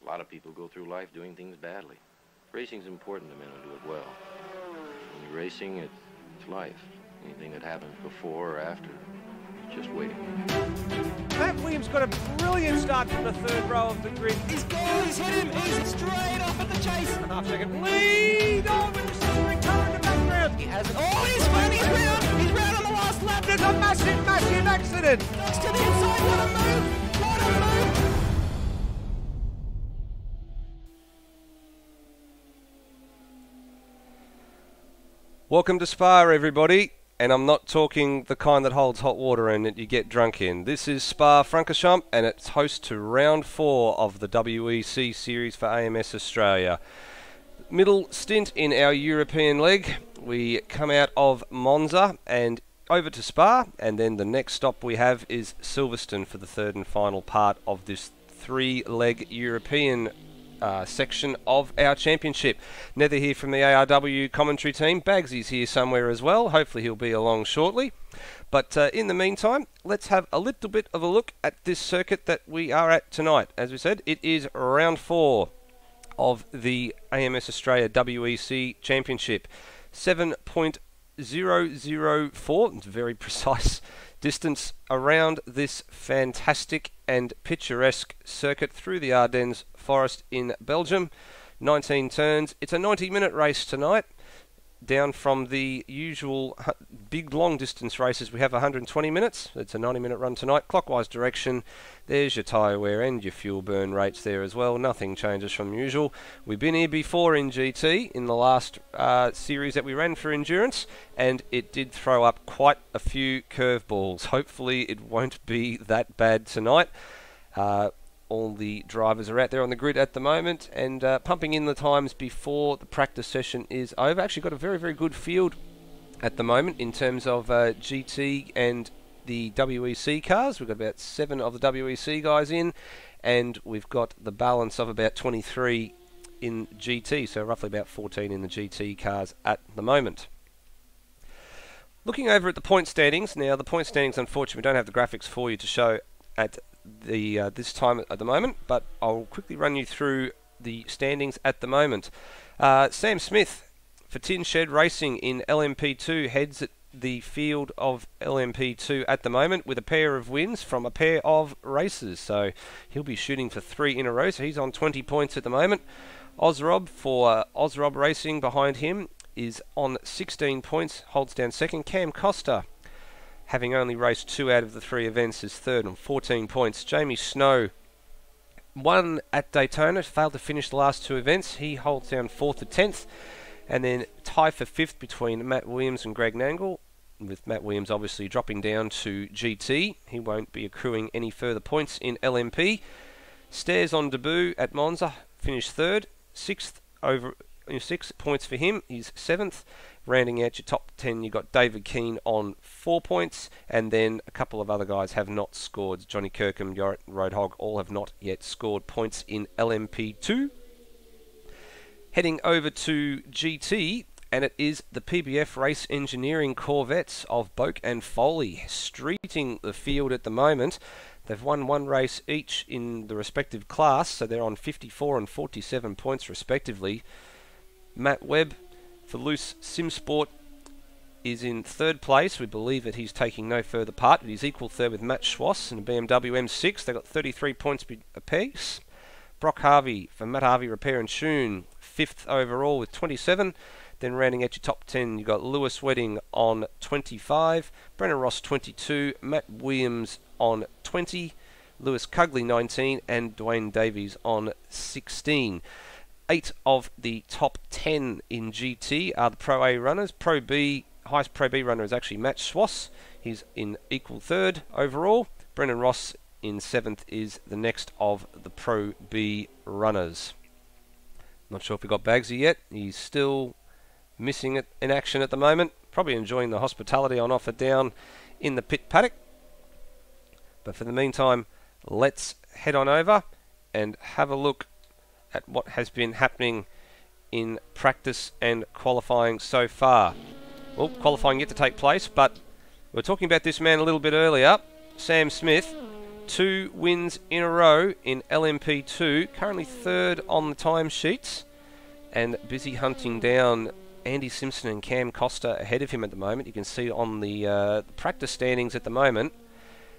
lot of people go through life doing things badly. Racing's important to men who do it well. When you're racing, it's life. Anything that happens before or after, it's just waiting. Matt Williams got a brilliant start from the third row of the grid. He's gone, he's hit him, he's straight off at the chase. And a half-second lead over the simmering car in the background. He has it. Oh, he's round on the last lap. There's a massive, massive accident. Next to the inside, what a move, what a move. Welcome to Spa, everybody, and I'm not talking the kind that holds hot water and that you get drunk in. This is Spa Francorchamps, and it's host to round 4 of the WEC series for AMS Australia. Middle stint in our European leg. We come out of Monza and over to Spa, and then the next stop we have is Silverstone for the third and final part of this 3-leg European section of our championship. Nether here from the ARW commentary team. Bagsy's here somewhere as well. Hopefully he'll be along shortly. But in the meantime, let's have a little bit of a look at this circuit that we are at tonight. As we said, it is round 4 of the AMS Australia WEC Championship. 7.004, it's a very precise distance around this fantastic and picturesque circuit through the Ardennes Forest in Belgium. 19 turns. It's a 90-minute race tonight, down from the usual big long distance races. We have 120 minutes. It's a 90-minute run tonight, clockwise direction. There's your tyre wear and your fuel burn rates there as well. Nothing changes from usual. We've been here before in GT in the last series that we ran for endurance, and it did throw up quite a few curveballs. Hopefully it won't be that bad tonight. All the drivers are out there on the grid at the moment and pumping in the times before the practice session is over. Actually got a very, very good field at the moment in terms of GT and the WEC cars. We've got about 7 of the WEC guys in, and we've got the balance of about 23 in GT, so roughly about 14 in the GT cars at the moment. Looking over at the point standings, now the point standings, unfortunately, we don't have the graphics for you to show at the this time at the moment, but I'll quickly run you through the standings at the moment. Sam Smith for Tin Shed Racing in LMP2 heads at the field of LMP2 at the moment with a pair of wins from a pair of races, so he'll be shooting for 3 in a row, so he's on 20 points at the moment. Ozrob for Ozrob Racing behind him is on 16 points, holds down second. Cam Costa, having only raced 2 out of the 3 events, is third on 14 points. Jamie Snow won at Daytona, failed to finish the last 2 events. He holds down 4th to 10th. And then tie for 5th between Matt Williams and Greg Nangle, with Matt Williams obviously dropping down to GT. He won't be accruing any further points in LMP. Stairs on debut at Monza, finished 3rd. 6th over 6 points for him. He's 7th. Rounding out your top 10, you've got David Keane on 4 points, and then a couple of other guys have not scored. Johnny Kirkham, Yorick, Roadhog, all have not yet scored points in LMP2. Heading over to GT, and it is the PBF Race Engineering Corvettes of Boak and Foley streeting the field at the moment. They've won 1 race each in the respective class, so they're on 54 and 47 points respectively. Matt Webb for Loose Simsport is in 3rd place. We believe that he's taking no further part, but he's equal 3rd with Matt Schwass in a BMW M6. They've got 33 points apiece. Brock Harvey for Matt Harvey Repair and Tune, 5th overall with 27. Then rounding out your top 10, you've got Lewis Wedding on 25, Brennan Ross 22, Matt Williams on 20, Lewis Cugley 19, and Dwayne Davies on 16. 8 of the top 10 in GT are the Pro A runners. Pro B, highest Pro B runner is actually Matt Schwass. He's in equal 3rd overall. Brennan Ross in 7th is the next of the Pro B runners. Not sure if we got Bagsy yet. He's still missing it in action at the moment. Probably enjoying the hospitality on offer down in the pit paddock. But for the meantime, let's head on over and have a look at what has been happening in practice and qualifying so far. Well, qualifying yet to take place, but we were talking about this man a little bit earlier. Sam Smith 2 wins in a row in LMP2, currently 3rd on the timesheets, and busy hunting down Andy Simpson and Cam Costa ahead of him at the moment. You can see on the practice standings at the moment,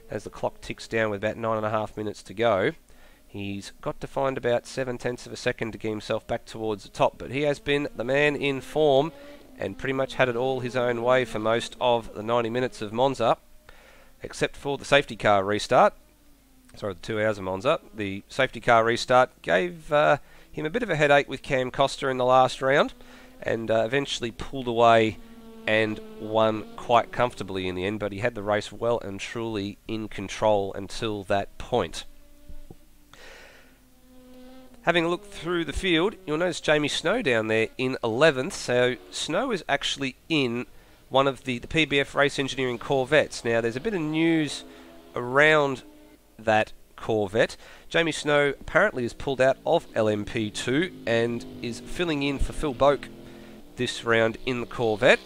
as the clock ticks down with about 9.5 minutes to go. He's got to find about 7/10 of a second to get himself back towards the top, but he has been the man in form and pretty much had it all his own way for most of the 90 minutes of Monza, except for the safety car restart. Sorry, the 2 hours of Monza. The safety car restart gave him a bit of a headache with Cam Costa in the last round, and eventually pulled away and won quite comfortably in the end, but he had the race well and truly in control until that point. Having a look through the field, you'll notice Jamie Snow down there in 11th. So Snow is actually in one of the PBF Race Engineering Corvettes. Now, there's a bit of news around that Corvette. Jamie Snow apparently has pulled out of LMP2 and is filling in for Phil Boak this round in the Corvette.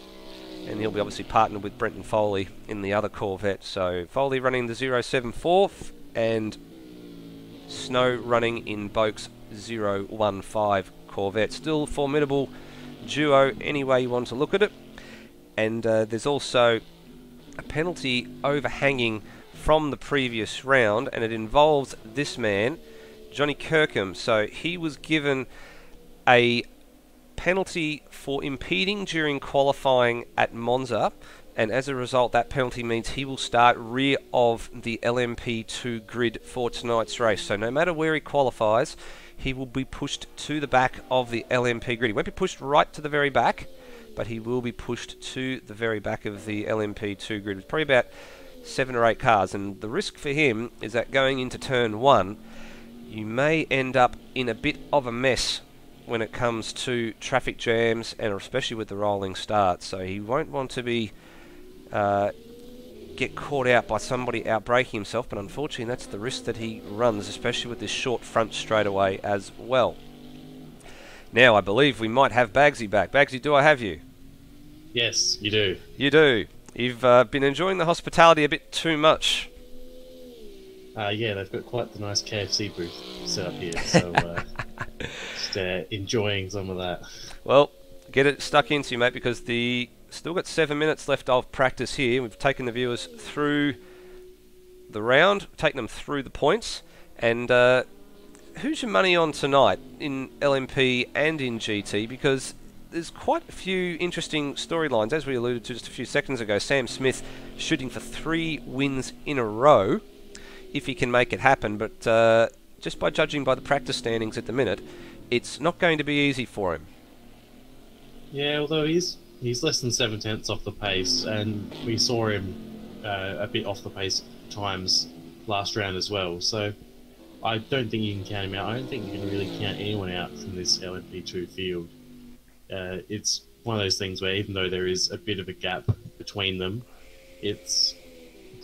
And he'll be obviously partnered with Brenton Foley in the other Corvette. So Foley running the 074 and Snow running in Boak's 015 Corvette. Still a formidable duo any way you want to look at it. And there's also a penalty overhanging from the previous round, and it involves this man, Johnny Kirkham. So he was given a penalty for impeding during qualifying at Monza, and as a result that penalty means he will start rear of the LMP2 grid for tonight's race. So no matter where he qualifies, he will be pushed to the back of the LMP grid. He won't be pushed right to the very back, but he will be pushed to the very back of the LMP2 grid. It's probably about 7 or 8 cars, and the risk for him is that going into turn 1, you may end up in a bit of a mess when it comes to traffic jams, and especially with the rolling start. So he won't want to be get caught out by somebody outbraking himself, but unfortunately that's the risk that he runs, especially with this short front straightaway as well. Now I believe we might have Bagsy back. Bagsy, do I have you? Yes, you do. You do. You've been enjoying the hospitality a bit too much. Yeah, they've got quite the nice KFC booth set up here, so just enjoying some of that. Well, get it stuck into you, mate, because the still got 7 minutes left of practice here. We've taken the viewers through the round, taken them through the points, and who's your money on tonight in LMP and in GT? Because there's quite a few interesting storylines, as we alluded to just a few seconds ago. Sam Smith shooting for 3 wins in a row, if he can make it happen, but just by judging by the practice standings at the minute, it's not going to be easy for him. Yeah, although he's less than 7/10 off the pace, and we saw him a bit off the pace times last round as well, so I don't think you can count him out. I don't think you can really count anyone out from this LMP2 field. It's one of those things where even though there is a bit of a gap between them, it's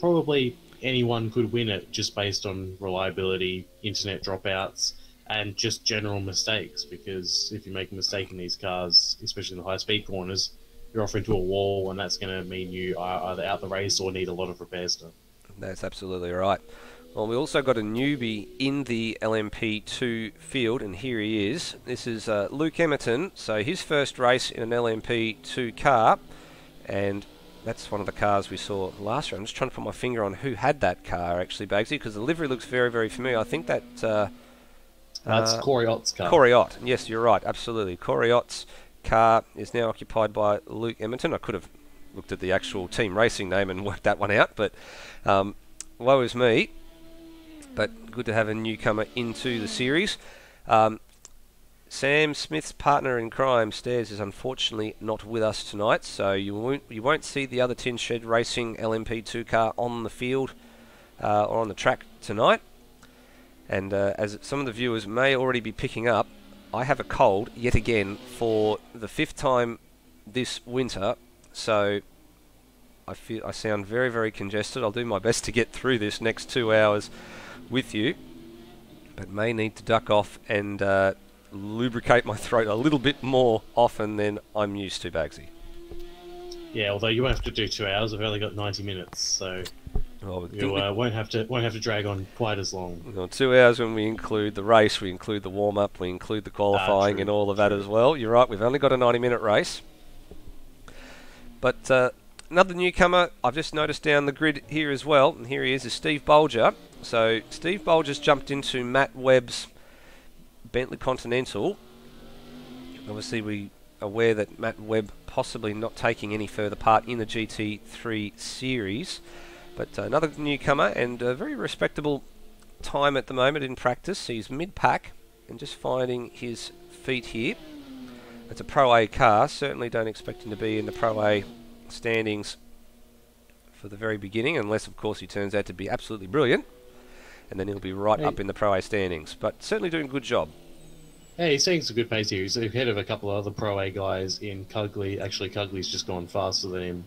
probably anyone could win it just based on reliability, internet dropouts, and just general mistakes, because if you make a mistake in these cars, especially in the high-speed corners, you're off into a wall, and that's going to mean you are either out the race or need a lot of repairs done. That's absolutely right. Well, we also got a newbie in the LMP2 field, and here he is. This is Luke Emerton, so his first race in an LMP2 car, and that's one of the cars we saw last round. I'm just trying to put my finger on who had that car, actually, Bagsy, because the livery looks very, very familiar. I think that... that's Corey Ott's car. Corey Ott, yes, you're right, absolutely. Corey Ott's car is now occupied by Luke Emerton. I could have looked at the actual team racing name and worked that one out, but woe is me. But good to have a newcomer into the series. Sam Smith's partner in crime, Stairs, is unfortunately not with us tonight, so you won't see the other Tin Shed Racing LMP2 car on the field or on the track tonight. And as some of the viewers may already be picking up, I have a cold yet again for the 5th time this winter, so I sound very, very congested. I'll do my best to get through this next 2 hours with you, but may need to duck off and lubricate my throat a little bit more often than I'm used to, Bagsy. Yeah, although you won't have to do 2 hours, I've only got 90 minutes, so Well, You won't have to drag on quite as long. we've got 2 hours when we include the race, we include the warm-up, we include the qualifying True, and all of that as well. You're right, we've only got a 90-minute race. But another newcomer I've just noticed down the grid here as well, and here he is Steve Bolger. So Steve Bolger's jumped into Matt Webb's Bentley Continental. Obviously we are aware that Matt Webb possibly not taking any further part in the GT3 series. But another newcomer and a very respectable time at the moment in practice. He's mid-pack and just finding his feet here. It's a Pro A car. Certainly don't expect him to be in the Pro A standings for the very beginning, unless of course he turns out to be absolutely brilliant, and then he'll be right up in the Pro A standings. But certainly doing a good job. Yeah, he's taking some good pace here. He's ahead of a couple of other Pro A guys in Cugley. Actually, Cugley's just gone faster than him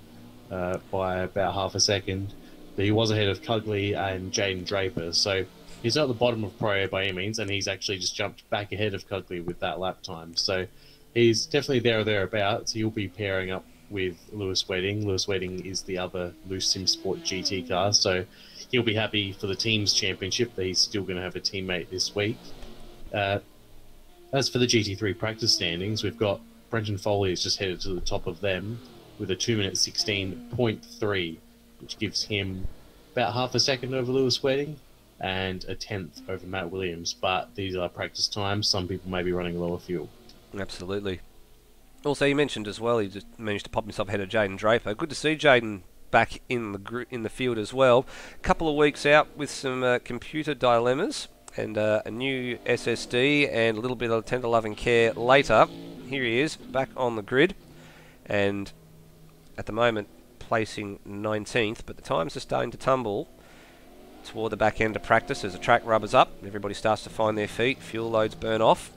by about half a second. But he was ahead of Cugley and Jaden Draper, so he's not at the bottom of Pro A by any means, and he's actually just jumped back ahead of Cugley with that lap time. So he's definitely there or thereabouts. He'll be pairing up with Lewis Wedding. Lewis Wedding is the other Loose Sim Sport GT car, so he'll be happy for the team's championship that he's still going to have a teammate this week. As for the GT3 practice standings, we've got Brenton Foley is just headed to the top of them with a 2 minute 16.3, which gives him about half a second over Lewis Wedding and a 10th over Matt Williams. But these are practice times. Some people may be running lower fuel. Absolutely. Also, you mentioned as well, he just managed to pop himself ahead of Jaden Draper. Good to see Jaden back in the field as well. A couple of weeks out with some computer dilemmas and a new SSD and a little bit of tender love and care later. Here he is, back on the grid, and at the moment placing 19th, but the times are starting to tumble toward the back end of practice as the track rubbers up. Everybody starts to find their feet, fuel loads burn off,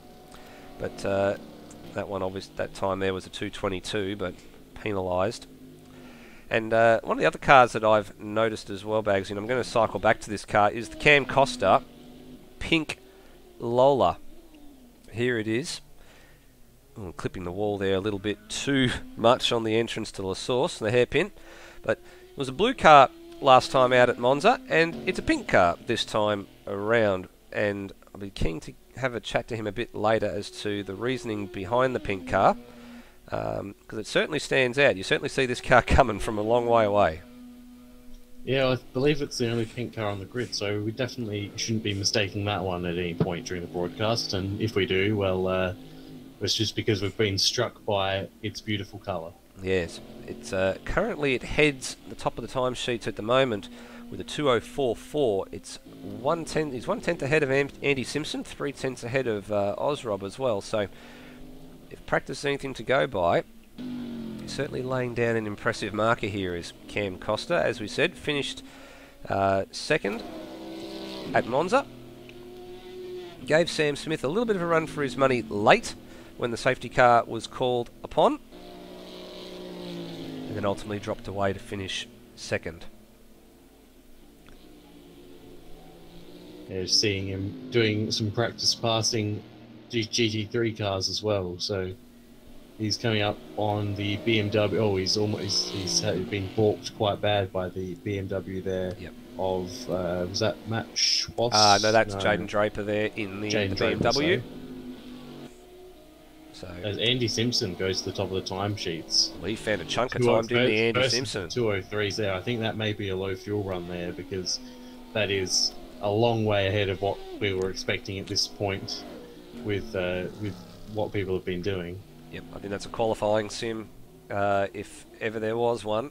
but that one, obviously, that time there was a 2:22, but penalised. And one of the other cars that I've noticed as well, Bags, and I'm going to cycle back to this car, is the Cam Costa Pink Lola. Here it is. Oh, clipping the wall there a little bit too much on the entrance to La Source, the hairpin. But it was a blue car last time out at Monza, and it's a pink car this time around. And I'll be keen to have a chat to him a bit later as to the reasoning behind the pink car, because it certainly stands out. You certainly see this car coming from a long way away. Yeah, I believe it's the only pink car on the grid, so we definitely shouldn't be mistaking that one at any point during the broadcast. And if we do, well, it's just because we've been struck by its beautiful colour. Yes, it's currently it heads the top of the timesheets at the moment with a 2:04.4. It's 1/10. He's 1/10 ahead of Andy Simpson, 3/10 ahead of Ozrob as well. So if practice is anything to go by, he's certainly laying down an impressive marker here. Is Cam Costa, as we said, finished second at Monza. Gave Sam Smith a little bit of a run for his money late when the safety car was called upon, and then ultimately dropped away to finish second. Yeah, seeing him doing some practice passing GT3 cars as well. So he's coming up on the BMW. Oh, he's been balked quite bad by the BMW there. Yep. Of was that Matt Schwass? No, that's Jaden Draper there in the BMW. So as Andy Simpson goes to the top of the timesheets. Well, he found a chunk of time, didn't he, Andy Simpson? 2:03s there. I think that may be a low fuel run there, because that is a long way ahead of what we were expecting at this point with what people have been doing. Yep, I think that's a qualifying sim, if ever there was one.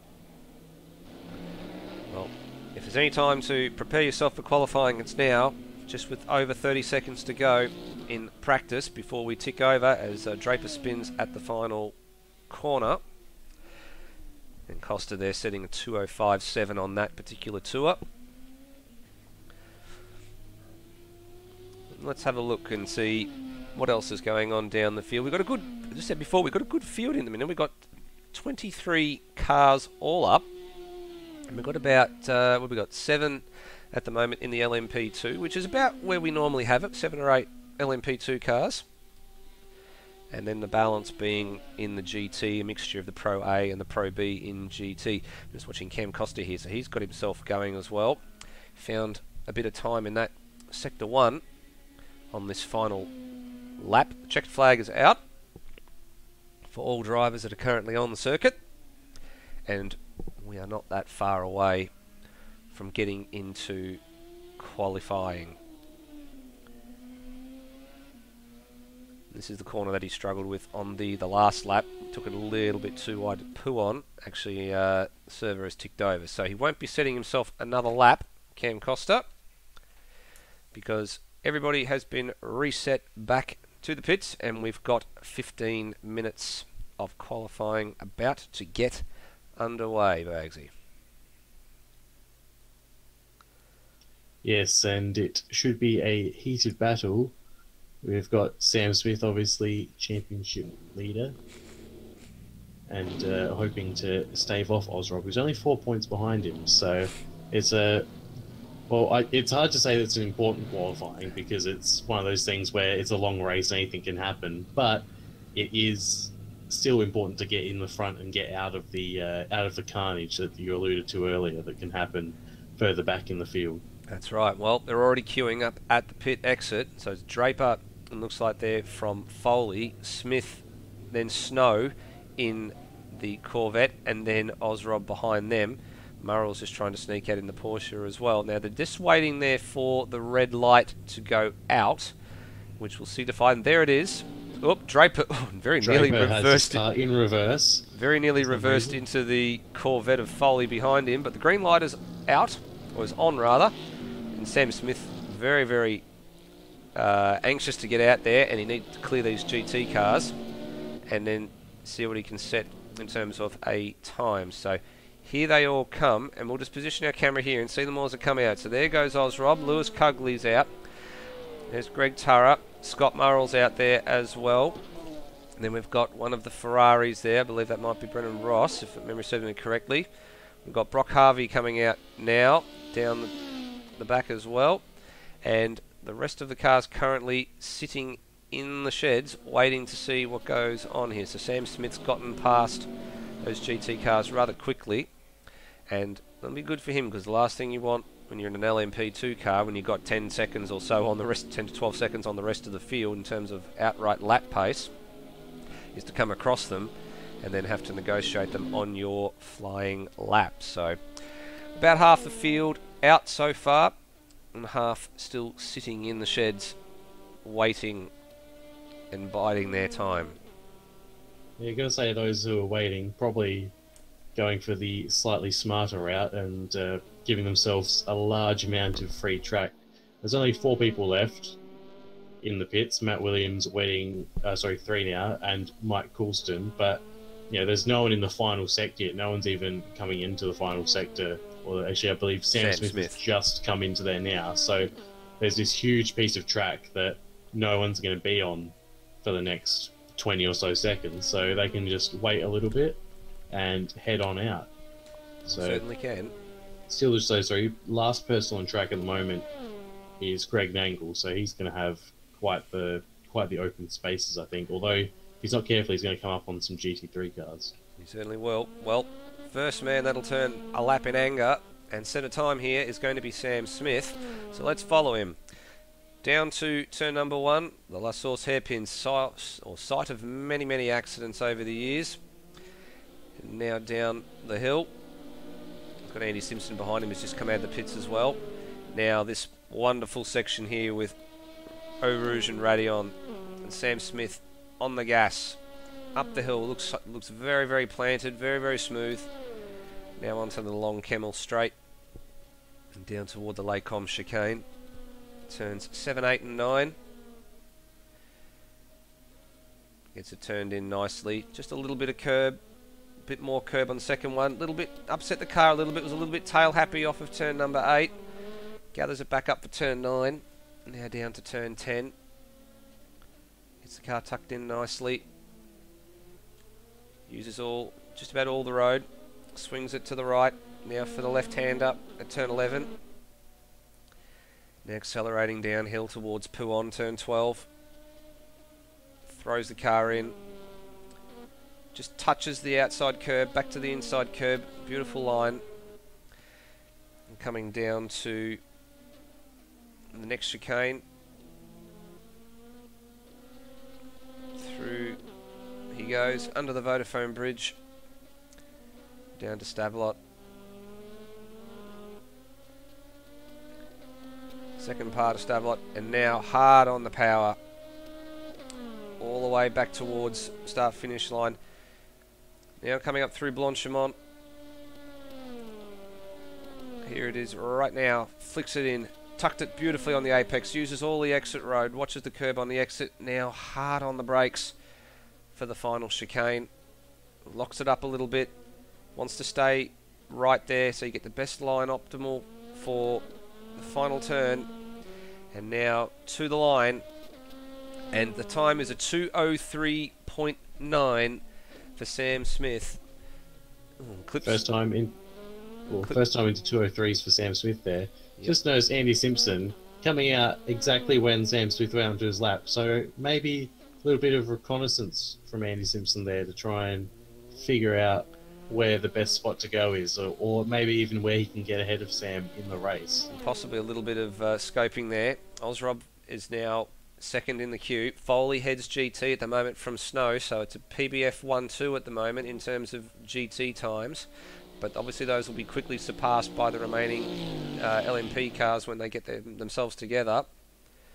Well, if there's any time to prepare yourself for qualifying, it's now, just with over 30 seconds to go in practice before we tick over as Draper spins at the final corner. And Costa there setting a 2:05.7 on that particular tour. Let's have a look and see what else is going on down the field. We've got a good, as I said before, we've got a good field in the minute. We've got 23 cars all up. And we've got about, we've got 7 at the moment in the LMP2, which is about where we normally have it, 7 or 8 LMP2 cars. and then the balance being in the GT, a mixture of the Pro A and the Pro B in GT. Just watching Cam Costa here, so he's got himself going as well. Found a bit of time in that Sector 1 on this final lap. The checked flag is out for all drivers that are currently on the circuit, and we are not that far away from getting into qualifying. This is the corner that he struggled with on the last lap. Took it a little bit too wide to poo on. Actually, the server has ticked over, so he won't be setting himself another lap, Cam Costa, because everybody has been reset back to the pits, and we've got 15 minutes of qualifying about to get underway, Bagsy. Yes, and it should be a heated battle. We've got Sam Smith, obviously championship leader, and hoping to stave off Ozrob, who's only 4 points behind him. So it's it's hard to say that it's an important qualifying, because it's one of those things where it's a long race and anything can happen. But it is still important to get in the front and get out of the carnage that you alluded to earlier that can happen further back in the field. That's right. Well, they're already queuing up at the pit exit. So it's Draper, it looks like they're from Foley, Smith, then Snow in the Corvette, and then Ozrob behind them. Murrell's just trying to sneak out in the Porsche as well. Now they're just waiting there for the red light to go out, which will signify, and there it is. Oh, Draper very nearly reversed it. In reverse. Very nearly reversed into the Corvette of Foley behind him, but the green light is out, or is on rather. And Sam Smith very, very anxious to get out there, and he needs to clear these GT cars and then see what he can set in terms of a time. So here they all come, and we'll just position our camera here and see them all as they come out. So there goes Ozrob, Lewis Cugley's out, there's Greg Turra, Scott Murrell's out there as well. And then we've got one of the Ferraris there, I believe that might be Brennan Ross, if memory serves me correctly. We've got Brock Harvey coming out now, down the back as well. And the rest of the cars currently sitting in the sheds, waiting to see what goes on here. So Sam Smith's gotten past those GT cars rather quickly, and that'll be good for him, because the last thing you want when you're in an LMP2 car, when you've got 10 seconds or so on the rest, 10 to 12 seconds on the rest of the field in terms of outright lap pace, is to come across them and then have to negotiate them on your flying lap. So about half the field out so far, and half still sitting in the sheds waiting and biding their time. Yeah, you've got to say those who are waiting probably going for the slightly smarter route and giving themselves a large amount of free track. There's only 4 people left in the pits. Matt Williams waiting, 3 now, and Mike Coulston. But you know, there's no one in the final sector yet. No one's even coming into the final sector. Or actually, I believe Sam Smith has just come into there now. So there's this huge piece of track that no one's going to be on for the next 20 or so seconds. So they can just wait a little bit and head on out. So certainly can. Still just so sorry. Last person on track at the moment is Greg Nangle. So he's going to have quite the open spaces, I think. Although if he's not careful, he's going to come up on some GT3 cars. He certainly will. Well, first man that'll turn a lap in anger and set a time here is going to be Sam Smith. So let's follow him. Down to turn number 1, the La Source hairpin site of many, many accidents over the years. And now down the hill. He's got Andy Simpson behind him, who's just come out of the pits as well. Now this wonderful section here with Eau Rouge and Radion, and Sam Smith on the gas. Up the hill, looks very, very planted, very, very smooth. Now onto the long Kemmel straight and down toward the Lacombe chicane. Turns 7, 8 and 9. Gets it turned in nicely. Just a little bit of curb, a bit more curb on the second one. A little bit upset the car a little bit. Was a little bit tail happy off of turn number 8. Gathers it back up for turn 9. Now down to turn 10. Gets the car tucked in nicely. Uses just about all the road. Swings it to the right. Now for the left-hander at turn 11. Now accelerating downhill towards Pouon, turn 12. throws the car in. Just touches the outside curb, back to the inside curb. Beautiful line. And coming down to the next chicane. Through he goes, under the Vodafone bridge. Down to Stavelot. Second part of Stavelot, and now hard on the power. All the way back towards start-finish line. Now coming up through Blanchimont. Here it is right now. Flicks it in. Tucked it beautifully on the apex. Uses all the exit road. Watches the curb on the exit. Now hard on the brakes for the final chicane. Locks it up a little bit. Wants to stay right there so you get the best line optimal for the final turn. And now to the line. And the time is a 2:03.9 for Sam Smith. First time into 2:03s for Sam Smith there. Yep. Just notice Andy Simpson coming out exactly when Sam Smith went onto his lap. So maybe a little bit of reconnaissance from Andy Simpson there to try and figure out where the best spot to go is, or maybe even where he can get ahead of Sam in the race. And possibly a little bit of scoping there. Osrob is now second in the queue. Foley heads GT at the moment from Snow, so it's a PBF 1-2 at the moment in terms of GT times. But obviously those will be quickly surpassed by the remaining LMP cars when they get themselves together.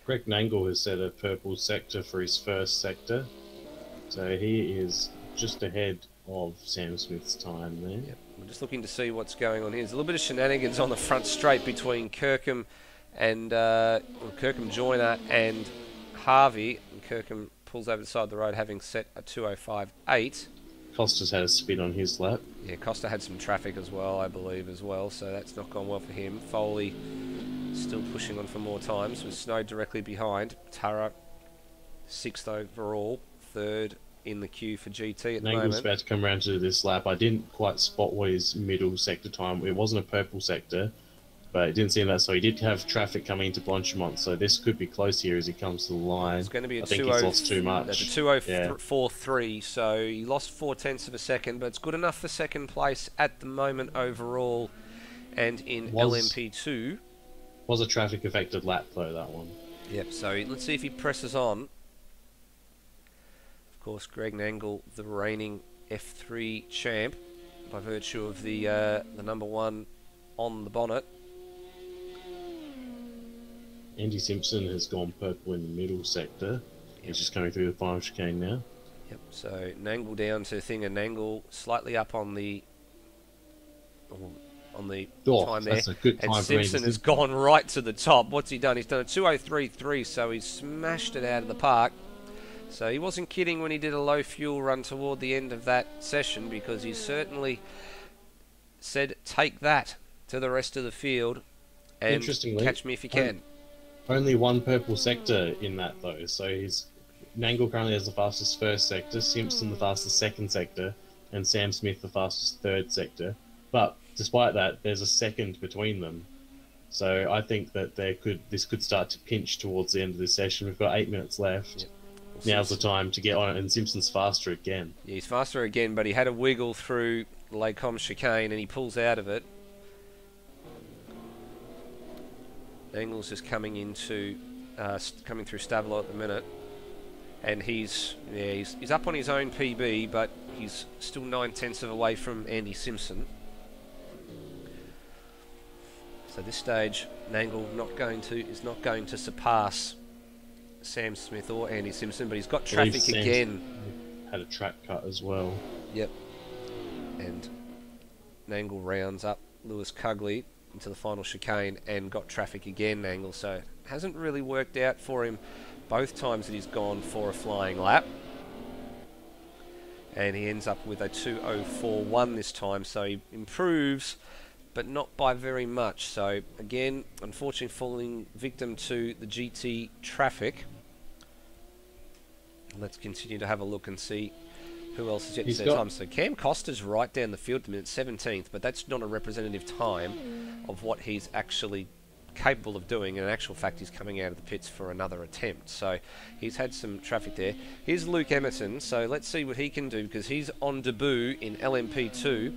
Greg Nangle has set a purple sector for his first sector, so he is just ahead of Sam Smith's time there. Yep. We're just looking to see what's going on here. There's a little bit of shenanigans on the front straight between Kirkham and Kirkham Joyner and Harvey. And Kirkham pulls over the side of the road having set a 2:05.8. Costa's had a spin on his lap. Yeah, Costa had some traffic as well, I believe, so that's not gone well for him. Foley still pushing on for more times with Snow directly behind. Tara, 6th overall, 3rd in the queue for GT at the moment. Nangle's about to come around to this lap. I didn't quite spot what his middle sector time. It wasn't a purple sector, but it didn't seem that. So he did have traffic coming into Blanchimont. So this could be close here as he comes to the line. It's going to be a I think he's lost too much. That's a 2:04.3. So he lost 0.4 of a second, but it's good enough for second place at the moment overall, and in LMP2. Was a traffic affected lap though, that one. Yep. So let's see if he presses on. Of course, Greg Nangle, the reigning F3 champ, by virtue of the number 1 on the bonnet. Andy Simpson has gone purple in the middle sector. He's just coming through the final chicane now. Yep. So Nangle down to thing, and Nangle slightly up on the time there. That's a good time. And Simpson has gone right to the top. What's he done? He's done a 2:03.3, so he's smashed it out of the park. So he wasn't kidding when he did a low fuel run toward the end of that session, because he certainly said, take that to the rest of the field and catch me if you can. Only one purple sector in that though, so Nangle currently has the fastest first sector, Simpson the fastest second sector, and Sam Smith the fastest third sector. But despite that, there's a second between them. So I think that this could start to pinch towards the end of this session. We've got 8 minutes left. Yep. Now's the time to get on it, and Simpson's faster again. Yeah, he's faster again, but he had a wiggle through Lacombe chicane and he pulls out of it. Angle's just coming through Stavelot at the minute, and he's up on his own PB, but he's still 9/10 away from Andy Simpson. So this stage, Nangle is not going to surpass Sam Smith or Andy Simpson, but he's got traffic again. Had a track cut as well. Yep. And Nangle rounds up Lewis Cugley into the final chicane and got traffic again, Nangle. So it hasn't really worked out for him both times that he's gone for a flying lap. And he ends up with a 2:04.1 this time, so he improves, but not by very much. So again, unfortunately falling victim to the GT traffic. Let's continue to have a look and see who else is yet to set time. So Cam Costa's right down the field at the minute, 17th, but that's not a representative time of what he's actually capable of doing, and in actual fact he's coming out of the pits for another attempt. So he's had some traffic there. Here's Luke Emerson, so let's see what he can do, because he's on debut in LMP2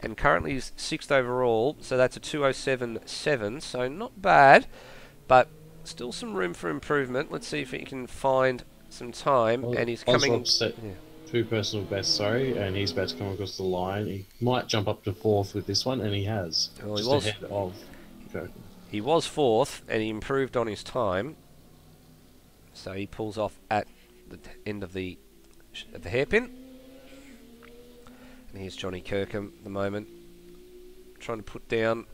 and currently he's 6th overall, so that's a 2:07.7, so not bad, but still some room for improvement. Let's see if he can find some time. Well, and he's coming... set 2 personal bests, and he's about to come across the line. He might jump up to 4th with this one, and he has. Well, just ahead of Kirkham. He was 4th, and he improved on his time. So he pulls off at the end of the hairpin. And here's Johnny Kirkham at the moment, trying to put down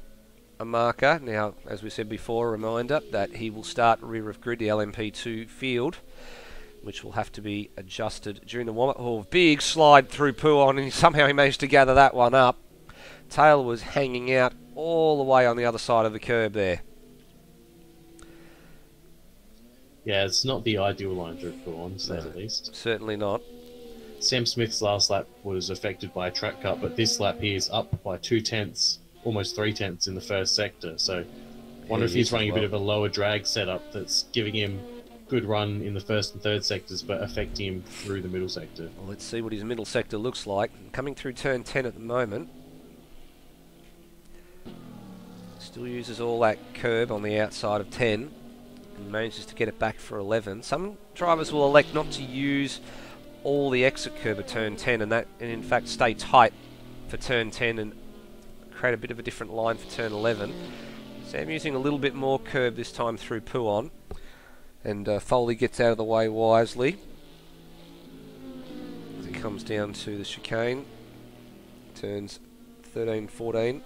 a marker. Now, as we said before, a reminder that he will start rear of grid, the LMP2 field, which will have to be adjusted during the warm-up. Oh, big slide through Puon, and somehow he managed to gather that one up. Tail was hanging out all the way on the other side of the curb there. Yeah, it's not the ideal line through Puon, to say the least. Certainly not. Sam Smith's last lap was affected by a track cut, but this lap he is up by 2/10, almost 3/10 in the first sector. So, wonder if he's running a bit of a lower drag setup that's giving him good run in the first and third sectors, but affecting him through the middle sector. Well, let's see what his middle sector looks like. Coming through turn 10 at the moment. Still uses all that curb on the outside of 10 and manages to get it back for 11. Some drivers will elect not to use all the exit curb at turn 10 and in fact stay tight for turn 10 and create a bit of a different line for turn 11. Sam using a little bit more curb this time through Puon, and Foley gets out of the way wisely as he comes down to the chicane, turns 13, 14.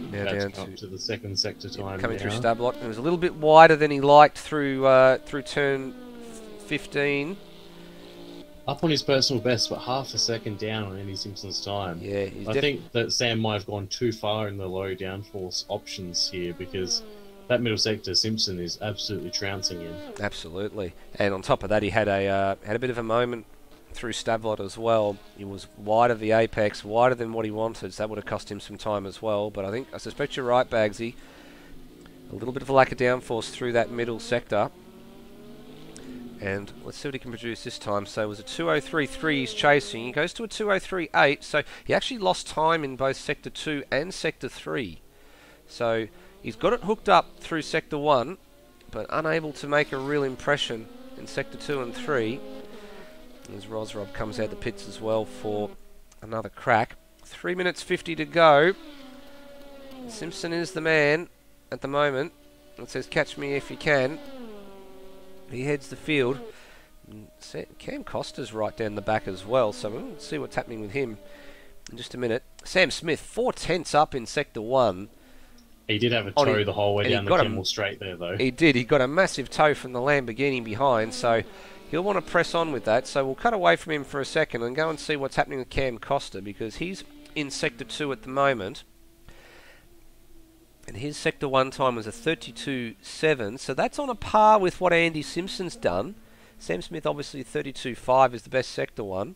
Now down to the second sector time. Coming now. through Stablot. It was a little bit wider than he liked through turn 15. Up on his personal best, but half a second down on Andy Simpson's time. Yeah, I think that Sam might have gone too far in the low downforce options here, because that middle sector Simpson is absolutely trouncing in. Absolutely, and on top of that, he had a bit of a moment through Stablot as well. He was wide of the apex, wider than what he wanted, so that would have cost him some time as well. But I suspect you're right, Bagsy. A little bit of a lack of downforce through that middle sector. And let's see what he can produce this time. So it was a 2:03.3 he's chasing. He goes to a 2:03.8, so he actually lost time in both Sector 2 and Sector 3. So he's got it hooked up through Sector 1, but unable to make a real impression in Sector 2 and 3. As Rosrob comes out the pits as well for another crack. 3 minutes 50 to go. Simpson is the man at the moment. It says, catch me if you can. He heads the field. Cam Costa's right down the back as well, so we'll see what's happening with him in just a minute. Sam Smith, 4/10 up in Sector 1. He did have a toe the whole way down the Kimmel straight there, though. He did. He got a massive toe from the Lamborghini behind, so he'll want to press on with that. So we'll cut away from him for a second and go and see what's happening with Cam Costa, because he's in Sector 2 at the moment. And his Sector 1 time was a 32.7, so that's on a par with what Andy Simpson's done. Sam Smith, obviously, 32.5 is the best Sector 1.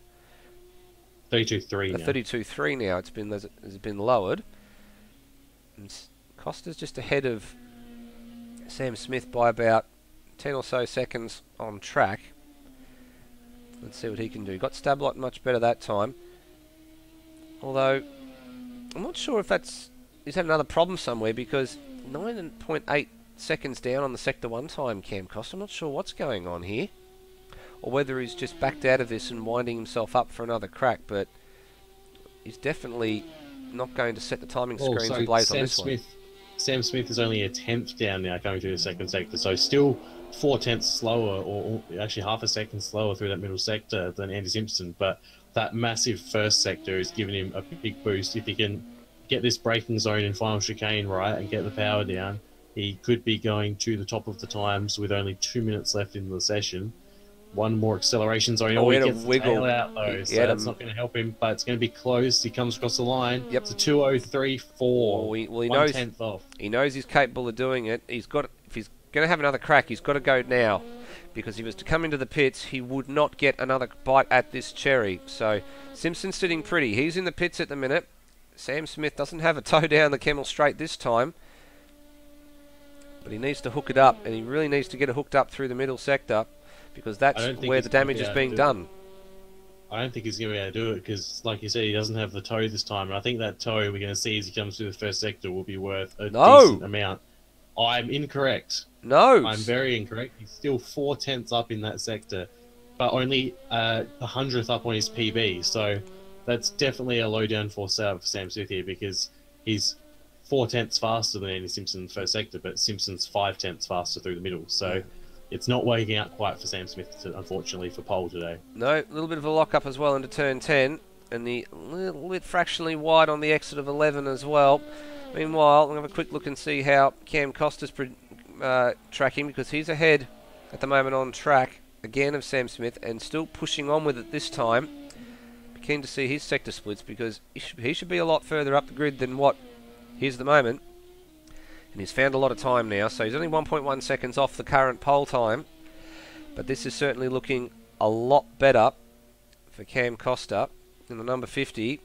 32.3 now. 32.3 now. It's been lowered. And Costa's just ahead of Sam Smith by about 10 or so seconds on track. Let's see what he can do. Got Stablot much better that time. Although, I'm not sure if he's had another problem somewhere, because 9.8 seconds down on the Sector 1 time, Cam Costa. I'm not sure what's going on here, or whether he's just backed out of this and winding himself up for another crack, but he's definitely not going to set the timing screens ablaze on this one. Sam Smith is only a 10th down now coming through the second sector, so still 4/10 slower, or actually half a second slower through that middle sector than Andy Simpson, but that massive first sector is giving him a big boost. If he can get this braking zone in final chicane right and get the power down, he could be going to the top of the times with only 2 minutes left in the session. One more acceleration zone. He He had gets a the wiggle. tail out though, so that's not going to help him, but it's going to be close. He comes across the line. Yep. It's a 2:03.4. Well, he 1/10 off. He knows he's capable of doing it. If he's going to have another crack, he's got to go now, because if he was to come into the pits, he would not get another bite at this cherry. So Simpson's sitting pretty. He's in the pits at the minute. Sam Smith doesn't have a toe down the Camel Straight this time, but he needs to hook it up, and he really needs to get it hooked up through the middle sector, because that's where the damage is being done. I don't think he's going to be able to do it because, like you said, he doesn't have the toe this time. And I think that toe we're going to see as he comes through the first sector will be worth a decent amount. I'm incorrect. No. I'm very incorrect. He's still 4/10 up in that sector, but only a 100th up on his PB. So that's definitely a low downforce setup for Sam Smith here because he's 4/10 faster than Andy Simpson in the first sector, but Simpson's 5/10 faster through the middle. So it's not working out quite for Sam Smith, unfortunately, for pole today. No, a little bit of a lock-up as well into turn 10, and the little bit fractionally wide on the exit of 11 as well. Meanwhile, we'll have a quick look and see how Cam Costa's tracking, because he's ahead at the moment on track, again, of Sam Smith, and still pushing on with it this time. Be keen to see his sector splits, because he should be a lot further up the grid than what he is at the moment. And he's found a lot of time now, so he's only 1.1 seconds off the current pole time. But this is certainly looking a lot better for Cam Costa in the number 50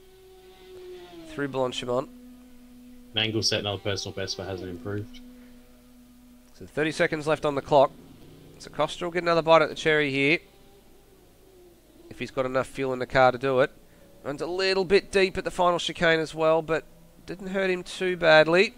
through Blanchimont. Mangle set another personal best, but hasn't improved. So 30 seconds left on the clock. So Costa will get another bite at the cherry here, if he's got enough fuel in the car to do it. Runs a little bit deep at the final chicane as well, but didn't hurt him too badly.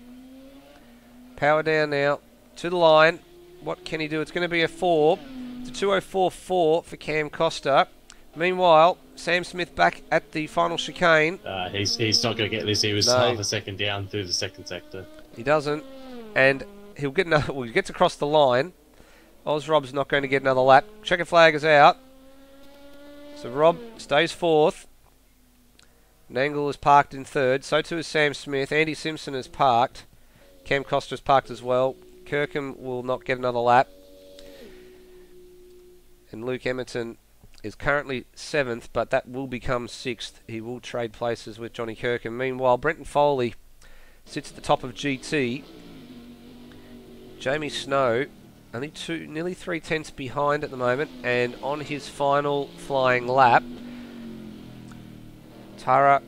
Power down now to the line. What can he do? It's going to be a 4. It's a 2:04.4 for Cam Costa. Meanwhile, Sam Smith back at the final chicane. He's not going to get this. He was half a second down through the second sector. He doesn't, and he'll get another. Well, he gets across the line. Rob's not going to get another lap. Checker flag is out, so Rob stays 4th. Nangle is parked in 3rd. So too is Sam Smith. Andy Simpson is parked. Cam Costa's parked as well. Kirkham will not get another lap. And Luke Emerton is currently 7th, but that will become 6th. He will trade places with Johnny Kirkham. Meanwhile, Brenton Foley sits at the top of GT. Jamie Snow, nearly 3/10 behind at the moment, and on his final flying lap. Tara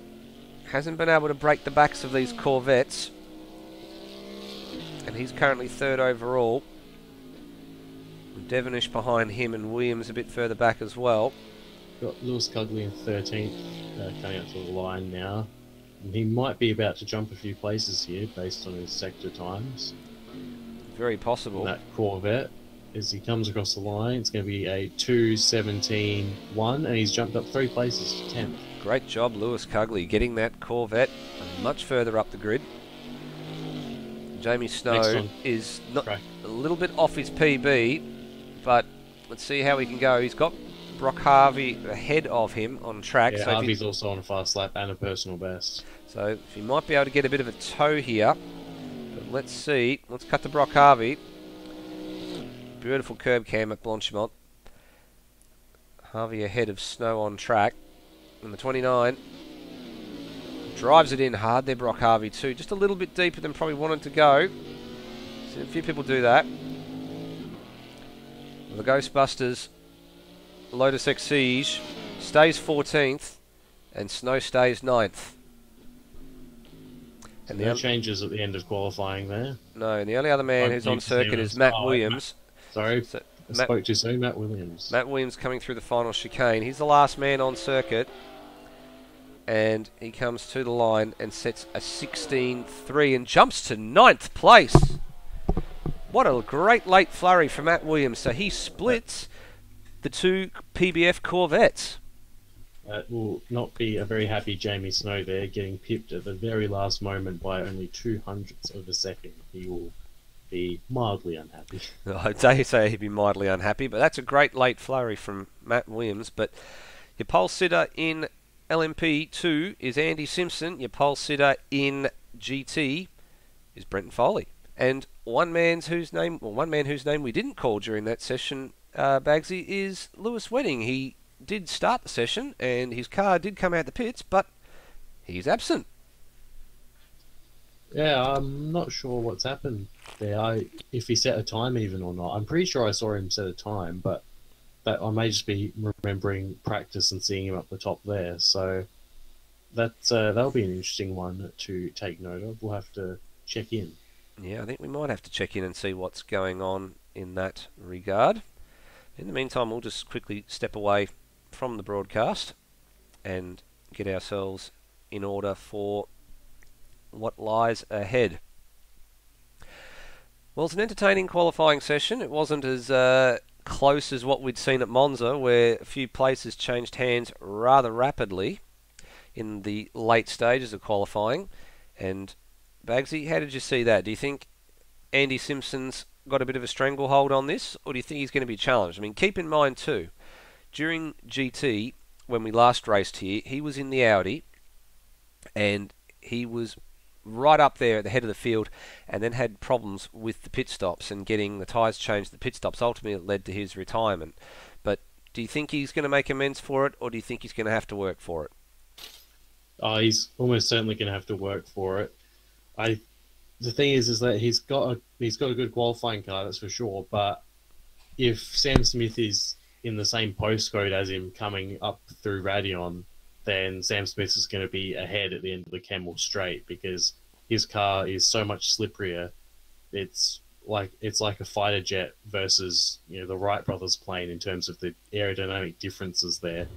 hasn't been able to break the backs of these Corvettes, and he's currently 3rd overall. Devonish behind him, and Williams a bit further back as well. Got Lewis Cugley in 13th, coming up to the line now. And he might be about to jump a few places here based on his sector times. Very possible. That Corvette, as he comes across the line, it's going to be a 2:17.1, and he's jumped up 3 places to 10th. Great job, Lewis Cugley, getting that Corvette much further up the grid. Jamie Snow is not a little bit off his PB, but let's see how he can go. He's got Brock Harvey ahead of him on track. Yeah, so Harvey's also on a fast lap and a personal best. So if he might be able to get a bit of a tow here. But let's see. Let's cut to Brock Harvey. Beautiful curb cam at Blanchimont. Harvey ahead of Snow on track. And the 29 drives it in hard there, Brock Harvey too. Just a little bit deeper than probably wanted to go. Seen a few people do that. The Ghostbusters Lotus Exige stays 14th, and Snow stays 9th. And no changes at the end of qualifying there. No, and the only other man who's on circuit is Matt Williams. Sorry, I spoke too soon. Matt Williams. Matt Williams coming through the final chicane. He's the last man on circuit, and he comes to the line and sets a 16.3 and jumps to 9th place. What a great late flurry for Matt Williams. So he splits the 2 PBF Corvettes. That will not be a very happy Jamie Snow there, getting pipped at the very last moment by only 200ths of a second. He will be mildly unhappy. I'd say he'd be mildly unhappy, but that's a great late flurry from Matt Williams. But your pole sitter in LMP2 is Andy Simpson. Your pole sitter in GT is Brenton Foley. And one man whose name we didn't call during that session, Bagsy, is Lewis Wedding. He did start the session, and his car did come out the pits, but he's absent. Yeah, I'm not sure what's happened there. If he set a time even or not. I'm pretty sure I saw him set a time, but that I may just be remembering practice and seeing him up the top there. So that'll be an interesting one to take note of. We'll have to check in. Yeah, I think we might have to check in and see what's going on in that regard. In the meantime, we'll just quickly step away from the broadcast and get ourselves in order for what lies ahead. Well, it's an entertaining qualifying session. It wasn't as close as what we'd seen at Monza, where a few places changed hands rather rapidly in the late stages of qualifying. And Bagsy, how did you see that? Do you think Andy Simpson's got a bit of a stranglehold on this, or do you think he's going to be challenged? I mean, keep in mind too, during GT, when we last raced here, he was in the Audi, and he was right up there at the head of the field, and then had problems with the pit stops and getting the tyres changed. The pit stops ultimately led to his retirement. But do you think he's going to make amends for it, or do you think he's going to have to work for it? He's almost certainly going to have to work for it. The thing is that he's got a good qualifying car, that's for sure. But if Sam Smith is in the same postcode as him coming up through Radion, then Sam Smith is going to be ahead at the end of the Kemmel Straight, because his car is so much slipperier. It's like a fighter jet versus the Wright brothers plane in terms of the aerodynamic differences there.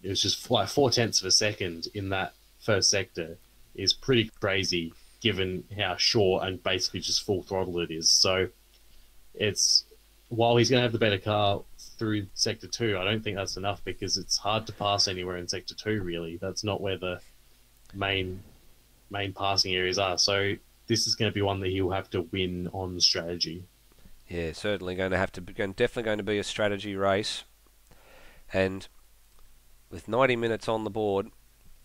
It was just like 0.4 of a second in that first sector is pretty crazy, given how short and basically just full throttle it is. So while he's going to have the better car through Sector 2, I don't think that's enough, because it's hard to pass anywhere in Sector 2, really. That's not where the main passing areas are. So this is going to be one that he'll have to win on strategy. Yeah, certainly definitely going to be a strategy race. And with 90 minutes on the board,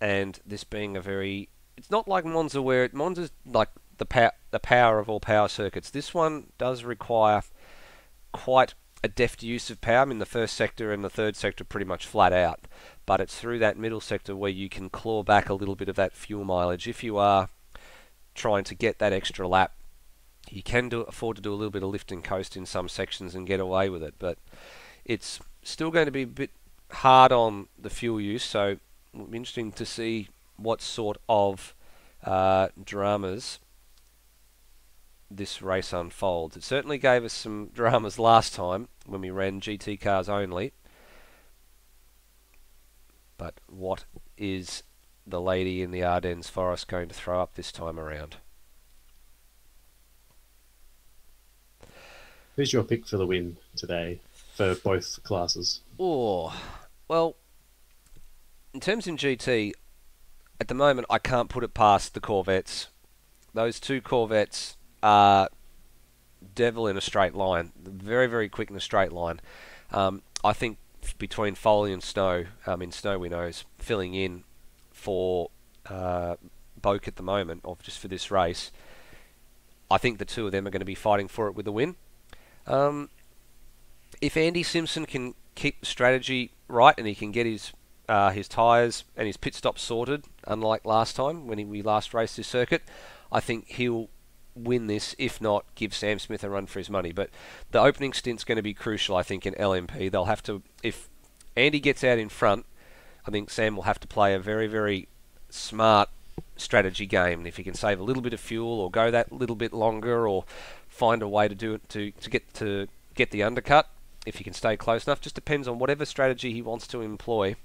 and this being it's not like Monza, where Monza's like the power of all power circuits. This one does require quite a deft use of power. I mean, the first sector and the third sector pretty much flat out, but it's through that middle sector where you can claw back a little bit of that fuel mileage. If you are trying to get that extra lap, you can afford to do a little bit of lift and coast in some sections and get away with it, but it's still going to be a bit hard on the fuel use, so it'll be interesting to see what sort of dramas this race unfolds. It certainly gave us some dramas last time when we ran GT cars only. But what is the lady in the Ardennes forest going to throw up this time around? Who's your pick for the win today for both classes? Oh, well, in terms of GT, at the moment I can't put it past the Corvettes. Those two Corvettes are devil in a straight line. Very, very quick in a straight line. I think between Foley and Snow, Snow we know is filling in for Boak at the moment, or just for this race. I think the two of them are going to be fighting for it with the win. If Andy Simpson can keep the strategy right and he can get his tyres and his pit stops sorted, unlike last time when we last raced this circuit, I think he'll win this, if not give Sam Smith a run for his money. But the opening stint's going to be crucial, I think, in LMP. They'll have to, if Andy gets out in front, I think Sam will have to play a very, very smart strategy game. And if he can save a little bit of fuel or go that little bit longer or find a way to do it to get the undercut, if he can stay close enough, just depends on whatever strategy he wants to employ.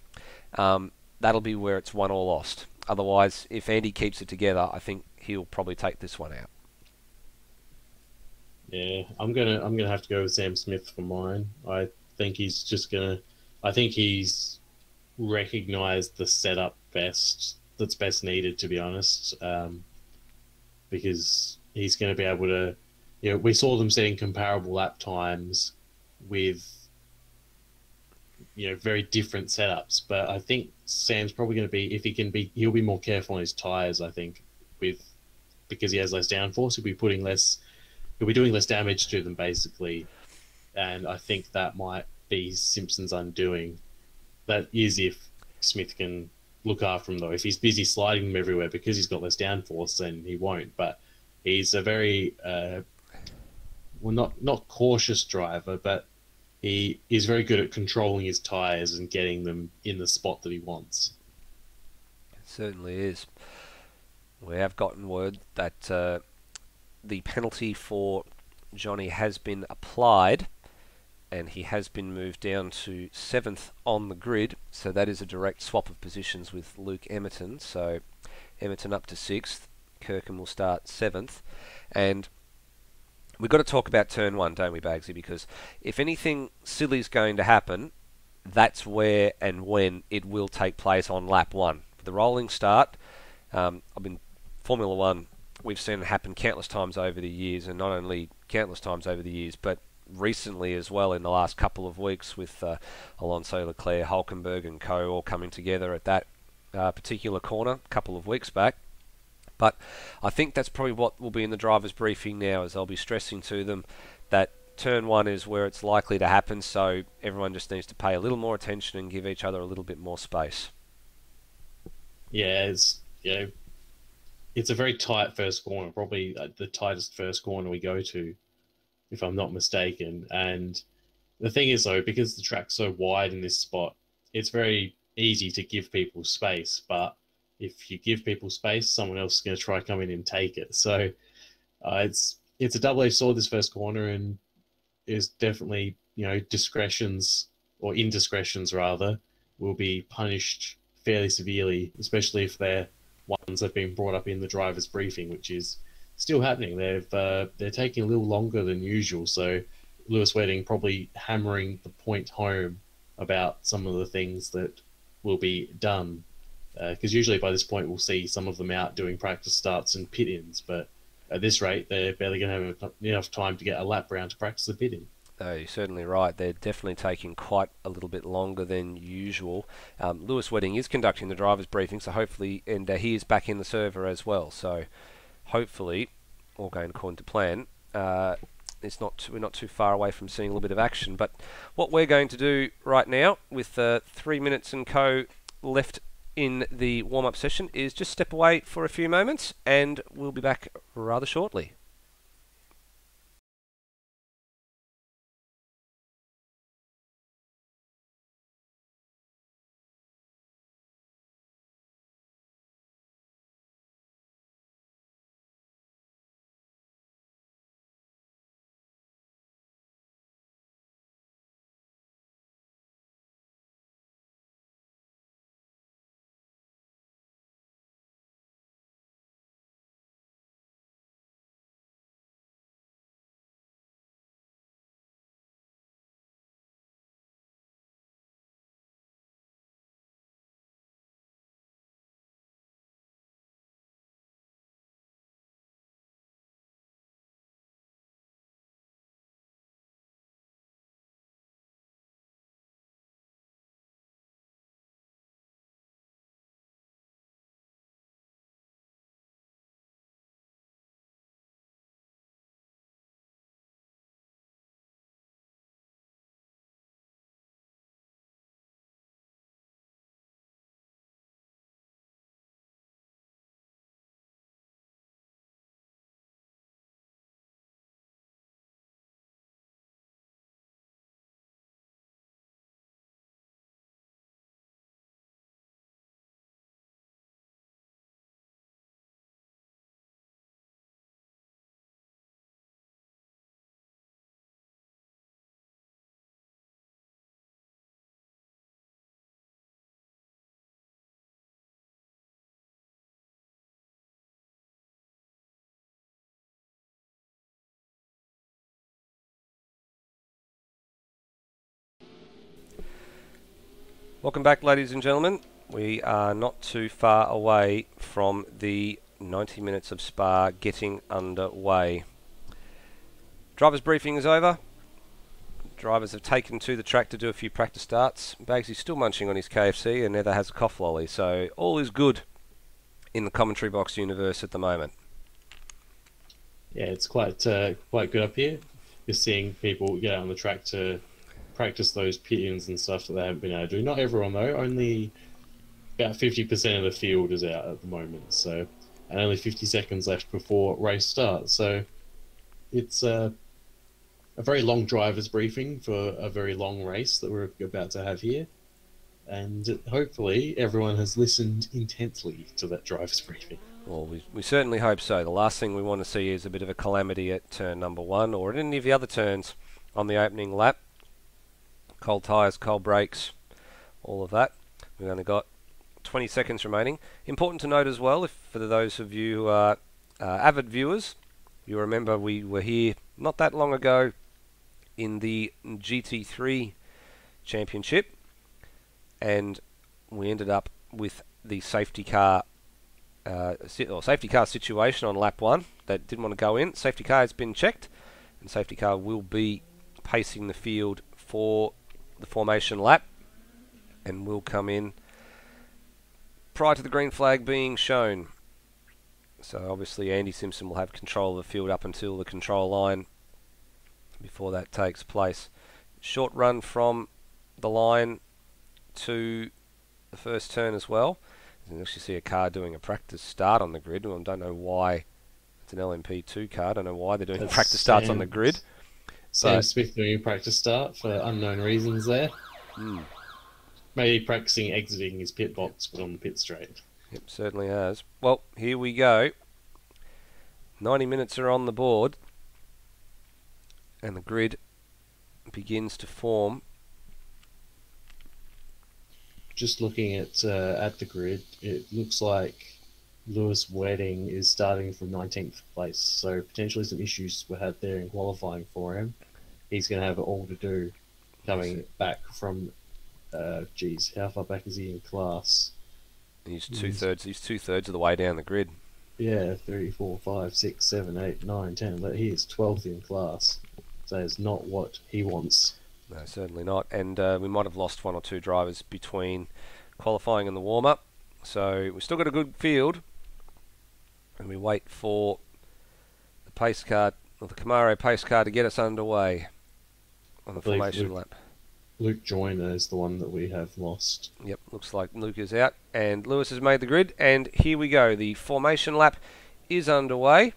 That'll be where it's won or lost. Otherwise, if Andy keeps it together, I think he'll probably take this one out. Yeah, I'm gonna have to go with Sam Smith for mine. I think he's recognised the setup that's best needed, to be honest, because he's going to be able to. We saw them setting comparable lap times with very different setups, but I think Sam's probably going to be, if he can be, he'll be more careful on his tyres. I think because he has less downforce, he'll be doing less damage to them, basically. And I think that might be Simpson's undoing. That is if Smith can look after him, though. If he's busy sliding them everywhere because he's got less downforce, then he won't. But he's a very, not cautious driver, but he is very good at controlling his tyres and getting them in the spot that he wants. Certainly is. We have gotten word that the penalty for Johnny has been applied, and he has been moved down to 7th on the grid, so that is a direct swap of positions with Luke Emerton. So Emerton up to 6th, Kirkham will start 7th, and we've got to talk about turn 1, don't we, Bagsy? Because if anything silly is going to happen, that's where and when it will take place on lap 1. The rolling start, Formula 1, we've seen it happen countless times over the years, and not only countless times over the years, but recently as well in the last couple of weeks with Alonso, Leclerc, Hulkenberg and co all coming together at that particular corner a couple of weeks back. But I think that's probably what will be in the driver's briefing now, as I'll be stressing to them that turn 1 is where it's likely to happen, so everyone just needs to pay a little more attention and give each other a little bit more space. Yeah, it's a very tight first corner, probably the tightest first corner we go to, if I'm not mistaken. And the thing is, though, because the track's so wide in this spot, it's very easy to give people space. But if you give people space, someone else is going to try to come in and take it. So it's a double-edged sword, this first corner, and is definitely, discretions or indiscretions rather will be punished fairly severely, especially if they're ones that have been brought up in the driver's briefing, which is still happening. They're taking a little longer than usual, so Lewis Wedding probably hammering the point home about some of the things that will be done, because usually by this point we'll see some of them out doing practice starts and pit-ins, but at this rate they're barely going to have enough time to get a lap round to practice the pit-in. No, you're certainly right. They're definitely taking quite a little bit longer than usual. Lewis Wedding is conducting the driver's briefing, so hopefully, and he is back in the server as well. So hopefully, all going according to plan, we're not too far away from seeing a little bit of action. But what we're going to do right now, with 3 minutes and co left in the warm-up session, is just step away for a few moments, and we'll be back rather shortly. Welcome back, ladies and gentlemen. We are not too far away from the 90 minutes of Spa getting underway. Driver's briefing is over. Drivers have taken to the track to do a few practice starts. Bagsy's still munching on his KFC and Nether has a cough lolly, so all is good in the commentary box universe at the moment. Yeah, it's quite good up here. Just seeing people get out on the track to practice those pit-ins and stuff that they haven't been able to do. Not everyone though, only about 50% of the field is out at the moment, so, and only 50 seconds left before race starts. So it's a very long driver's briefing for a very long race that we're about to have here. and hopefully everyone has listened intently to that driver's briefing. Well, we certainly hope so. The last thing we want to see is a bit of a calamity at turn number 1 or at any of the other turns on the opening lap. Cold tyres, cold brakes, all of that. We've only got 20 seconds remaining. Important to note as well, if for those of you who are avid viewers, you remember we were here not that long ago in the GT3 Championship, and we ended up with the safety car situation on lap 1 that didn't want to go in. Safety car has been checked, and safety car will be pacing the field for the formation lap and will come in prior to the green flag being shown. So obviously Andy Simpson will have control of the field up until the control line before that takes place. Short run from the line to the first turn as well. You can actually see a car doing a practice start on the grid. I don't know why. It's an LMP2 car. I don't know why they're doing practice starts on the grid. Sam Smith doing a practice start for unknown reasons there. Maybe practicing exiting his pit box, but on the pit straight. Yep, certainly has. Well, here we go. 90 minutes are on the board, and the grid begins to form. Just looking at the grid, it looks like Lewis Wedding is starting from 19th place, so potentially some issues were had there in qualifying for him. He's going to have it all to do coming back from, how far back is he in class? He's two-thirds of the way down the grid. Yeah, 3, 4, 5, 6, 7, 8, 9, 10. But he is 12th in class, so it's not what he wants. No, certainly not. And we might have lost 1 or 2 drivers between qualifying and the warm-up. So we've still got a good field, and we wait for the pace car, or the Camaro pace car, to get us underway on the formation lap. Luke Joyner is the one that we have lost. Yep, looks like Luke is out, and Lewis has made the grid, and here we go. The formation lap is underway.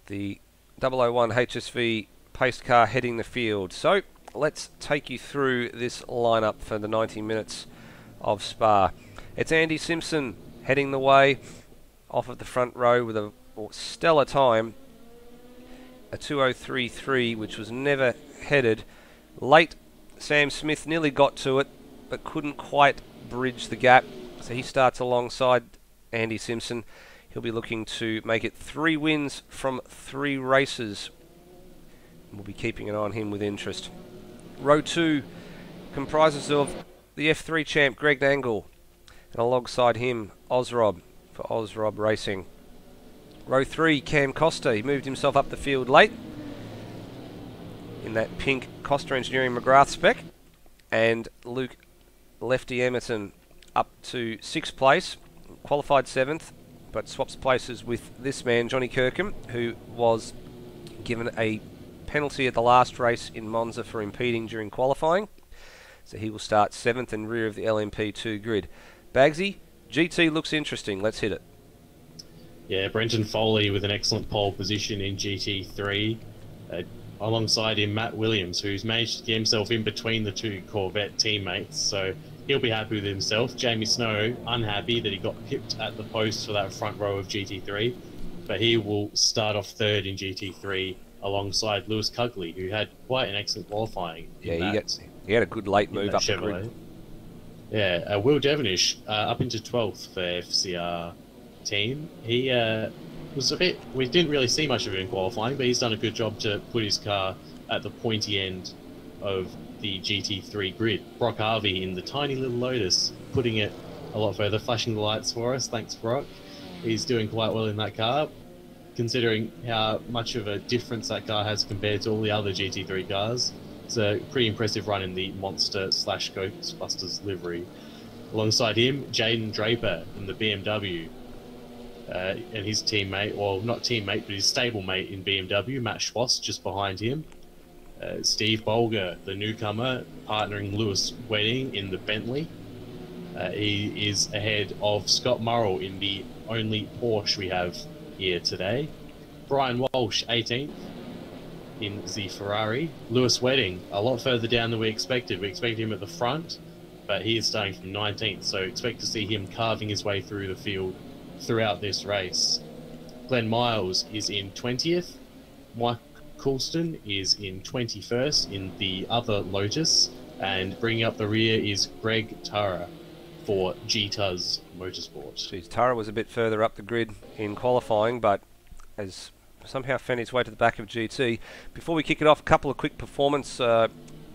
The 001 HSV pace car heading the field. So let's take you through this lineup for the 90 minutes of Spa. It's Andy Simpson heading the way off of the front row with a stellar time, a 2:03.3, which was never headed. Late, Sam Smith nearly got to it, but couldn't quite bridge the gap. So he starts alongside Andy Simpson. He'll be looking to make it 3 wins from 3 races. We'll be keeping an eye on him with interest. Row 2 comprises of the F3 champ Greg Nangle, and alongside him Ozrob for Ozrob Racing. Row 3, Cam Costa. He moved himself up the field late in that pink Costa Engineering McGrath spec, and Luke Lefty Emerton up to 6th place, qualified 7th, but swaps places with this man, Johnny Kirkham, who was given a penalty at the last race in Monza for impeding during qualifying. So he will start 7th and rear of the LMP2 grid. Bagsy, GT looks interesting. Let's hit it. Yeah, Brenton Foley with an excellent pole position in GT3. Alongside him, Matt Williams, who's managed to get himself in between the 2 Corvette teammates, so he'll be happy with himself. Jamie Snow, unhappy that he got pipped at the post for that front row of GT3, but he will start off 3rd in GT3 alongside Lewis Cugley, who had quite an excellent qualifying. Yeah, he had a good late move up the grid. Yeah, Will Devonish up into 12th for FCR team. He was a bit... We didn't really see much of him in qualifying, but he's done a good job to put his car at the pointy end of the GT3 grid. Brock Harvey in the tiny little Lotus, putting it a lot further, flashing the lights for us. Thanks, Brock. He's doing quite well in that car, considering how much of a difference that car has compared to all the other GT3 cars. It's a pretty impressive run in the Monster/Ghostbusters livery. Alongside him, Jaden Draper in the BMW. And his teammate, well, not teammate, but his stablemate in BMW, Matt Schwass, just behind him. Steve Bolger, the newcomer, partnering Lewis Wedding in the Bentley. He is ahead of Scott Murrell in the only Porsche we have here today. Brian Walsh, 18th in the Ferrari. Lewis Wedding, a lot further down than we expected. We expected him at the front, but he is starting from 19th, so expect to see him carving his way through the field throughout this race. Glenn Miles is in 20th. Mike Coulston is in 21st in the other Lotus, and bringing up the rear is Greg Tara for GTUS Motorsport. Geez, Tara was a bit further up the grid in qualifying, but has somehow found his way to the back of GT. Before we kick it off, a couple of quick performance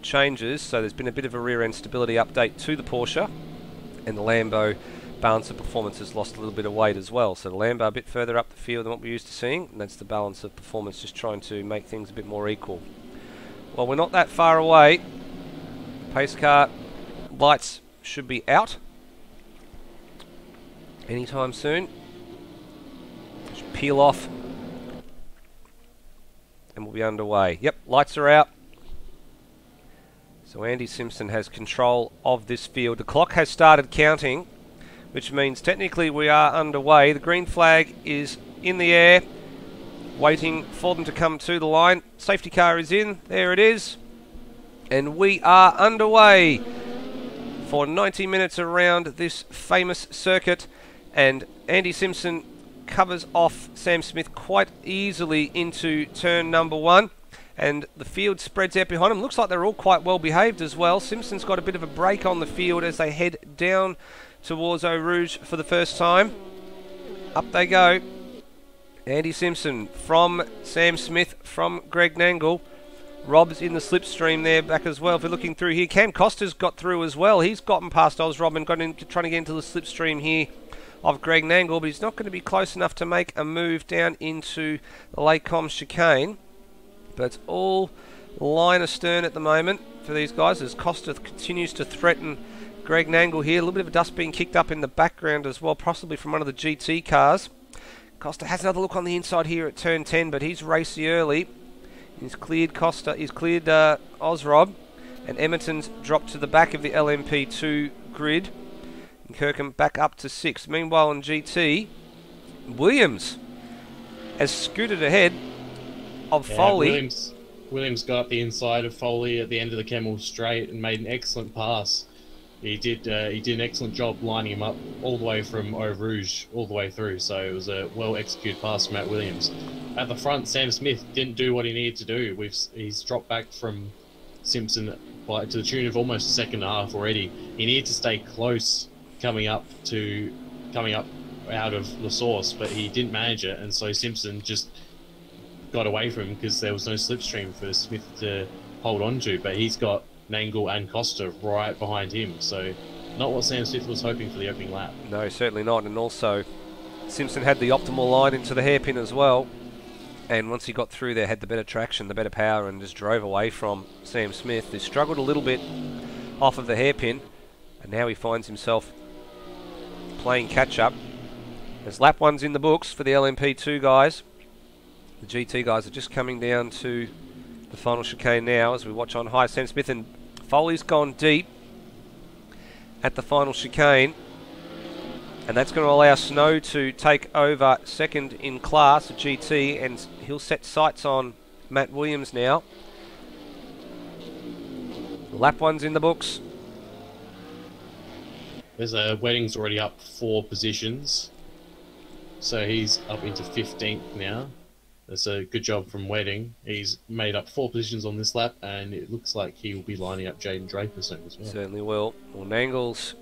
changes. So there's been a bit of a rear end stability update to the Porsche, and the Lambo balance of performance has lost a little bit of weight as well. So the Lambo a bit further up the field than what we're used to seeing, and that's the balance of performance, just trying to make things a bit more equal. Well, we're not that far away. Pace car lights should be out anytime soon. Just peel off and we'll be underway. Yep, lights are out. So Andy Simpson has control of this field. The clock has started counting, which means technically we are underway. The green flag is in the air, waiting for them to come to the line. Safety car is in. There it is. And we are underway for 90 minutes around this famous circuit. And Andy Simpson covers off Sam Smith quite easily into turn number 1. And the field spreads out behind him. Looks like they're all quite well behaved as well. Simpson's got a bit of a break on the field as they head down towards Eau Rouge for the first time. Up they go. Andy Simpson from Sam Smith, from Greg Nangle. Rob's in the slipstream there back as well. If we're looking through here, Cam Costa's got through as well. He's gotten past Rob and trying to get into the slipstream here of Greg Nangle, but he's not going to be close enough to make a move down into the Lake Com chicane. But it's all line astern at the moment for these guys as Costa continues to threaten Greg Nangle here. A little bit of dust being kicked up in the background as well, possibly from one of the GT cars. Costa has another look on the inside here at turn 10, but he's racy early. He's cleared Costa, he's cleared Osrob, and Emerton's dropped to the back of the LMP2 grid. And Kirkham back up to 6th. Meanwhile on GT, Williams has scooted ahead of Foley. Williams got up the inside of Foley at the end of the Kemmel straight and made an excellent pass. He did an excellent job lining him up all the way from Eau Rouge all the way through, so it was a well-executed pass from Matt Williams. At the front, Sam Smith didn't do what he needed to do. He's dropped back from Simpson to the tune of almost a second and a half already. He needed to stay close coming up out of La Source, but he didn't manage it, and so Simpson just got away from him because there was no slipstream for Smith to hold on to, but he's got Nangle and Costa right behind him, so not what Sam Smith was hoping for the opening lap. No, certainly not, and also Simpson had the optimal line into the hairpin as well, and once he got through there had the better traction, the better power, and just drove away from Sam Smith, who struggled a little bit off of the hairpin, and now he finds himself playing catch-up. As lap 1's in the books for the LMP2 guys. The GT guys are just coming down to the final chicane now as we watch on high. Sam Smith and Foley's gone deep at the final chicane, and that's going to allow Snow to take over second in class at GT, and he'll set sights on Matt Williams now. Lap 1's in the books. There's a Wedding's already up 4 positions, so he's up into 15th now. That's a good job from Wedding. He's made up 4 positions on this lap, and it looks like he will be lining up Jaden Draper soon as well. Certainly will. Well, Nangle's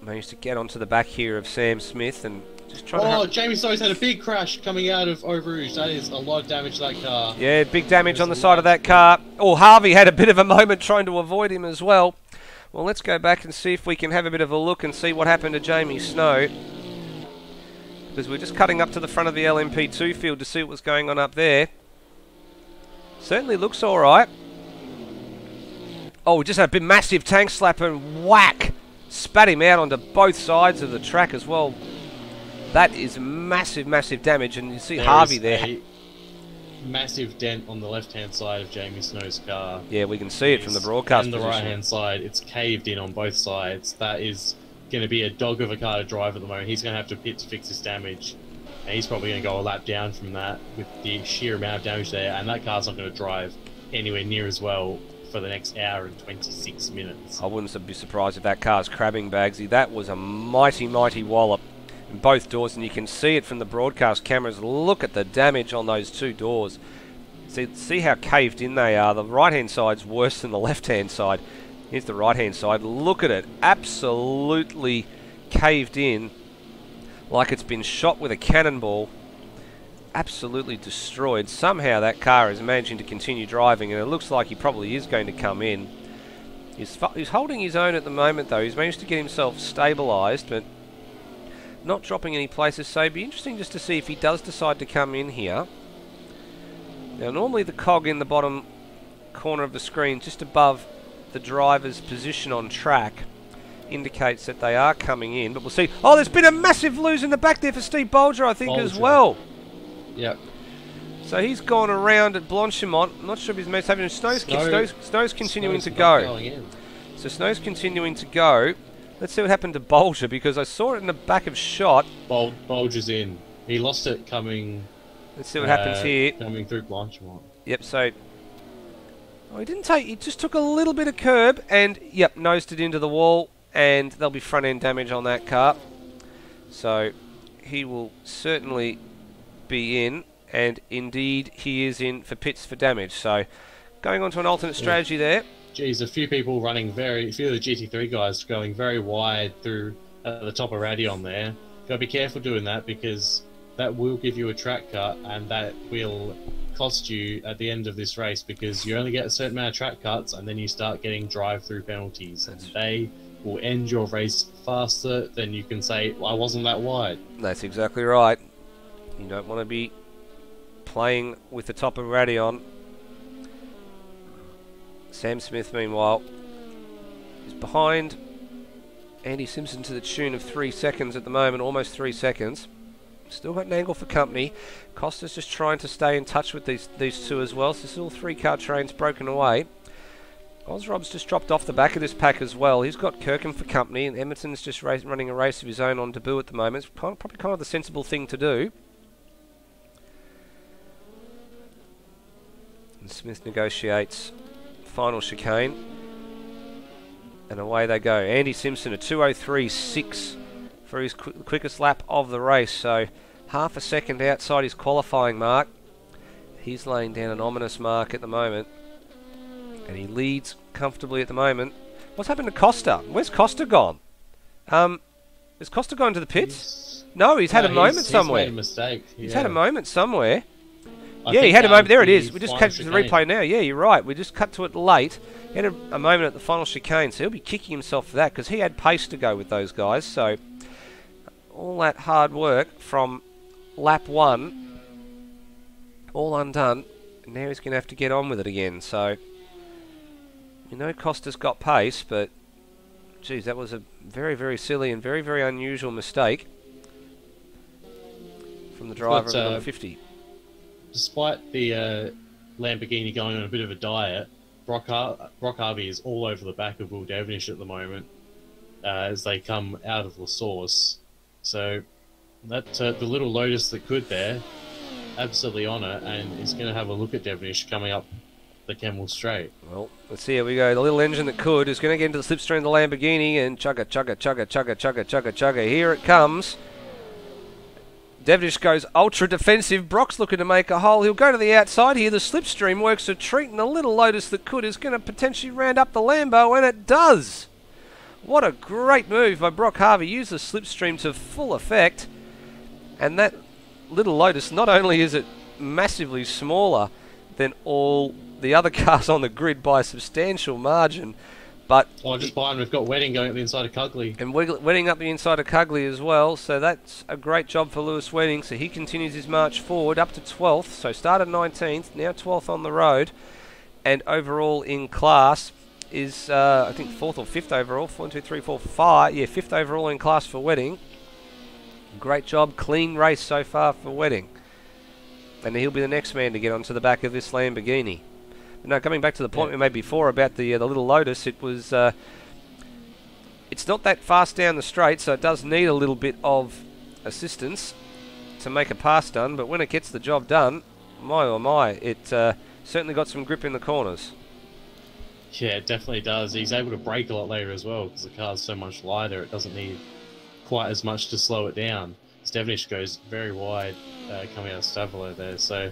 managed to get onto the back here of Sam Smith and just trying to... Oh, Jamie Snow's had a big crash coming out of Eau Rouge. That is a lot of damage to that car. Yeah, big damage on the side of that car. Oh, Harvey had a bit of a moment trying to avoid him as well. Well, let's go back and see if we can have a bit of a look and see what happened to Jamie Snow. Because we're just cutting up to the front of the LMP2 field to see what was going on up there. Certainly looks alright. Oh, we just had a big massive tank slap and whack! Spat him out onto both sides of the track as well. That is massive, massive damage, and you see Harvey there. A massive dent on the left-hand side of Jamie Snow's car. Yeah, we can see it from the broadcast And the position. right-hand side, it's caved in on both sides. That is going to be a dog of a car to drive at the moment. He's going to have to pit to fix this damage, and he's probably going to go a lap down from that with the sheer amount of damage there, and that car's not going to drive anywhere near as well for the next hour and 26 minutes. I wouldn't be surprised if that car's crabbing, Bagsy. That was a mighty, mighty wallop in both doors, and you can see it from the broadcast cameras. Look at the damage on those two doors. See how caved in they are. The right-hand side's worse than the left-hand side. Here's the right-hand side. Look at it. Absolutely caved in like it's been shot with a cannonball. Absolutely destroyed. Somehow that car is managing to continue driving, and it looks like he probably is going to come in. He's holding his own at the moment, though. He's managed to get himself stabilised, but not dropping any places. So it'd be interesting just to see if he does decide to come in here. Now, normally the cog in the bottom corner of the screen, just above the driver's position on track, indicates that they are coming in, but we'll see. Oh, there's been a massive lose in the back there for Steve Bolger, I think, as well. Yep. So he's gone around at Blanchimont. I'm not sure if he's made something. Snow's continuing to go. So Snow's continuing to go. Let's see what happened to Bolger, because I saw it in the back of shot. Bolger's in. He lost it coming... Let's see what happens here. Coming through Blanchimont. Yep, so... Oh, he just took a little bit of curb and, yep, nosed it into the wall, and there'll be front-end damage on that car. So he will certainly be in, and indeed he is in for pits for damage. So going on to an alternate strategy there. Geez, a few people running a few of the GT3 guys going very wide through the top of Radion there. Gotta be careful doing that, because that will give you a track cut, and that will cost you at the end of this race, because you only get a certain amount of track cuts, and then you start getting drive-through penalties, and they will end your race faster than you can say, well, I wasn't that wide. That's exactly right. You don't want to be playing with the top of Radion. Sam Smith, meanwhile, is behind Andy Simpson to the tune of 3 seconds at the moment, almost 3 seconds. Still got an angle for company. Costa's just trying to stay in touch with these two as well. So still 3-car trains broken away. Ozrob's just dropped off the back of this pack as well. He's got Kirkham for company, and Emerton's just running a race of his own on debut at the moment. It's probably kind of the sensible thing to do. And Smith negotiates final chicane, and away they go. Andy Simpson, a 2:03.6 for his quickest lap of the race, so half a second outside his qualifying mark. He's laying down an ominous mark at the moment, and he leads comfortably at the moment. What's happened to Costa? Where's Costa gone? Has Costa gone to the pits? No, he's had a moment somewhere. He's made a mistake. He's had a moment somewhere. Yeah, he had a moment. There it is. We just cut to the replay now. Yeah, you're right. We just cut to it late. He had a moment at the final chicane, so he'll be kicking himself for that, because he had pace to go with those guys. So all that hard work from lap 1, all undone, and now he's going to have to get on with it again. So, you know, Costa's got pace, but geez, that was a very, very silly and very, very unusual mistake from the driver of number 50. Despite the Lamborghini going on a bit of a diet, Brock Harvey is all over the back of Will Devonish at the moment as they come out of La Source. So that the little Lotus that could there, absolutely on it, and is going to have a look at Devonish coming up the Kemmel Straight. Well, let's see, here we go. The little engine that could is going to get into the slipstream of the Lamborghini, and chugga, chugga, chugga, chugga, chugga, chugga, chugga. Here it comes. Devonish goes ultra defensive. Brock's looking to make a hole. He'll go to the outside here. The slipstream works a treat, and the little Lotus that could is going to potentially round up the Lambo, and it does. What a great move by Brock Harvey. Use the slipstream to full effect. And that little Lotus, not only is it massively smaller than all the other cars on the grid by a substantial margin, but... Oh, just behind we've got Wedding going up the inside of Cugley. And Wedding up the inside of Cugley as well, so that's a great job for Lewis Wedding. So he continues his march forward up to 12th, so started 19th, now 12th on the road. And overall in class is, I think, 4th or 5th overall. 1, 2, 3, 4, 5. Yeah, 5th overall in class for Wedding. Great job, clean race so far for Wedding. And he'll be the next man to get onto the back of this Lamborghini. But now, coming back to the point we made before about the little Lotus, it was... it's not that fast down the straight, so it does need a little bit of assistance to make a pass done. But when it gets the job done, my oh my, it certainly got some grip in the corners. Yeah, it definitely does. He's able to brake a lot later as well because the car's so much lighter. It doesn't need quite as much to slow it down. Stevenish goes very wide coming out of Stavolo there, so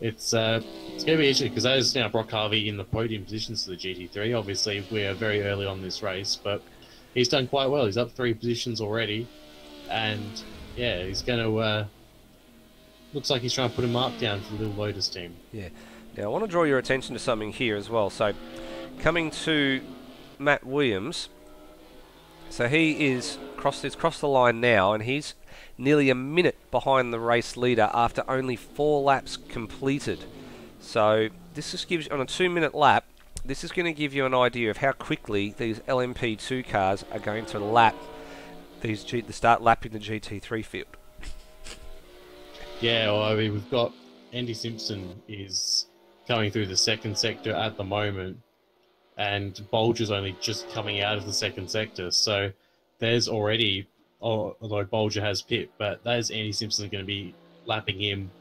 it's going to be interesting because that is now Brock Harvey in the podium positions for the GT3. Obviously, we are very early on this race, but he's done quite well. He's up 3 positions already, and yeah, he's going to. Looks like he's trying to put a mark down for the Little Lotus team. Yeah. Now I want to draw your attention to something here as well. So, coming to Matt Williams. So he is crossed the line now, and he's nearly a minute behind the race leader after only 4 laps completed. So this just gives, on a 2-minute lap, this is going to give you an idea of how quickly these LMP2 cars are going to lap these start lapping the GT3 field. Yeah, well, I mean, we've got Andy Simpson is coming through the second sector at the moment, and Bolger's only just coming out of the second sector. So there's already, although Bolger has pit, but there's Andy Simpson going to be lapping him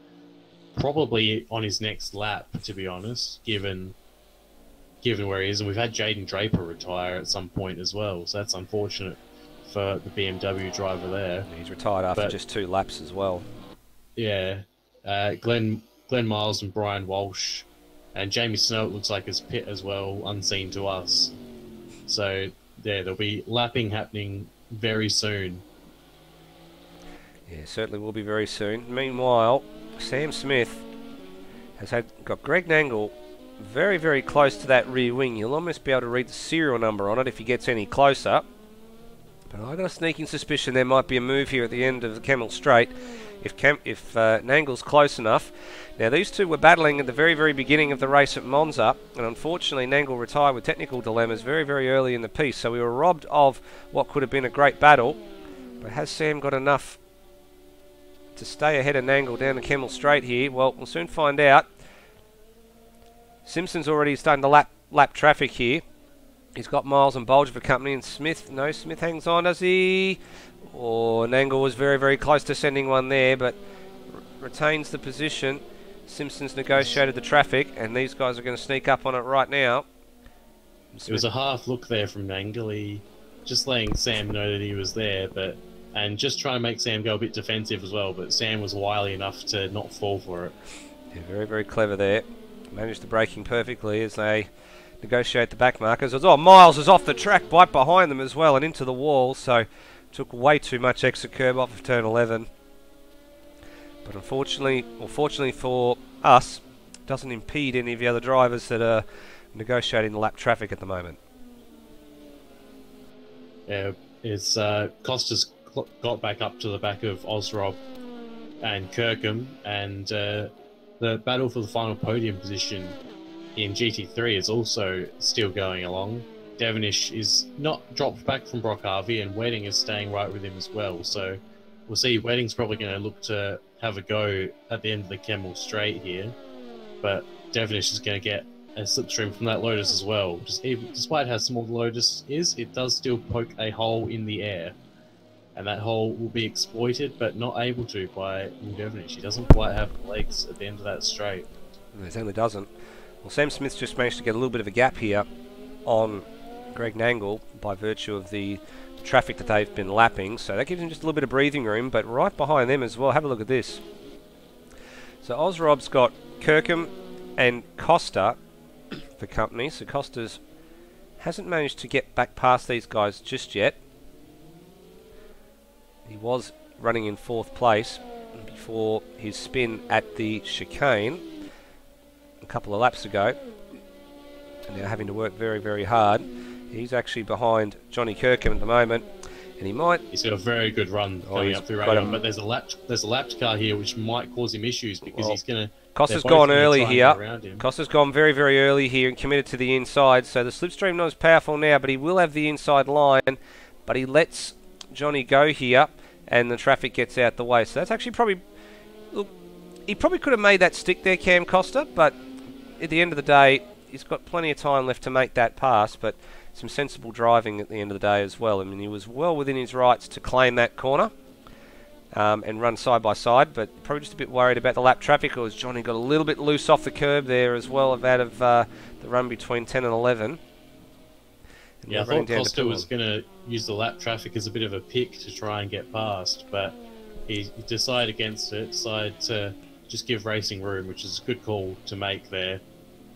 probably on his next lap, to be honest, given where he is. And we've had Jaden Draper retire at some point as well, so that's unfortunate for the BMW driver there. He's retired after just 2 laps as well. Yeah, Glenn Miles and Brian Walsh and Jamie Snow, it looks like, is pit as well, unseen to us. So yeah, there'll be lapping happening very soon. Yeah, certainly will be very soon. Meanwhile, Sam Smith has got Greg Nangle very, very close to that rear wing. You'll almost be able to read the serial number on it if he gets any closer. But I've got a sneaking suspicion there might be a move here at the end of the Camel Straight if Nangle's close enough. Now, these two were battling at the very, very beginning of the race at Monza, and unfortunately Nangle retired with technical dilemmas very, very early in the piece, so we were robbed of what could have been a great battle. But has Sam got enough to stay ahead of Nangle down the Camel Straight here? Well, we'll soon find out. Simpson's already starting to lap traffic here. He's got Miles and Bolger for company, and Smith hangs on, does he? Oh, Nangle was very, very close to sending one there, but retains the position. Simpson's negotiated the traffic, and these guys are going to sneak up on it right now. It was a half look there from Nangle. He just letting Sam know that he was there, and just trying to make Sam go a bit defensive as well, but Sam was wily enough to not fall for it. Yeah, very, very clever there. Managed the braking perfectly as they negotiate the back markers. Oh, Miles is off the track right behind them as well and into the wall, so took way too much exit curb off of turn 11. But unfortunately, or fortunately for us, doesn't impede any of the other drivers that are negotiating the lap traffic at the moment. Yeah, it's Costa's got back up to the back of Osrob and Kirkham, and the battle for the final podium position in GT3 is also still going along. Devonish is not dropped back from Brock Harvey, and Wedding is staying right with him as well. So we'll see. Wedding's probably going to look to have a go at the end of the Camel Straight here, but Devonish is going to get a slipstream from that Lotus as well. Despite how small the Lotus is, it does still poke a hole in the air, and that hole will be exploited, but not able to by Devonish. He doesn't quite have the legs at the end of that straight. It certainly doesn't. Well, Sam Smith's just managed to get a little bit of a gap here on Greg Nangle by virtue of the traffic that they've been lapping, so that gives him just a little bit of breathing room. But right behind them as well, have a look at this. So Osrob's got Kirkham and Costa for company, so Costa's hasn't managed to get back past these guys just yet. He was running in 4th place before his spin at the chicane a couple of laps ago, and now having to work very, very hard. He's actually behind Johnny Kirkham at the moment, and he's got a very good run coming up through Radon, but there's a lapped car here which might cause him issues because he's going to... Costa's gone early here. Costa's gone very, very early here and committed to the inside, so the slipstream not as powerful now, but he will have the inside line, but he lets Johnny go here, and the traffic gets out the way. So that's actually probably... Look, he probably could have made that stick there, Cam Costa, but at the end of the day, he's got plenty of time left to make that pass, but some sensible driving at the end of the day as well. I mean, he was well within his rights to claim that corner, and run side by side, but probably just a bit worried about the lap traffic, because Johnny got a little bit loose off the curb there as well, out of the run between 10 and 11. And Yeah, I running thought down to Costa was Pillon. going to use the lap traffic as a bit of a pick to try and get past, but he decided against it, decided to just give racing room, which is a good call to make there,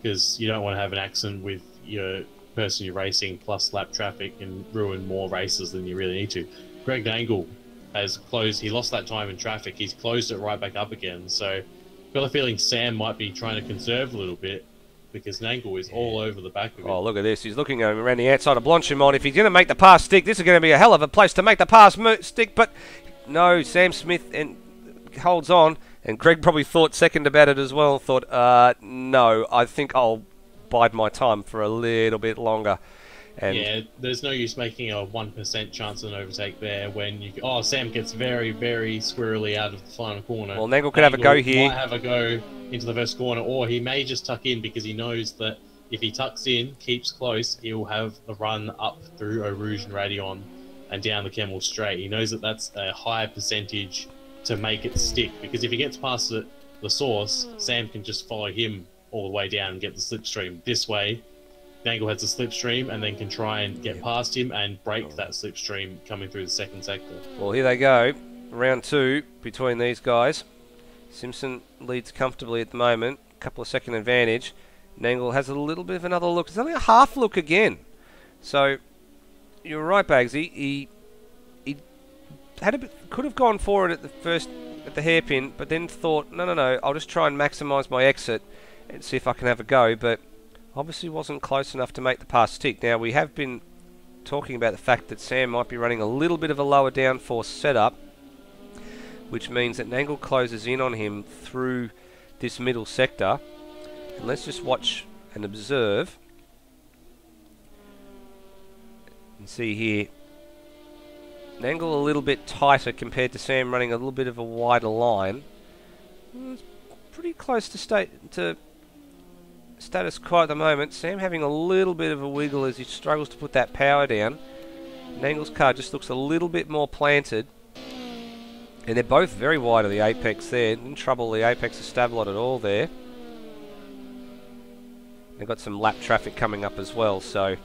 because you don't want to have an accident with your person you're racing plus lap traffic and ruin more races than you really need to. Greg Nangle has closed, he lost that time in traffic, he's closed it right back up again, so I've got a feeling Sam might be trying to conserve a little bit, because Nangle is all over the back of it. Oh, look at this. He's looking around the outside of Blanchimont. If he's going to make the pass stick, this is going to be a hell of a place to make the pass stick. But no, Sam Smith holds on. And Greg probably thought second about it as well. Thought, no, I think I'll bide my time for a little bit longer. And yeah, there's no use making a 1% chance of an overtake there when you... Oh, Sam gets very, very squirrely out of the final corner. well, Nangle could have a go here. Might have a go into the first corner, or he may just tuck in because he knows that if he tucks in, keeps close, he'll have the run up through Eau Rouge and Radion and down the Kemmel Straight. He knows that that's a higher percentage to make it stick, because if he gets past the source, Sam can just follow him all the way down and get the slipstream. This way, Nangle has a slipstream and then can try and get past him and break that slipstream coming through the second sector. Well, here they go. Round two between these guys. Simpson leads comfortably at the moment. A couple of second advantage. Nangle has a little bit of another look. It's only a half look again. So, you're right, Bagsy. He had could have gone forward at the hairpin, but then thought, no, I'll just try and maximise my exit and see if I can have a go. But obviously wasn't close enough to make the pass stick. Now, we have been talking about the fact that Sam might be running a little bit of a lower downforce setup, which means that Nangle closes in on him through this middle sector. And let's just watch and observe and see here. Nangle a little bit tighter compared to Sam, running a little bit of a wider line. It's pretty close to status quo at the moment. Sam having a little bit of a wiggle as he struggles to put that power down. Nangle's car just looks a little bit more planted. And they're both very wide of the apex there. Didn't trouble the apex of Stavelot at all there. They've got some lap traffic coming up as well, so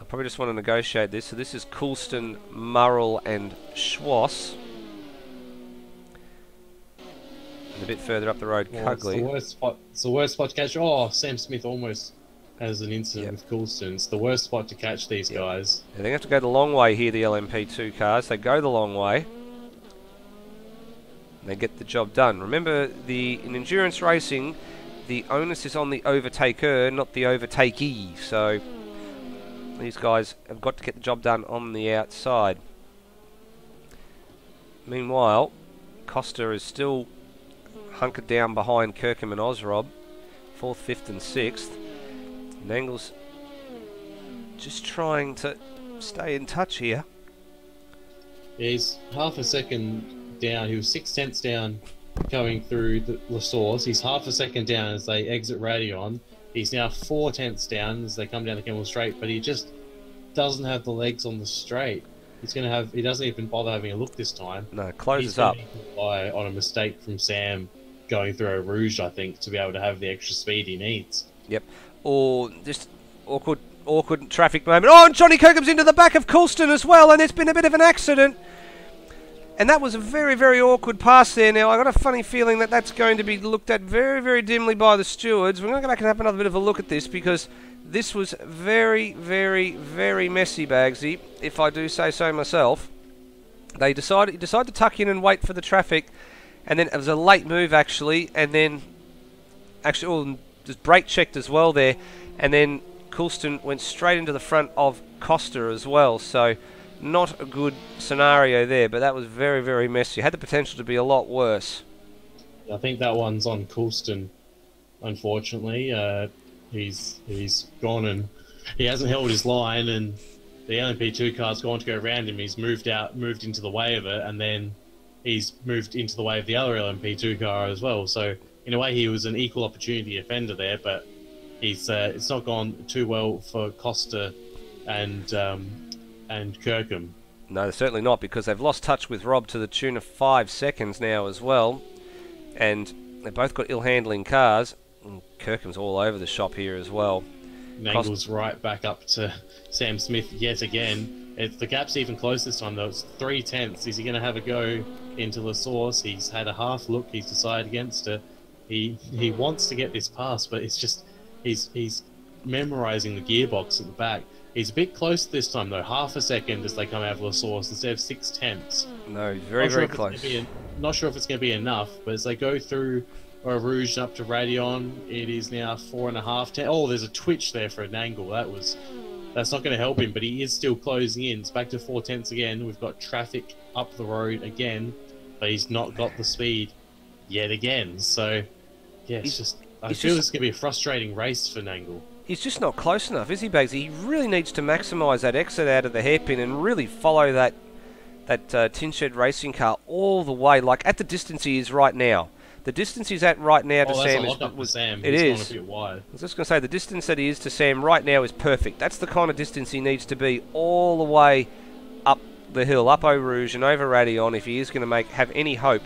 I probably just want to negotiate this. So this is Coulston, Murrell and Schwass. And a bit further up the road, Cugley. It's the worst spot to catch. Oh, Sam Smith almost has an incident with Coulston. It's the worst spot to catch these guys. They're going to have to go the long way here, the LMP2 cars. They go the long way. They get the job done. Remember, in endurance racing, the onus is on the overtaker, not the overtakee. So these guys have got to get the job done on the outside. Meanwhile, Costa is still hunkered down behind Kirkham and Osrob, 4th, 5th and 6th. Nangle's just trying to stay in touch here. Yeah, he's half a second down. He was 0.6 down going through the source. He's half a second down as they exit Radion. He's now 0.4 down as they come down the Kemmel Straight, but he just doesn't have the legs on the straight. He doesn't even bother having a look this time. No, closes He's up. going to rely on a mistake from Sam going through Eau Rouge, I think, to be able to have the extra speed he needs. Yep. Or just awkward traffic moment. Oh, and Johnny Kirkham's into the back of Coulston as well, and there's been a bit of an accident. And that was a very, very awkward pass there. Now, I got a funny feeling that that's going to be looked at very, very dimly by the stewards. We're going to go back and have another bit of a look at this, because this was very, very, very messy, Bagsy, if I do say so myself. He decided to tuck in and wait for the traffic, and then it was a late move, actually, and then just brake checked as well there, and then Coulston went straight into the front of Costa as well, so not a good scenario there, but that was very, very messy. Had the potential to be a lot worse. I think that one's on Coulston, unfortunately. He's gone and he hasn't held his line, and the LMP2 car's gone to go around him. He's moved into the way of it, and then he's moved into the way of the other LMP2 car as well. So in a way, he was an equal opportunity offender there, but it's not gone too well for Costa and Kirkham. No, certainly not, because they've lost touch with Rob to the tune of 5 seconds now as well. And they've both got ill-handling cars. And Kirkham's all over the shop here as well. Nangle's right back up to Sam Smith yet again. The gap's even close this time, though. It's 3/10. Is he going to have a go into the source? He's had a half look. He's decided against it. He wants to get this pass, but it's just he's memorising the gearbox at the back. He's a bit close this time, though. Half a second as they come out of the source instead of 6/10. No, very, very close. Not sure if it's going to be enough, but as they go through Eau Rouge up to Radion, it is now 4.5. Oh, there's a twitch there for an angle. That's not going to help him, but he is still closing in. It's back to 4/10 again. We've got traffic up the road again, but he's not got the speed yet again. So, yeah, I feel it's going to be a frustrating race for Nangle. He's just not close enough, is he, Bagsy? He really needs to maximise that exit out of the hairpin and really follow that tin shed racing car all the way, like at the distance he is right now. The distance he's at right now to Sam is a bit wide. I was just going to say, the distance that he is to Sam right now is perfect. That's the kind of distance he needs to be all the way up the hill, up Eau Rouge and over Radion, if he is going to have any hope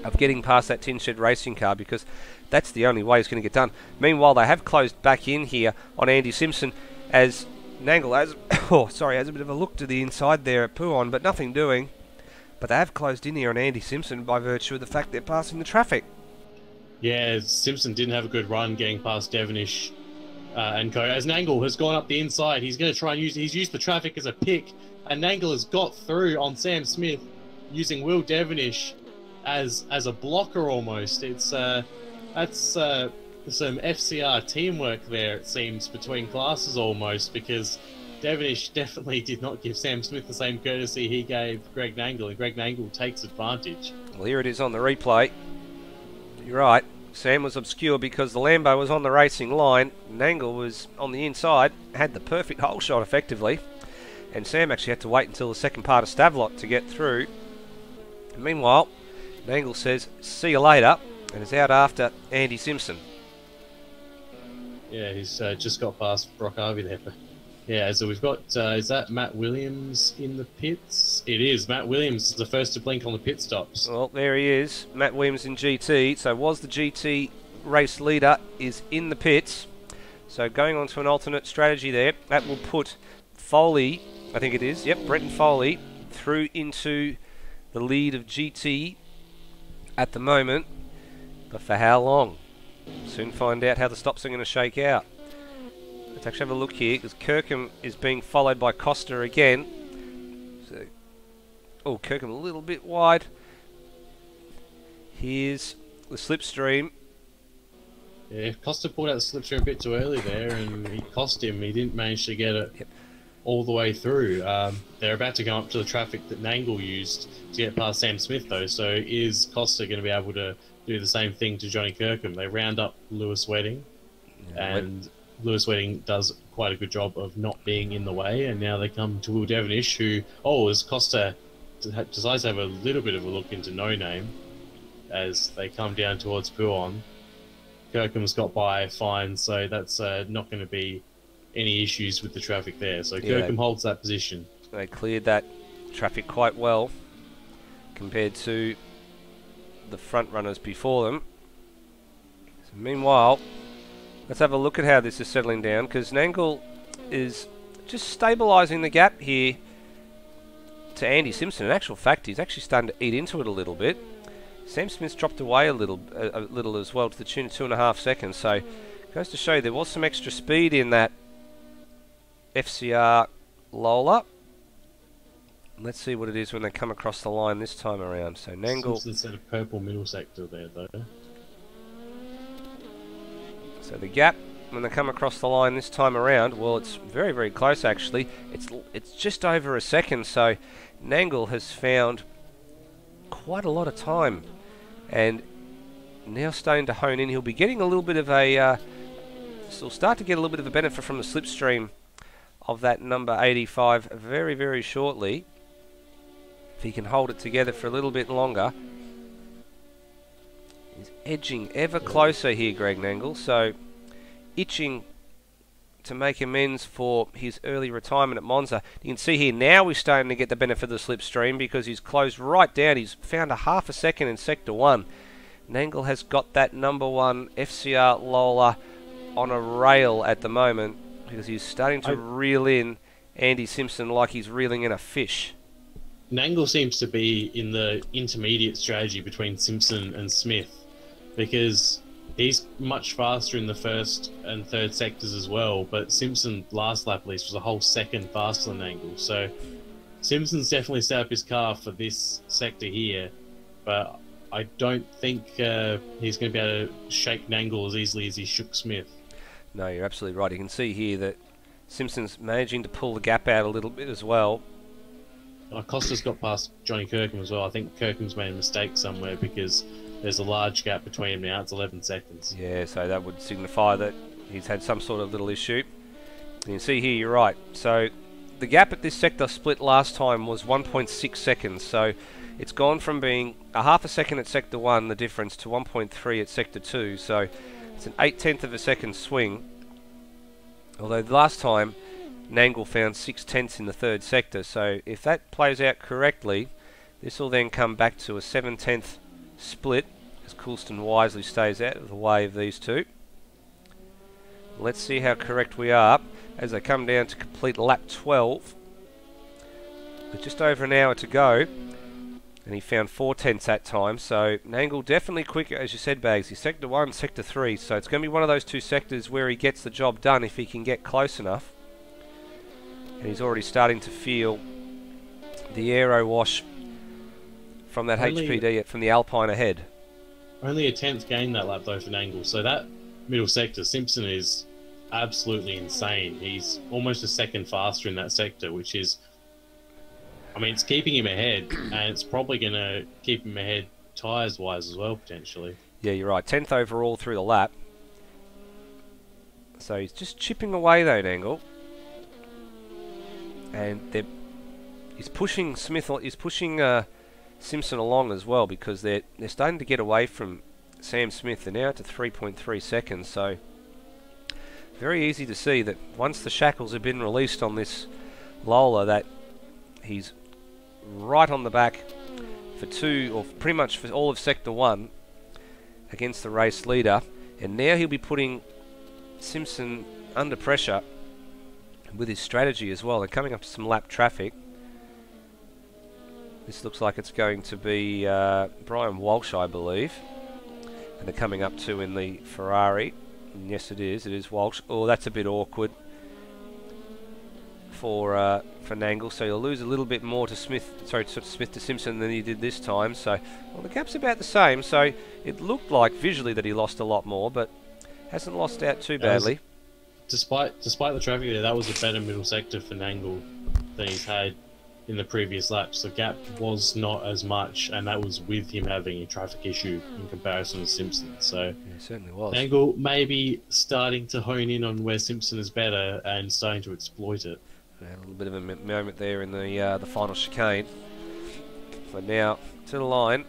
of getting past that tin shed racing car, because that's the only way he's going to get done. Meanwhile, they have closed back in here on Andy Simpson as Nangle has a bit of a look to the inside there at Pouon, but nothing doing. But they have closed in here on Andy Simpson by virtue of the fact they're passing the traffic. Yeah, Simpson didn't have a good run getting past Devonish and co. As Nangle has gone up the inside, he's going to try and he's used the traffic as a pick, and Nangle has got through on Sam Smith using Will Devonish as a blocker almost. It's that's some FCR teamwork there, it seems, between classes almost, because Devonish definitely did not give Sam Smith the same courtesy he gave Greg Nangle, and Greg Nangle takes advantage. Well, here it is on the replay. You're right. Sam was obscure because the Lambo was on the racing line. Nangle was on the inside, had the perfect hole shot effectively, and Sam actually had to wait until the second part of Stavlot to get through. And meanwhile, Nangle says, "See you later," and is out after Andy Simpson. Yeah, he's just got past Brock Harvey there. Yeah, so we've got, is that Matt Williams in the pits? It is. Matt Williams is the first to blink on the pit stops. Well, there he is. Matt Williams in GT. So was the GT race leader, is in the pits. So going on to an alternate strategy there. That will put Foley, I think it is, yep, Brenton Foley, through into the lead of GT at the moment. But for how long? Soon find out how the stops are going to shake out. Let's actually have a look here, because Kirkham is being followed by Costa again. So, Kirkham a little bit wide. Here's the slipstream. Yeah, Costa pulled out the slipstream a bit too early there, and he cost him. He didn't manage to get it all the way through. They're about to come up to the traffic that Nangle used to get past Sam Smith, though. So is Costa going to be able to do the same thing to Johnny Kirkham? They round up Lewis Wedding, and Lewis Wedding does quite a good job of not being in the way, and now they come to Will Devonish, who, as Costa decides to have a little bit of a look into No Name as they come down towards Pouon. Kirkham's got by fine, so that's not going to be any issues with the traffic there. So Kirkham holds that position. They cleared that traffic quite well compared to the front runners before them. So meanwhile, let's have a look at how this is settling down, because Nangle is just stabilising the gap here to Andy Simpson. In actual fact, he's actually starting to eat into it a little bit. Sam Smith's dropped away a little as well, to the tune of 2.5 seconds. So goes to show there was some extra speed in that FCR Lola. Let's see what it is when they come across the line this time around. So Nangle... Simpson's set a purple middle sector there, though. So the gap, when they come across the line this time around, well, it's very, very close actually. It's just over a second, so Nangle has found quite a lot of time, and now starting to hone in. He'll be getting a little bit of a... he'll start to get a little bit of a benefit from the slipstream of that number 85 very, very shortly. If he can hold it together for a little bit longer. He's edging ever closer here, Greg Nangle, so itching to make amends for his early retirement at Monza. You can see here now we're starting to get the benefit of the slipstream because he's closed right down. He's found a half a second in Sector 1. Nangle has got that number 1 FCR Lola on a rail at the moment because he's starting to reel in Andy Simpson like he's reeling in a fish. Nangle seems to be in the intermediate strategy between Simpson and Smith because he's much faster in the first and third sectors as well, but Simpson last lap at least was a whole second faster than Nangle. So Simpson's definitely set up his car for this sector here, but I don't think he's going to be able to shake Nangle as easily as he shook Smith. No, you're absolutely right. You can see here that Simpson's managing to pull the gap out a little bit as well. Costa's got past Johnny Kirkham as well. I think Kirkham's made a mistake somewhere because there's a large gap between them now. It's 11 seconds. Yeah, so that would signify that he's had some sort of little issue. You can see here, you're right. So the gap at this sector split last time was 1.6 seconds. So it's gone from being a half a second at Sector 1, the difference, to 1.3 at Sector 2. So it's an 0.8 of a second swing. Although last time, Nangle found 0.6 in the third sector. So if that plays out correctly, this will then come back to a 0.7 split as Coulston wisely stays out of the way of these two. Let's see how correct we are as they come down to complete lap 12. With just over an hour to go. And he found 0.4 that time, so Nangle definitely quicker, as you said, Bags. He's Sector 1, Sector 3, so it's going to be one of those two sectors where he gets the job done if he can get close enough. And he's already starting to feel the aero wash from that HPD from the Alpine ahead. Only a 10th gain that lap, though, for Nangle. So that middle sector, Simpson is absolutely insane. He's almost a second faster in that sector, which is... I mean, it's keeping him ahead, and it's probably going to keep him ahead tyres-wise as well, potentially. Yeah, you're right. 10th overall through the lap. So he's just chipping away, though, Nangle. And he's pushing Smith. He's pushing Simpson along as well because they're starting to get away from Sam Smith. They're now to 3.3 seconds. So very easy to see that once the shackles have been released on this Lola, that he's right on the back for or pretty much for all of Sector 1 against the race leader. And now he'll be putting Simpson under pressure with his strategy as well. They're coming up to some lap traffic. This looks like it's going to be Brian Walsh, I believe. And they're coming up to in the Ferrari. And yes, it is Walsh. Oh, that's a bit awkward for Nangle, so he'll lose a little bit more to Smith to Simpson than he did this time. So, well, the gap's about the same. So it looked like visually that he lost a lot more, but hasn't lost out too badly. Despite the traffic there, that was a better middle sector for Nangle than he's had in the previous laps. The gap was not as much, and that was with him having a traffic issue in comparison to Simpson. So yeah, it certainly was. Nangle maybe starting to hone in on where Simpson is better and starting to exploit it. A little bit of a moment there in the final chicane. But now to the line.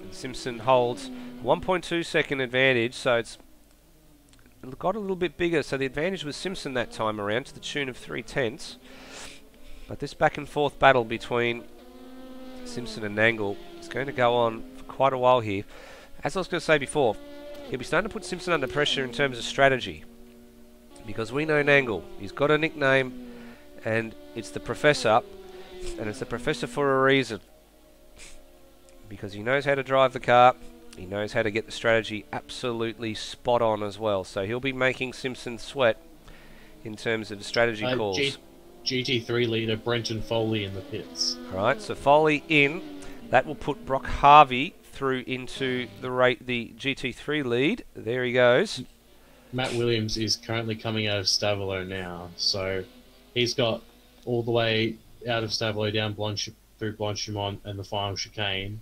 And Simpson holds 1.2 second advantage, so it's got a little bit bigger. So the advantage was Simpson that time around to the tune of 0.3. But this back and forth battle between Simpson and Nangle is going to go on for quite a while here. As I was going to say before, he'll be starting to put Simpson under pressure in terms of strategy. Because we know Nangle, he's got a nickname, and it's the Professor, and it's the Professor for a reason. Because he knows how to drive the car, he knows how to get the strategy absolutely spot on as well. So he'll be making Simpson sweat in terms of strategy calls. GT3 leader Brenton Foley in the pits. Alright, so Foley in, that will put Brock Harvey through into the GT3 lead. There he goes. Matt Williams is currently coming out of Stavelot now, so he's got all the way out of Stavelot down through Blanchimont and the final chicane,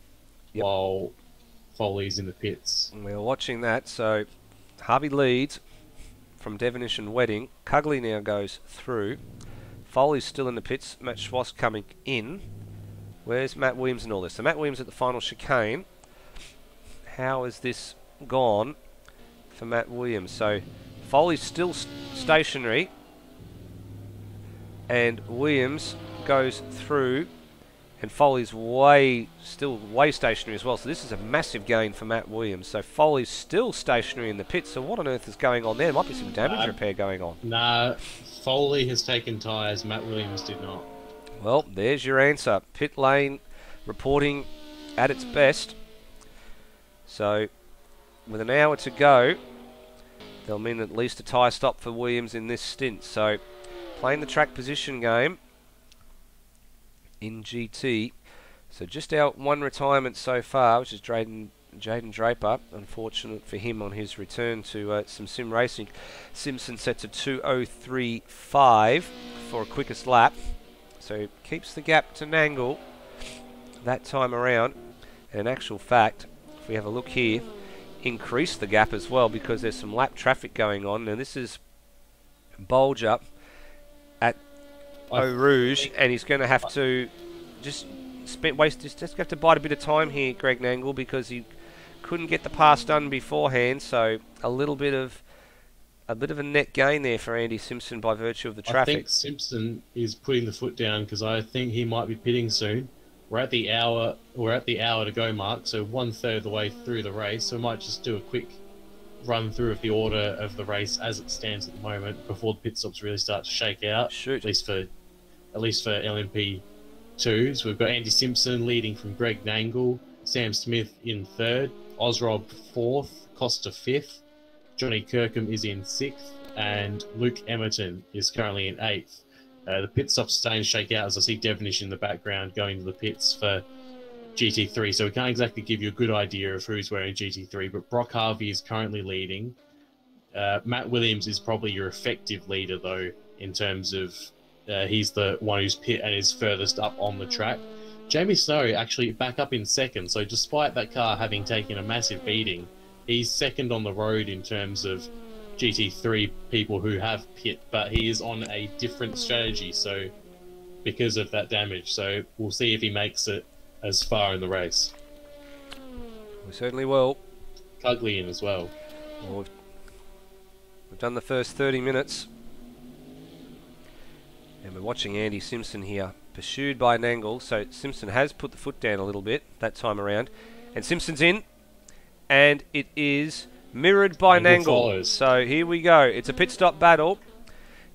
while Foley's in the pits. And we're watching that, so Harvey leads from Devonish and Wedding. Cugley now goes through. Foley's still in the pits. Matt Schwass coming in. Where's Matt Williams and all this? So Matt Williams at the final chicane. How has this gone for Matt Williams? So Foley's still stationary, and Williams goes through, and Foley's still way stationary as well. So this is a massive gain for Matt Williams. So Foley's still stationary in the pit. So what on earth is going on there? There might be some damage repair going on. Nah, Foley has taken tyres. Matt Williams did not. Well, there's your answer. Pit lane reporting at its best. So with an hour to go, they'll mean at least a tyre stop for Williams in this stint. So playing the track position game in GT. So just our one retirement so far, which is Jaden Draper. Unfortunate for him on his return to some sim racing. Simpson set to 2:03.5 for a quickest lap. So keeps the gap to Nangle that time around. And in actual fact, if we have a look here, increase the gap as well because there's some lap traffic going on. Now this is Bolger at Eau Rouge, and he's going to have to just have to bide a bit of time here, Greg Nangle, because he couldn't get the pass done beforehand. So a bit of a net gain there for Andy Simpson by virtue of the traffic. I think Simpson is putting the foot down because I think he might be pitting soon. We're at the hour to go mark, so 1/3 of the way through the race. So we might just do a quick run through of the order of the race as it stands at the moment before the pit stops really start to shake out. Shoot. At least for LMP2. So we've got Andy Simpson leading from Greg Nangle, Sam Smith in 3rd, Osrob 4th, Costa 5th, Johnny Kirkham is in 6th, and Luke Emerton is currently in 8th. The pit stops starting to shake out as I see Devonish in the background going to the pits for GT3, so we can't exactly give you a good idea of who's wearing GT3, but Brock Harvey is currently leading. Matt Williams is probably your effective leader, though, in terms of he's the one who's pit and is furthest up on the track. Jamie Snow actually back up in 2nd, so despite that car having taken a massive beating, he's 2nd on the road in terms of GT3 people who have pit, but he is on a different strategy, so because of that damage. So we'll see if he makes it as far in the race. We certainly will. Cugley in as well. Well, we've done the first 30 minutes. And we're watching Andy Simpson here, pursued by Nangle. So Simpson has put the foot down a little bit that time around. And Simpson's in. And it is mirrored by Nangle. Follows. So here we go. It's a pit stop battle.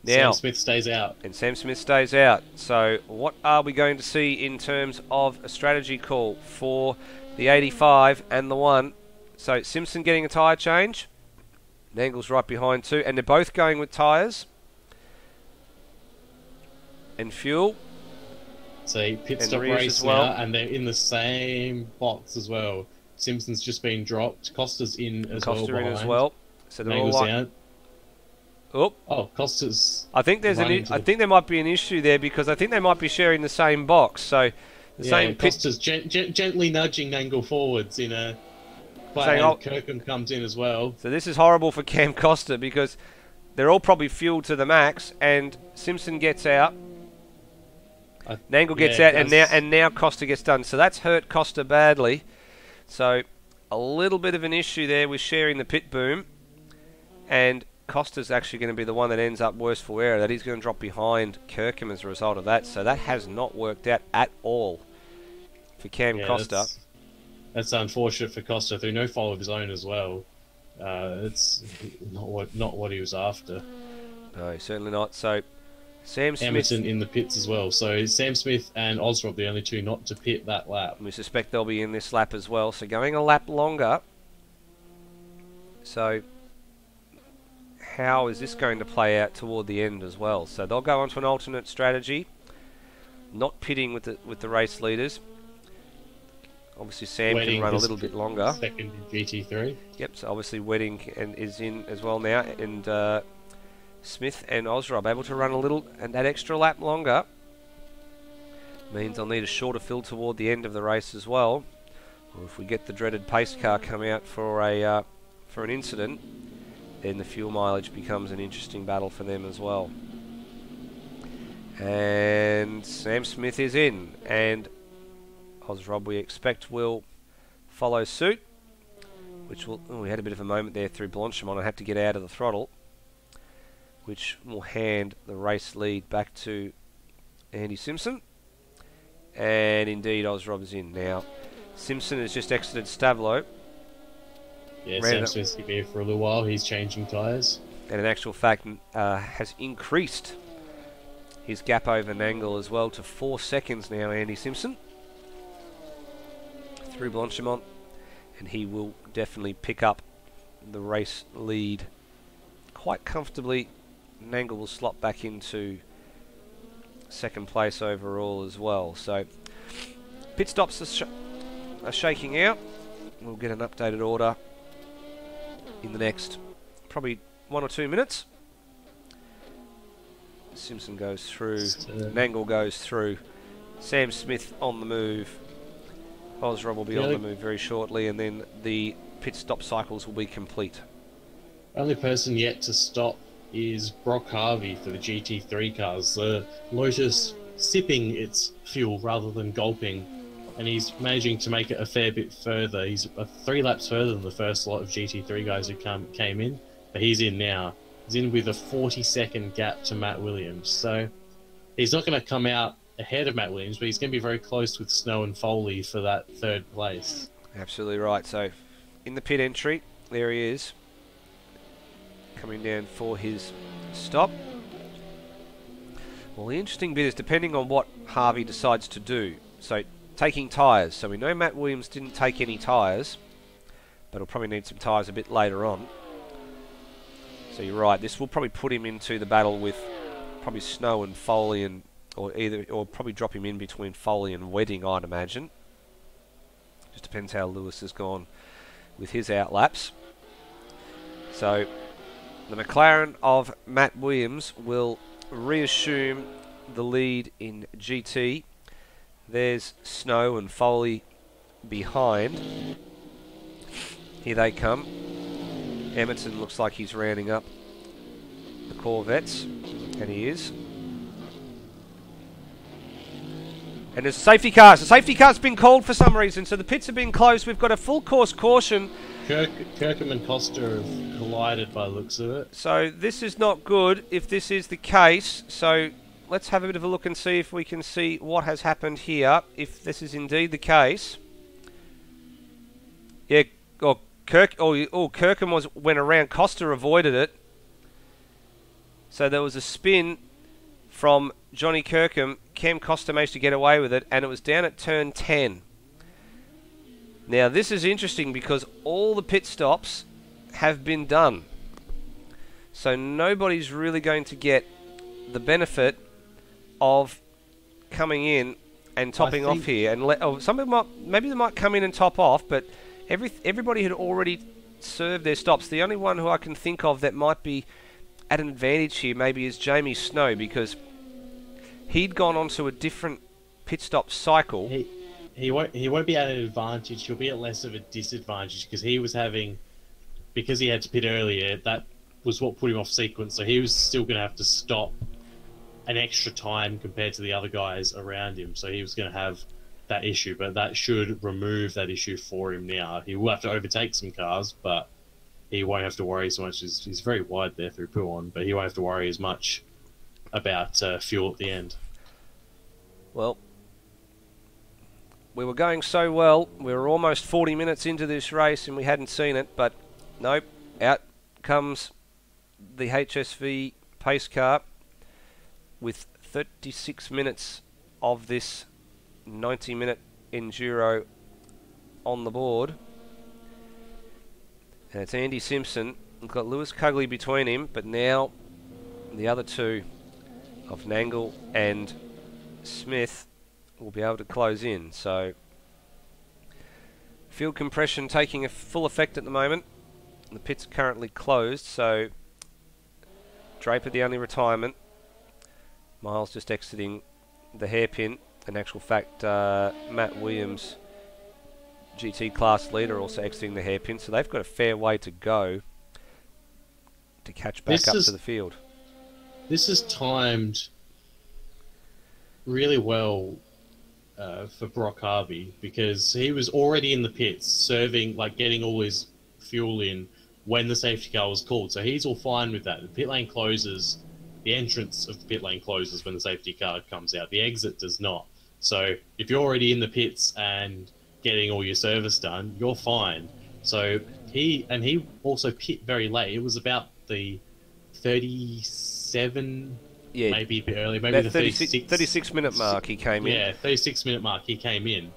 Now, Sam Smith stays out. And Sam Smith stays out. So what are we going to see in terms of a strategy call for the 85 and the 1? So Simpson getting a tyre change. Nangle's right behind too. And they're both going with tyres. And fuel. So pit stop race now, and they're in the same box as well. Simpson's just been dropped. Costa's in as well. Costa in as well. So they're all down. Oh, Costa's. I think there's I think there might be an issue there because I think they might be sharing the same box. So the same pit. Costa's gently nudging Nangle forwards in a. Kirkham comes in as well. So this is horrible for Cam Costa because they're all probably fueled to the max, and Simpson gets out. Nangle gets out, and now Costa gets done. So that's hurt Costa badly. So a little bit of an issue there with sharing the pit boom, and Costa's actually going to be the one that ends up worse for wear. That he's going to drop behind Kirkham as a result of that. So that has not worked out at all for Cam Costa. That's unfortunate for Costa through no fault of his own as well. It's not what he was after. No, certainly not. So Sam Smith... Emerton in the pits as well. So Sam Smith and Osrob, the only two not to pit that lap. We suspect they'll be in this lap as well. So going a lap longer. So how is this going to play out toward the end as well? So they'll go onto an alternate strategy, not pitting with the race leaders. Obviously Sam can run a little bit longer. Second in GT3. Yep, so obviously Wedding is in as well now, and Smith and Osrob able to run a little, and that extra lap longer means they'll need a shorter fill toward the end of the race as well. Or if we get the dreaded pace car come out for an incident, then the fuel mileage becomes an interesting battle for them as well. And Sam Smith is in, and Osrob we expect will follow suit, which will... Oh, we had a bit of a moment there through Blanchimont. I had to get out of the throttle. which will hand the race lead back to Andy Simpson. And indeed, Osrob is in now. Simpson has just exited Stavlo. Yeah, Sam Smith's been here for a little while. He's changing tyres. And in actual fact, has increased his gap over Nangle as well to 4 seconds now, Andy Simpson. Through Blanchimont. And he will definitely pick up the race lead quite comfortably. Nangle will slot back into second place overall as well. So pit stops are shaking out. We'll get an updated order in the next probably 1 or 2 minutes. Simpson goes through, Nangle goes through, Sam Smith on the move, Osrob will be on the move very shortly, and then the pit stop cycles will be complete. Only person yet to stop is Brock Harvey for the GT3 cars. The Lotus sipping its fuel rather than gulping, and he's managing to make it a fair bit further. He's 3 laps further than the first lot of GT3 guys who came in, but he's in now. He's in with a 40-second gap to Matt Williams. So he's not going to come out ahead of Matt Williams, but he's going to be very close with Snow and Foley for that 3rd place. Absolutely right. So in the pit entry, there he is, coming down for his stop. Well, the interesting bit is depending on what Harvey decides to do. So taking tyres. So we know Matt Williams didn't take any tyres, but he'll probably need some tyres a bit later on. So you're right, this will probably put him into the battle with probably Snow and Foley, or probably drop him in between Foley and Wedding, I'd imagine. Just depends how Lewis has gone with his outlaps. So the McLaren of Matt Williams will reassume the lead in GT. There's Snow and Foley behind. Here they come. Emerton looks like he's rounding up the Corvettes, and he is. And there's a safety car. The safety car's been called for some reason, so the pits have been closed. We've got a full course caution. Kirkham and Costa have collided by the looks of it. So this is not good if this is the case. So let's have a bit of a look and see if we can see what has happened here, if this is indeed the case. Yeah, Kirkham went around. Costa avoided it. So there was a spin from Johnny Kirkham. Cam Costa managed to get away with it, and it was down at turn 10. Now this is interesting because all the pit stops have been done. So nobody's really going to get the benefit of coming in and topping off here. And some of them maybe they might come in and top off, but everybody had already served their stops. The only one who I can think of that might be at an advantage here maybe is Jamie Snow, because he'd gone onto a different pit stop cycle. He won't be at an advantage. He'll be at less of a disadvantage because because he had to pit earlier. That was what put him off sequence. So he was still going to have to stop an extra time compared to the other guys around him. So he was going to have that issue, but that should remove that issue for him now. He will have to overtake some cars, but he won't have to worry so much. He's very wide there through Pouon, but he won't have to worry as much about fuel at the end. Well, we were going so well. We were almost 40 minutes into this race and we hadn't seen it, but nope. Out comes the HSV pace car with 36 minutes of this 90-minute enduro on the board. And it's Andy Simpson. We've got Lewis Cugley between him, but now the other two of Nangle and Smith will be able to close in. So field compression taking a full effect at the moment. The pit's currently closed, so Draper the only retirement. Miles just exiting the hairpin. In actual fact, Matt Williams, GT class leader, also exiting the hairpin, so they've got a fair way to go to catch back up to the field. This is timed really well for Brock Harvey because he was already in the pits, serving, getting all his fuel in when the safety car was called. So he's all fine with that. The pit lane closes, the entrance of the pit lane closes when the safety car comes out. The exit does not. So if you're already in the pits and getting all your service done, you're fine. So he also pit very late. It was about the 37, maybe a bit early, maybe the 36 minute mark he came in. Yeah, 36-minute mark he came in.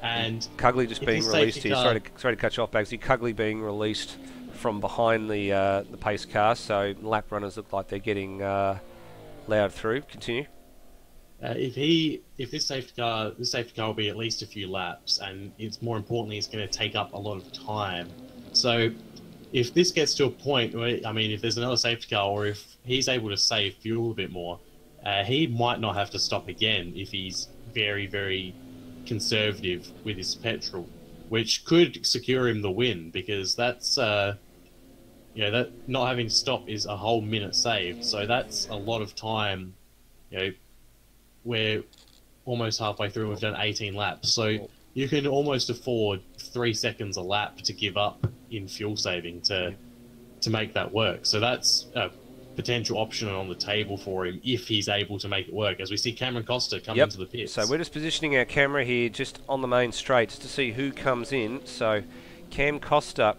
And Cugley just being released here. Sorry to cut you off, Bagsy. Cugley being released from behind the pace car, so lap runners look like they're getting allowed through. Continue. If this safety car will be at least a few laps, and it's more importantly, it's going to take up a lot of time. So if this gets to a point where, I mean, if there's another safety car, or if he's able to save fuel a bit more, he might not have to stop again if he's very, very conservative with his petrol, which could secure him the win, because that's that not having to stop is a whole minute saved. So that's a lot of time. We're almost halfway through. We've done 18 laps, so you can almost afford 3 seconds a lap to give up in fuel saving to make that work. So that's a potential option on the table for him if he's able to make it work. As we see Cameron Costa come into the pits. So we're just positioning our camera here just on the main straight to see who comes in. So Cam Costa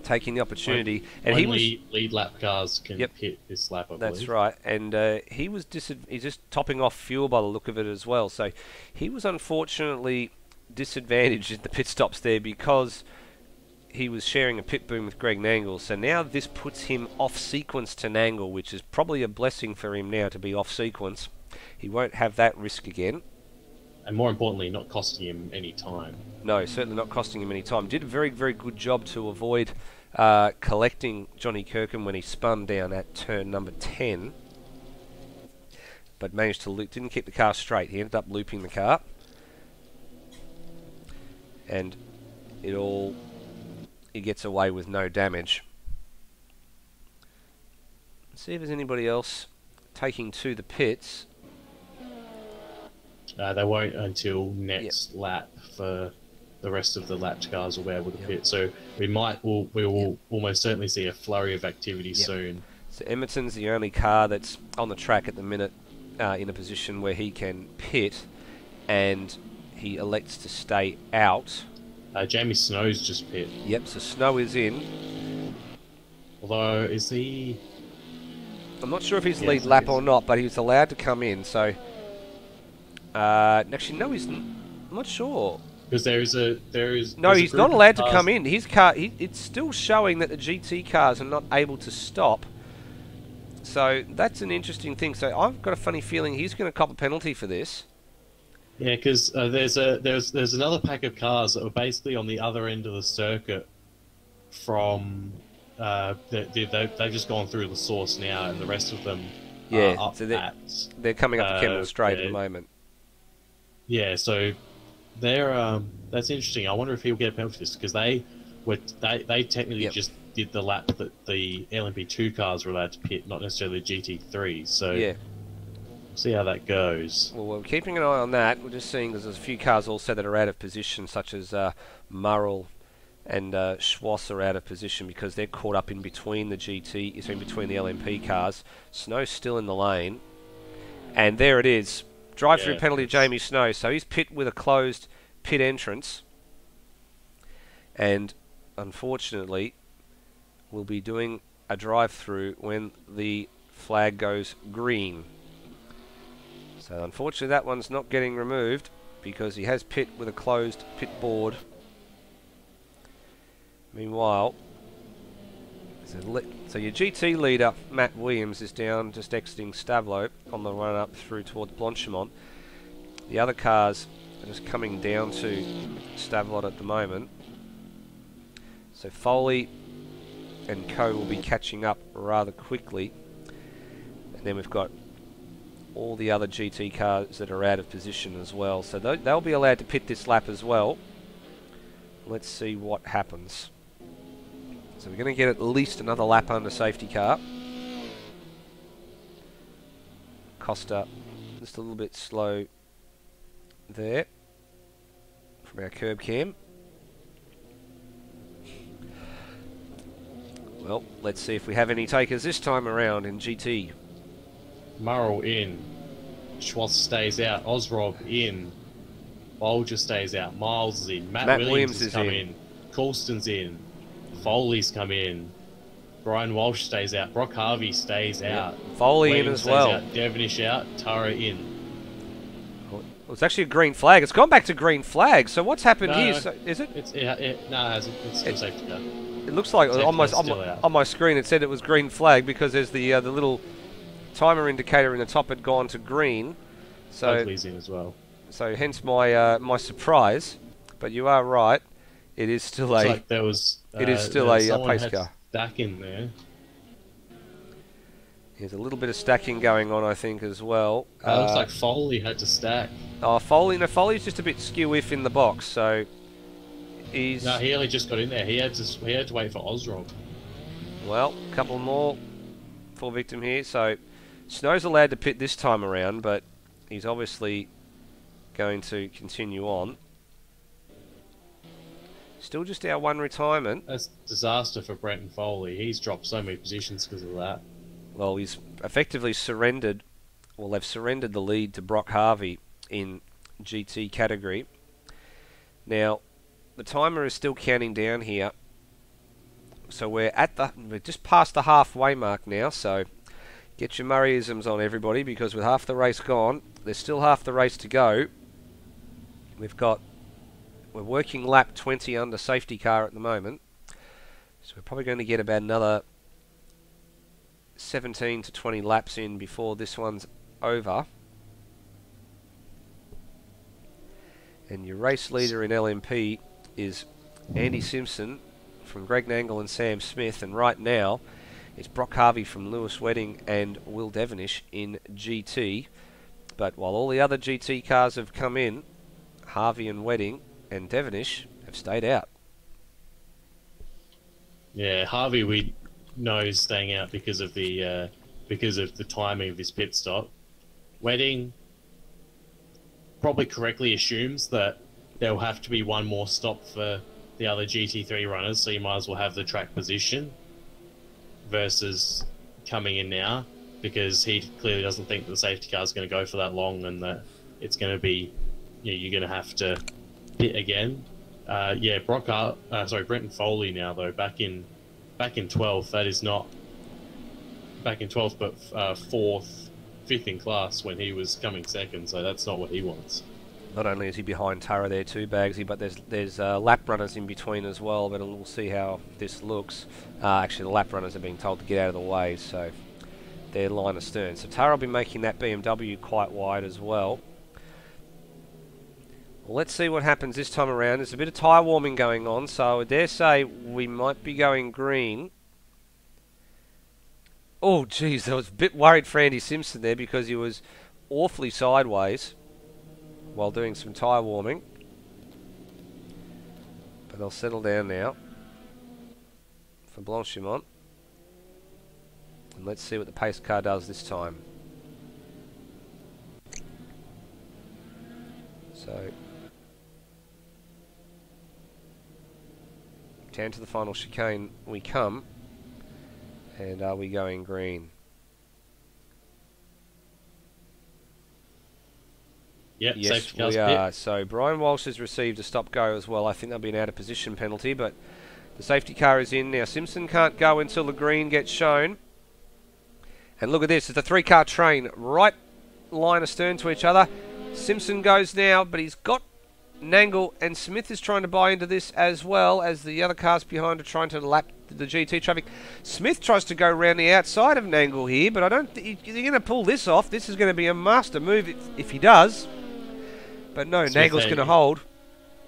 taking the opportunity, and only lead lap cars can pit this lap, I believe. That's right, and he's just topping off fuel by the look of it as well. So he was unfortunately disadvantaged at the pit stops there because he was sharing a pit boom with Greg Nangle. So now this puts him off sequence to Nangle, which is probably a blessing for him now to be off sequence. He won't have that risk again. And more importantly, not costing him any time. No, certainly not costing him any time. Did a very, very good job to avoid collecting Johnny Kirkham when he spun down at turn number 10. But managed to didn't keep the car straight. He ended up looping the car. And he gets away with no damage. Let's see if there's anybody else taking to the pits. They won't until next lap for the rest of the lapped cars will be able to pit. So we will almost certainly see a flurry of activity soon. So Emerton's the only car that's on the track at the minute in a position where he can pit, and he elects to stay out. Jamie Snow's just pit. Yep, so Snow is in. Although, is he... I'm not sure if he's lead lap or not, but he was allowed to come in, so... actually, no, I'm not sure. Because he's not allowed to come in. His car, it's still showing that the GT cars are not able to stop. So that's an interesting thing. So I've got a funny feeling he's going to cop a penalty for this. Yeah, because there's another pack of cars that are basically on the other end of the circuit from... they've just gone through the source now, and the rest of them are up so they're coming up the Kendall Straight at the moment. Yeah, so they're that's interesting. I wonder if he'll get a penalty for this, because they technically just did the lap that the LMP2 cars were allowed to pit, not necessarily the GT3. So we'll see how that goes. Well, we're keeping an eye on that. We're just seeing there's a few cars also that are out of position, such as Murrell and Schwass are out of position because they're caught up in between the GT, in between the LMP cars. Snow's still in the lane, and there it is. Drive-through penalty, Jamie Snow. So he's pit with a closed pit entrance, and unfortunately, we'll be doing a drive-through when the flag goes green. So unfortunately, that one's not getting removed because he has pit with a closed pit board. Meanwhile, so your GT leader, Matt Williams, is down just exiting Stavlo on the run up through towards Blanchimont. The other cars are just coming down to Stavlot at the moment. So Foley and Co will be catching up rather quickly. And then we've got all the other GT cars that are out of position as well. So they'll be allowed to pit this lap as well. Let's see what happens. So we're going to get at least another lap under safety car. Costa just a little bit slow there from our curb cam. Well, let's see if we have any takers this time around in GT. Murrell in. Schwartz stays out. Osrob in. Bolger stays out. Miles is in. Matt Williams has come in. Coulston's in. Foley's come in. Brian Walsh stays out. Brock Harvey stays out. Foley Williams in as stays well. Out. Devonish out. Tara in. Well, it's actually a green flag. It's gone back to green flag. So what's happened here? So, is it? No, it hasn't. It's still safety car. It looks like on my screen it said it was green flag because there's the little timer indicator in the top had gone to green. So Oakley's in as well. So hence my my surprise. But you are right. It is still Looks like there was. It is still a pace car. Stack in there. There's a little bit of stacking going on, I think, as well. Looks like Foley had to stack. Oh, Foley's just a bit skew-if in the box, so he's... No, he only just got in there. He had to wait for Osrob. Well, a couple more for Victim here. So Snow's allowed to pit this time around, but he's obviously going to continue on. Still just our one retirement. That's a disaster for Brenton Foley. He's dropped so many positions because of that. Well, he's effectively surrendered. Well, they've surrendered the lead to Brock Harvey in GT category. Now, the timer is still counting down here. So we're just past the halfway mark now. So get your Murrayisms on, everybody, because with half the race gone, there's still half the race to go. We're working lap 20 under safety car at the moment. So we're probably going to get about another 17 to 20 laps in before this one's over. And your race leader in LMP is Andy Simpson from Greg Nangle and Sam Smith. And right now, it's Brock Harvey from Lewis Wedding and Will Devonish in GT. But while all the other GT cars have come in, Harvey and Wedding and Devonish have stayed out. Yeah, Harvey we know is staying out because of the timing of his pit stop. Wedding probably correctly assumes that there will have to be one more stop for the other GT3 runners, so you might as well have the track position versus coming in now, because he clearly doesn't think the safety car is going to go for that long and that it's going to be, you're going to have to pit again. Yeah, Brenton Foley now though, back in 12th. That is not back in 12th, but 4th, 5th in class when he was coming second. So that's not what he wants. Not only is he behind Tara there too, Bagsy, but there's lap runners in between as well. But we'll see how this looks. Actually, the lap runners are being told to get out of the way, so they're line astern. So Tara will be making that BMW quite wide as well. Well, let's see what happens this time around. There's a bit of tyre warming going on, so I dare say we might be going green. Oh, geez, I was a bit worried for Andy Simpson there because he was awfully sideways while doing some tyre warming. But they'll settle down now for Blanchimont. And let's see what the pace car does this time. So down to the final chicane we come. And are we going green? Yep, yes, we are. So Brian Walsh has received a stop-go as well. I think there'll be an out-of-position penalty, but the safety car is in. Now, Simpson can't go until the green gets shown. And look at this. It's a three-car train right line astern to each other. Simpson goes now, but he's got Nangle, and Smith is trying to buy into this as well as the other cars behind are trying to lap the GT traffic. Smith tries to go around the outside of Nangle here, but I don't think he's going to pull this off. This is going to be a master move if he does. But no, Nangle's going to hold.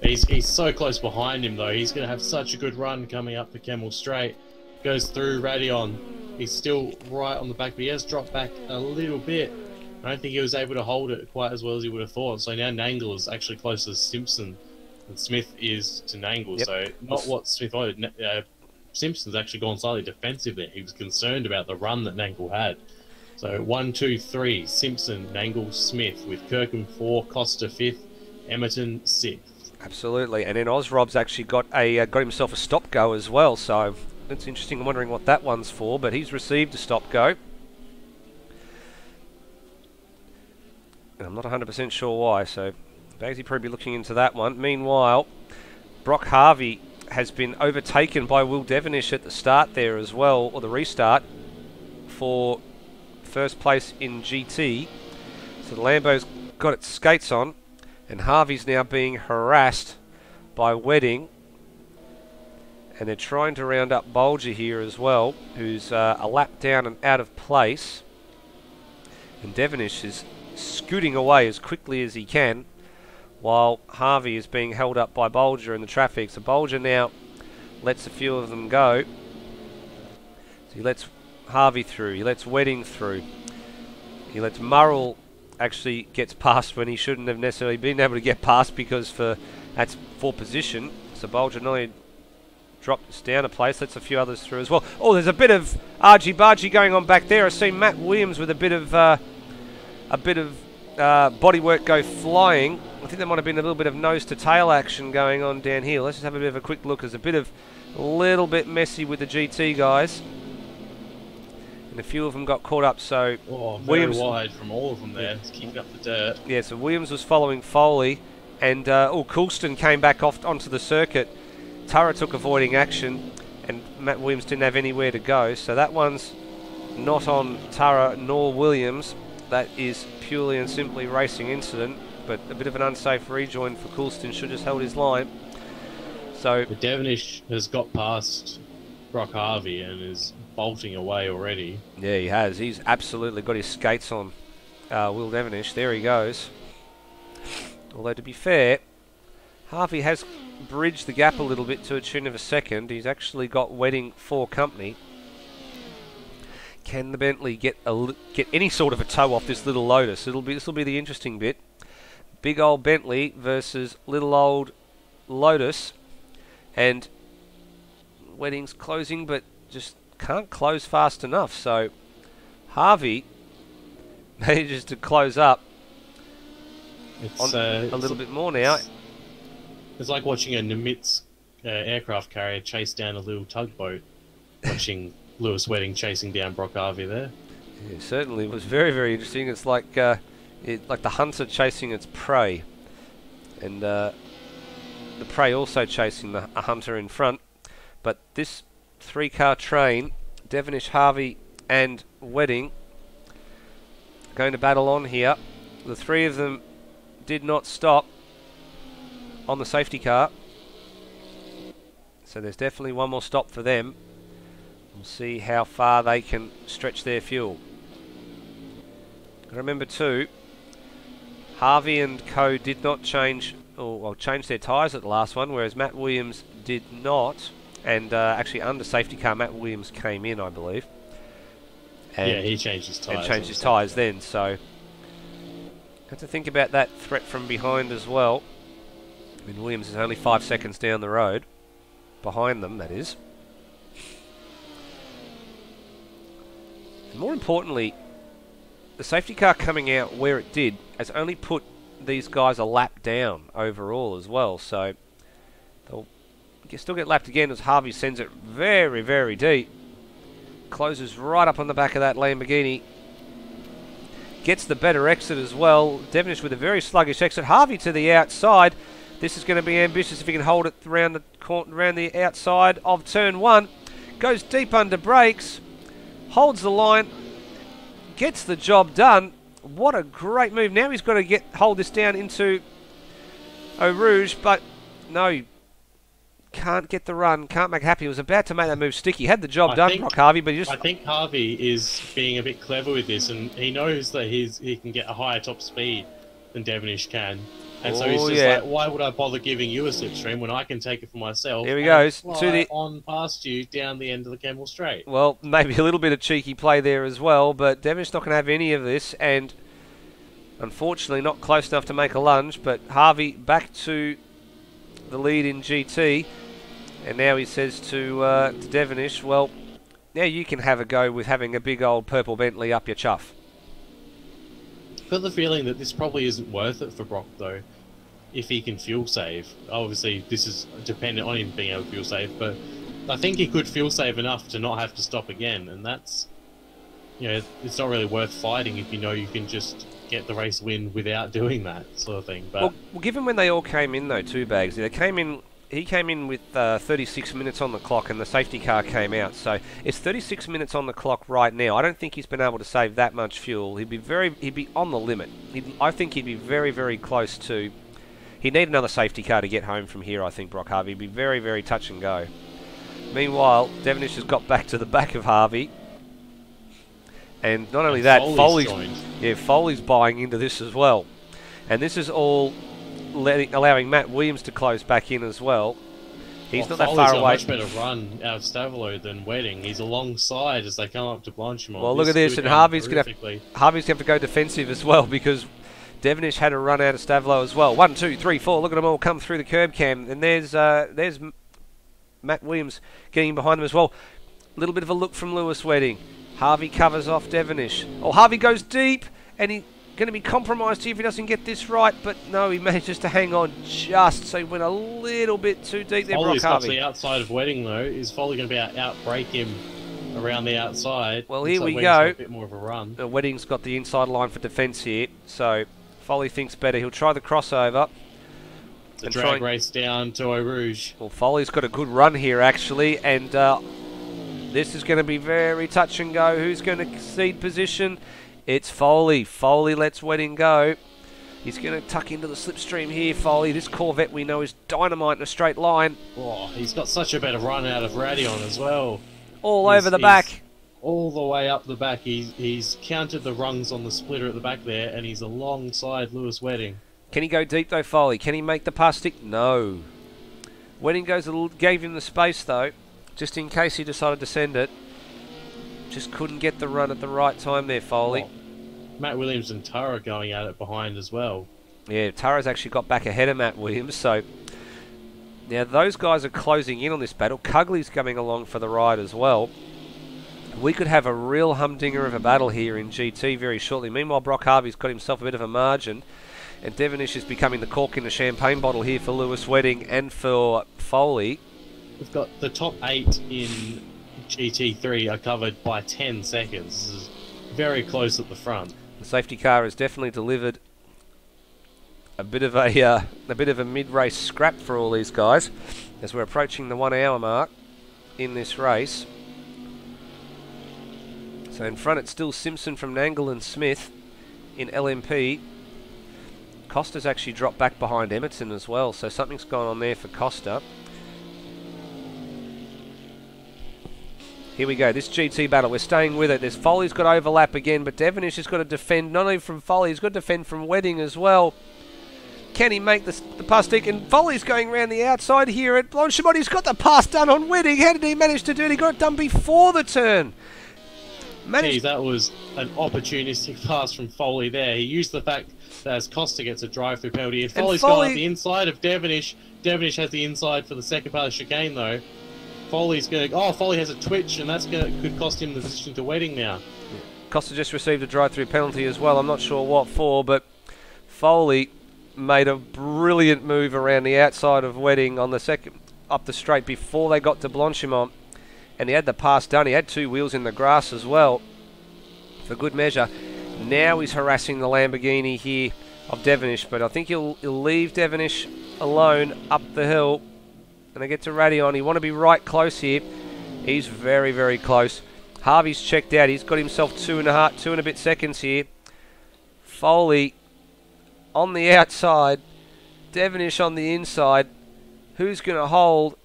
He's so close behind him, though. He's going to have such a good run coming up the Kemmel Straight. Goes through Radion. He's still right on the back, but he has dropped back a little bit. I don't think he was able to hold it quite as well as he would have thought. So now Nangle is actually closer to Simpson than Smith is to Nangle. Yep. So not what Smith wanted. Simpson's actually gone slightly defensive there. He was concerned about the run that Nangle had. So 1, 2, 3, Simpson, Nangle, Smith, with Kirkham 4, Costa 5th, Emerton 6th. Absolutely, and then Osrob's actually got himself a stop go as well. So That's interesting. I'm wondering what that one's for, but he's received a stop-go. And I'm not 100% sure why, so Bagsy probably looking into that one. Meanwhile, Brock Harvey has been overtaken by Will Devonish at the start there as well, or the restart, for first place in GT. So the Lambo's got its skates on, and Harvey's now being harassed by Wedding. And they're trying to round up Bolger here as well, who's a lap down and out of place. And Devonish is scooting away as quickly as he can, while Harvey is being held up by Bolger in the traffic. So Bolger now lets a few of them go. So he lets Harvey through, he lets Wedding through, he lets Murrell actually gets past when he shouldn't have necessarily been able to get past, because that's for position. So Bolger not only drops down a place, lets a few others through as well. Oh, there's a bit of argy-bargy going on back there. I see Matt Williams with a bit of bodywork go flying. I think there might have been a little bit of nose-to-tail action going on down here. Let's just have a bit of a quick look. There's a little bit messy with the GT guys, and a few of them got caught up. So Williams wide from all of them there, kicking up the dirt. Yeah, so Williams was following Foley, and Coulston came back off onto the circuit. Tara took avoiding action, and Matt Williams didn't have anywhere to go. So that one's not on Tara nor Williams. That is purely and simply racing incident, but a bit of an unsafe rejoin for Coulston. Should just held his line. So Devonish has got past Brock Harvey and is bolting away already. Yeah, he has. He's absolutely got his skates on. Will Devonish. There he goes. Although to be fair, Harvey has bridged the gap a little bit to a tune of a second. He's actually got Wedding for company. Can the Bentley get any sort of a toe off this little Lotus? This will be the interesting bit. Big old Bentley versus little old Lotus, and Wedding's closing, but just can't close fast enough. So Harvey manages to close up a little bit more now. It's like watching a Nimitz aircraft carrier chase down a little tugboat. Watching Lewis Wedding chasing down Brock Harvey there. Yeah, certainly it was very, very interesting. It's like the hunter chasing its prey, and the prey also chasing a hunter in front. But this three-car train, Devonish, Harvey and Wedding, going to battle on here. The three of them did not stop on the safety car, so there's definitely one more stop for them. We'll see how far they can stretch their fuel. Remember too, Harvey and co did not change their tyres at the last one, whereas Matt Williams did not. And actually under safety car, Matt Williams came in, I believe. And yeah, he changed his tyres. And changed his tyres then, so have to think about that threat from behind as well. I mean, Williams is only 5 seconds down the road. Behind them, that is. And more importantly, the safety car coming out where it did has only put these guys a lap down overall as well. So they'll still get lapped again as Harvey sends it very, very deep. Closes right up on the back of that Lamborghini. Gets the better exit as well. Devonish with a very sluggish exit. Harvey to the outside. This is going to be ambitious if he can hold it around the outside of turn one. Goes deep under brakes. Holds the line. Gets the job done. What a great move. Now he's got to hold this down into Eau Rouge, but no, can't get the run. Can't make it happen. He was about to make that move sticky. Had the job done, Brock Harvey, but I think Harvey is being a bit clever with this, and he knows that he can get a higher top speed than Devonish can. And so he's just like, why would I bother giving you a slipstream when I can take it for myself? Here he goes. On past you down the end of the Kemmel Straight. Well, maybe a little bit of cheeky play there as well, but Devonish's not going to have any of this, and unfortunately not close enough to make a lunge, but Harvey back to the lead in GT, and now he says to Devonish, well, now you can have a go with having a big old purple Bentley up your chuff. I've got the feeling that this probably isn't worth it for Brock, though, if he can fuel save. Obviously, this is dependent on him being able to fuel save, but I think he could feel safe enough to not have to stop again, and that's, you know, it's not really worth fighting if you know you can just get the race win without doing that sort of thing. But well, given when they all came in though, two bags, they came in. He came in with 36 minutes on the clock, and the safety car came out. So it's 36 minutes on the clock right now. I don't think he's been able to save that much fuel. He'd be on the limit. I think he'd be very, very close to. He'd need another safety car to get home from here. I think Brock Harvey would be very, very touch and go. Meanwhile, Devonish has got back to the back of Harvey, and not only that, Foley's buying into this as well, and this is all allowing Matt Williams to close back in as well. He's not that Foley's far got away. Much better run out of Stavolo than Wedding. He's alongside as they come up to Blanchimont. Well, look at this, and Harvey's going to have to go defensive as well, because Devonish had a run out of Stavolo as well. 1, 2, 3, 4. Look at them all come through the curb cam, and there's Matt Williams getting behind them as well. A little bit of a look from Lewis Wedding. Harvey covers off Devonish. Oh, Harvey goes deep, and he's going to be compromised here if he doesn't get this right, but no, he manages to hang on just, so he went a little bit too deep there, Brock Harvey. To the outside of Wedding, though. Is Foley going to be able to out-break him around the outside? Well, here we go. A bit more of a run. Wedding's got the inside line for defence here, so Foley thinks better. He'll try the crossover. It's a drag race down to Eau Rouge. Well, Foley's got a good run here, actually, and this is going to be very touch and go. Who's going to cede position? It's Foley. Foley lets Wedding go. He's going to tuck into the slipstream here, Foley. This Corvette we know is dynamite in a straight line. Oh, he's got such a better run out of Radion as well. All over the back. All the way up the back. He's counted the rungs on the splitter at the back there, and he's alongside Lewis Wedding. Can he go deep though, Foley? Can he make the pass stick? No. Wedding gave him the space though, just in case he decided to send it. Just couldn't get the run at the right time there, Foley. Oh, Matt Williams and Tara going at it behind as well. Yeah, Tara's actually got back ahead of Matt Williams, so now those guys are closing in on this battle. Cugley's coming along for the ride as well. We could have a real humdinger of a battle here in GT very shortly. Meanwhile, Brock Harvey's got himself a bit of a margin, and Devonish is becoming the cork in the champagne bottle here for Lewis Wedding and for Foley. We've got the top 8 in GT3 are covered by 10 seconds. This is very close at the front. The safety car has definitely delivered a bit of a mid-race scrap for all these guys as we're approaching the 1 hour mark in this race. So in front it's still Simpson from Nangle and Smith in LMP. Costa's actually dropped back behind Emerton as well, so something's gone on there for Costa. Here we go, this GT battle, we're staying with it. Foley's got overlap again, but Devonish has got to defend not only from Foley, he's got to defend from Wedding as well. Can he make the pass stick? And Foley's going around the outside here at Blanchimont. He's got the pass done on Wedding. How did he manage to do it? He got it done before the turn. Geez, that was an opportunistic pass from Foley there. He used the fact that as Costa gets a drive-through penalty, and Foley's gone up the inside of Devonish. Devonish has the inside for the second part of the chicane, though. Foley's going to... Oh, Foley has a twitch, and that's could cost him the position to Wedding now. Costa just received a drive-through penalty as well. I'm not sure what for, but Foley made a brilliant move around the outside of Wedding on the second up the straight before they got to Blanchimont, and he had the pass done. He had 2 wheels in the grass as well, for good measure. Now he's harassing the Lamborghini here of Devonish, but I think he'll leave Devonish alone up the hill. And I get to Radion. You want to be right close here. He's very, very close. Harvey's checked out. He's got himself 2 and a bit seconds here. Foley on the outside. Devonish on the inside. Who's going to hold?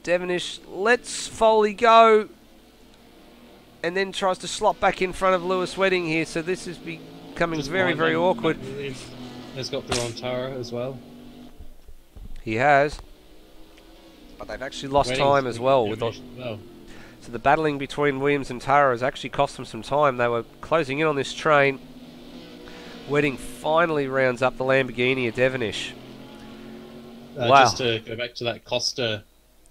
Devonish lets Foley go, and then tries to slot back in front of Lewis Wedding here. So this is becoming very, very awkward. Has got the Tara as well. He has. But they've actually lost time as well. So the battling between Williams and Tara has actually cost them some time. They were closing in on this train. Wedding finally rounds up the Lamborghini of Devonish. Wow. Just to go back to that Costa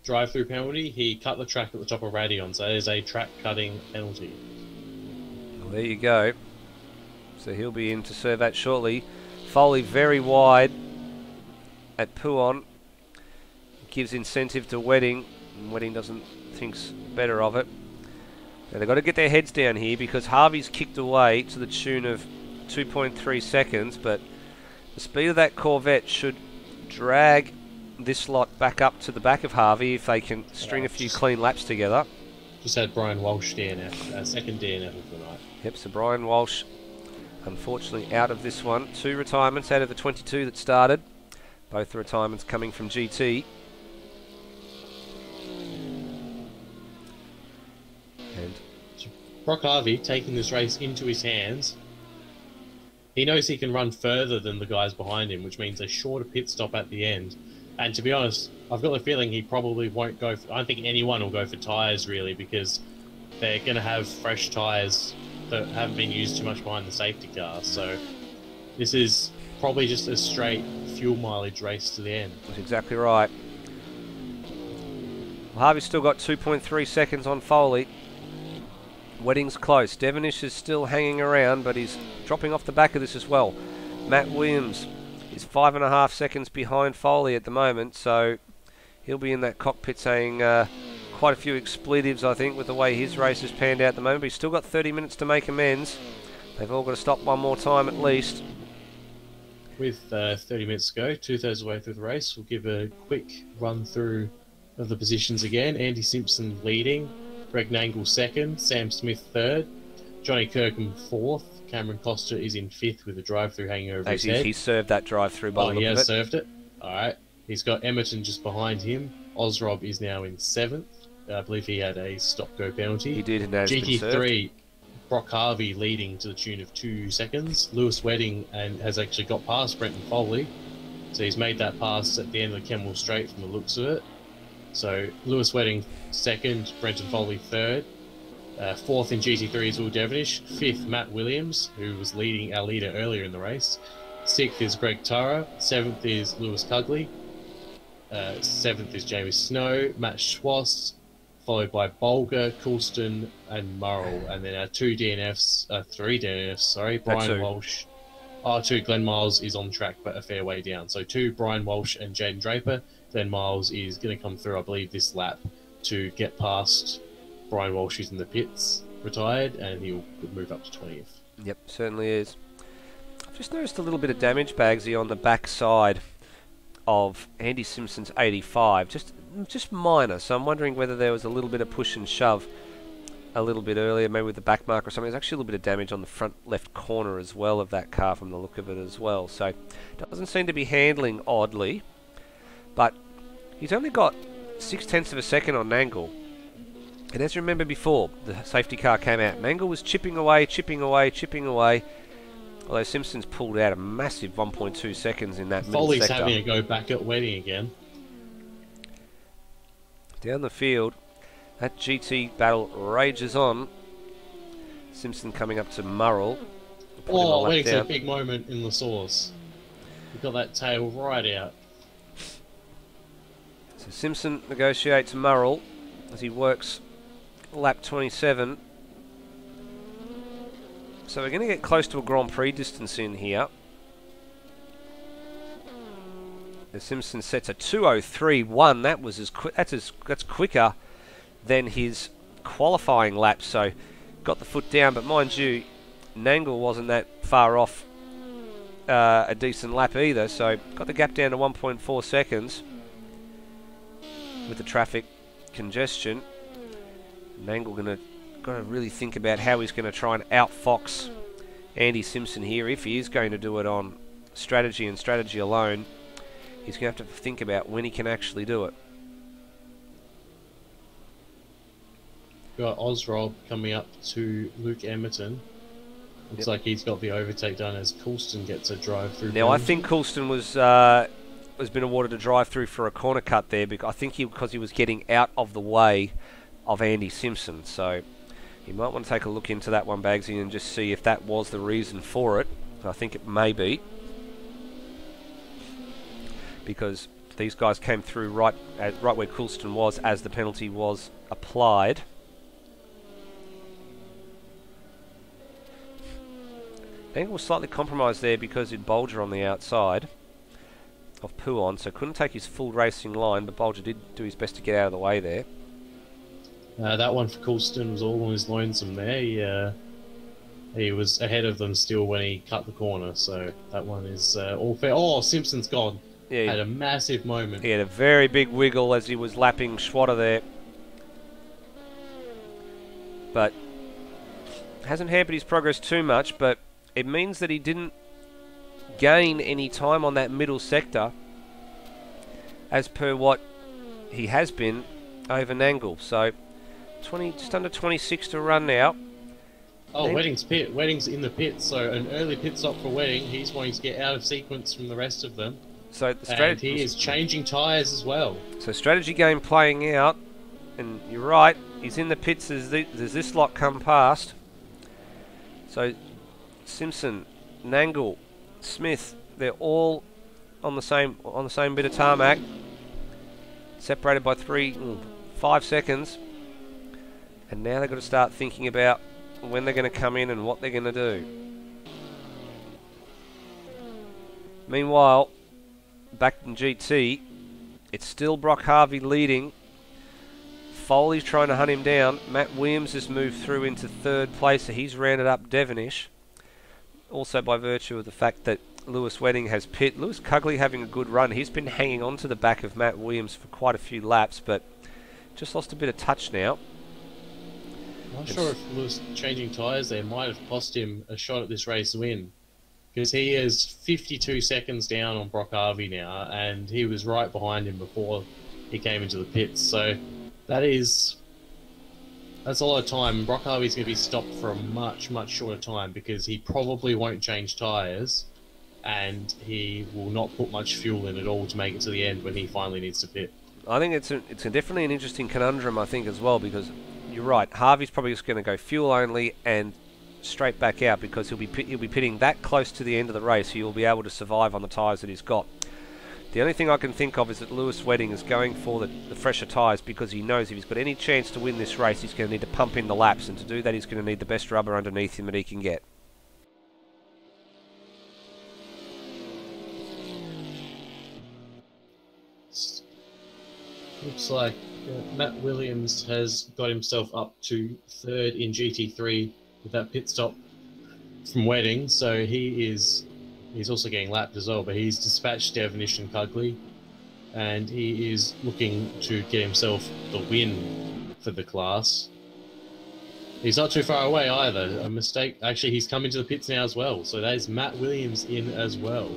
drive-through penalty, he cut the track at the top of Radion, so it is a track-cutting penalty. Well, there you go. So he'll be in to serve that shortly. Foley very wide at Puon. Gives incentive to Wedding. And Wedding thinks better of it. Now they've got to get their heads down here because Harvey's kicked away to the tune of 2.3 seconds, but the speed of that Corvette should drag this lot back up to the back of Harvey if they can string a few clean laps together. Just had Brian Walsh DNF, second DNF of the night. Yep, so Brian Walsh unfortunately out of this one. 2 retirements out of the 22 that started. Both the retirements coming from GT. And Brock Harvey taking this race into his hands. He knows he can run further than the guys behind him, which means a shorter pit stop at the end. And to be honest, I've got the feeling he probably won't go for... I don't think anyone will go for tyres, really, because they're going to have fresh tyres that haven't been used too much behind the safety car. So this is probably just a straight fuel mileage race to the end. That's exactly right. Well, Harvey's still got 2.3 seconds on Foley. Wedding's close. Devonish is still hanging around, but he's dropping off the back of this as well. Matt Williams is 5.5 seconds behind Foley at the moment, so he'll be in that cockpit saying quite a few expletives, I think, with the way his race has panned out at the moment. But he's still got 30 minutes to make amends. They've all got to stop one more time at least. With 30 minutes to go, 2/3 of the way through the race, we'll give a quick run through of the positions again. Andy Simpson leading, Greg Nangle second, Sam Smith third, Johnny Kirkham fourth, Cameron Costa is in fifth with a drive-through hanging over his head. He served that drive-through by the look of it. He has served it. All right. He's got Emerton just behind him. Osrob is now in seventh. I believe he had a stop-go penalty. He did, and has been served. GT3, Brock Harvey leading to the tune of 2 seconds. Lewis Wedding and has actually got past Brenton Foley. So he's made that pass at the end of the Kemmel Straight from the looks of it. So Lewis Wedding second, Brenton Foley third. Fourth in GT3 is Will Devonish. Fifth, Matt Williams, who was leading our leader earlier in the race. Sixth is Greg Tara. Seventh is Lewis Cugley. Seventh is James Snow. Matt Schwass, followed by Bolger, Coulston, and Murrell. And then our three DNFs, sorry. Brian Walsh. R2, Glenn Miles is on track, but a fair way down. So 2, Brian Walsh and Jaden Draper. Glenn Miles is going to come through, I believe, this lap to get past Brian Walsh, who's in the pits, retired, and he'll move up to 20th. Yep, certainly is. I've just noticed a little bit of damage, Bagsy, on the back side of Andy Simpson's 85. Just minor, so I'm wondering whether there was a little bit of push and shove a little bit earlier, maybe with the back mark or something. There's actually a little bit of damage on the front left corner as well of that car from the look of it as well. So it doesn't seem to be handling oddly, but he's only got 0.6 of a second on Nangle. And as you remember before, the safety car came out. Nangle was chipping away. Although Simpson's pulled out a massive 1.2 seconds in that middle Foley's sector. having to go back at Wedding again. Down the field, that GT battle rages on. Simpson coming up to Murrell. Oh, Wedding's had a big moment in the source. He got that tail right out. So Simpson negotiates Murrell as he works lap 27. So we're going to get close to a Grand Prix distance in here. The Simpson sets a 2:03.1. That was that's quicker than his qualifying lap. So got the foot down, but mind you, Nangle wasn't that far off a decent lap either. So got the gap down to 1.4 seconds with the traffic congestion. Nangle got to really think about how he's going to try and outfox Andy Simpson here. If he is going to do it on strategy and strategy alone, he's going to have to think about when he can actually do it. We've got Osrob coming up to Luke Emerton. Looks like he's got the overtake done as Coulston gets a drive through. Now I think Coulston has been awarded a drive through for a corner cut there, because I think because he was getting out of the way of Andy Simpson. So you might want to take a look into that one, Bagsy, and just see if that was the reason for it. I think it may be, because these guys came through right where Coulston was as the penalty was applied. Angle was slightly compromised there because he'd Bolger on the outside. of Puon, so couldn't take his full racing line, but Bolger did do his best to get out of the way there. That one for Coulston was all on his lonesome there. He was ahead of them still when he cut the corner, so that one is all fair. Oh, Simpson's gone. Yeah, Had a massive moment. he had a very big wiggle as he was lapping Schwatter there. But hasn't hampered his progress too much, but it means that he didn't gain any time on that middle sector as per what he has been over Nangle. So just under 26 to run now. Oh, Wedding's pit. Wedding's in the pit, so an early pit stop for Wedding. He's wanting to get out of sequence from the rest of them. So the And he is changing tyres as well. So strategy game playing out, and you're right, he's in the pits as this lot come past. So Simpson, Nangle, Smith, they're all on the same bit of tarmac, separated by 5 seconds, and now they've got to start thinking about when they're going to come in and what they're going to do. Meanwhile, back in GT, it's still Brock Harvey leading. Foley's trying to hunt him down. Matt Williams has moved through into 3rd place, so he's rounded up Devonish. Also by virtue of the fact that Lewis Wedding has pit. Lewis Cugley having a good run. He's been hanging on to the back of Matt Williams for quite a few laps, but just lost a bit of touch now. I'm not sure if Lewis changing tyres there might have cost him a shot at this race win. Because he is 52 seconds down on Brock Harvey now, and he was right behind him before he came into the pits. So that's a lot of time. Brock Harvey's going to be stopped for a much, much shorter time because he probably won't change tyres, and he will not put much fuel in at all to make it to the end when he finally needs to pit. I think it's definitely an interesting conundrum, I think, as well, because you're right. Harvey's probably just going to go fuel only and straight back out because he'll be pitting that close to the end of the race, so he'll be able to survive on the tyres that he's got. The only thing I can think of is that Lewis Wedding is going for the fresher tyres because he knows if he's got any chance to win this race, he's going to need to pump in the laps, and to do that he's going to need the best rubber underneath him that he can get. Looks like Matt Williams has got himself up to 3rd in GT3 with that pit stop from Wedding, so he's also getting lapped as well, but he's dispatched Devonish and Cugley, and he is looking to get himself the win for the class. He's not too far away either. A mistake. Actually, he's come into the pits now as well, so that is Matt Williams in as well.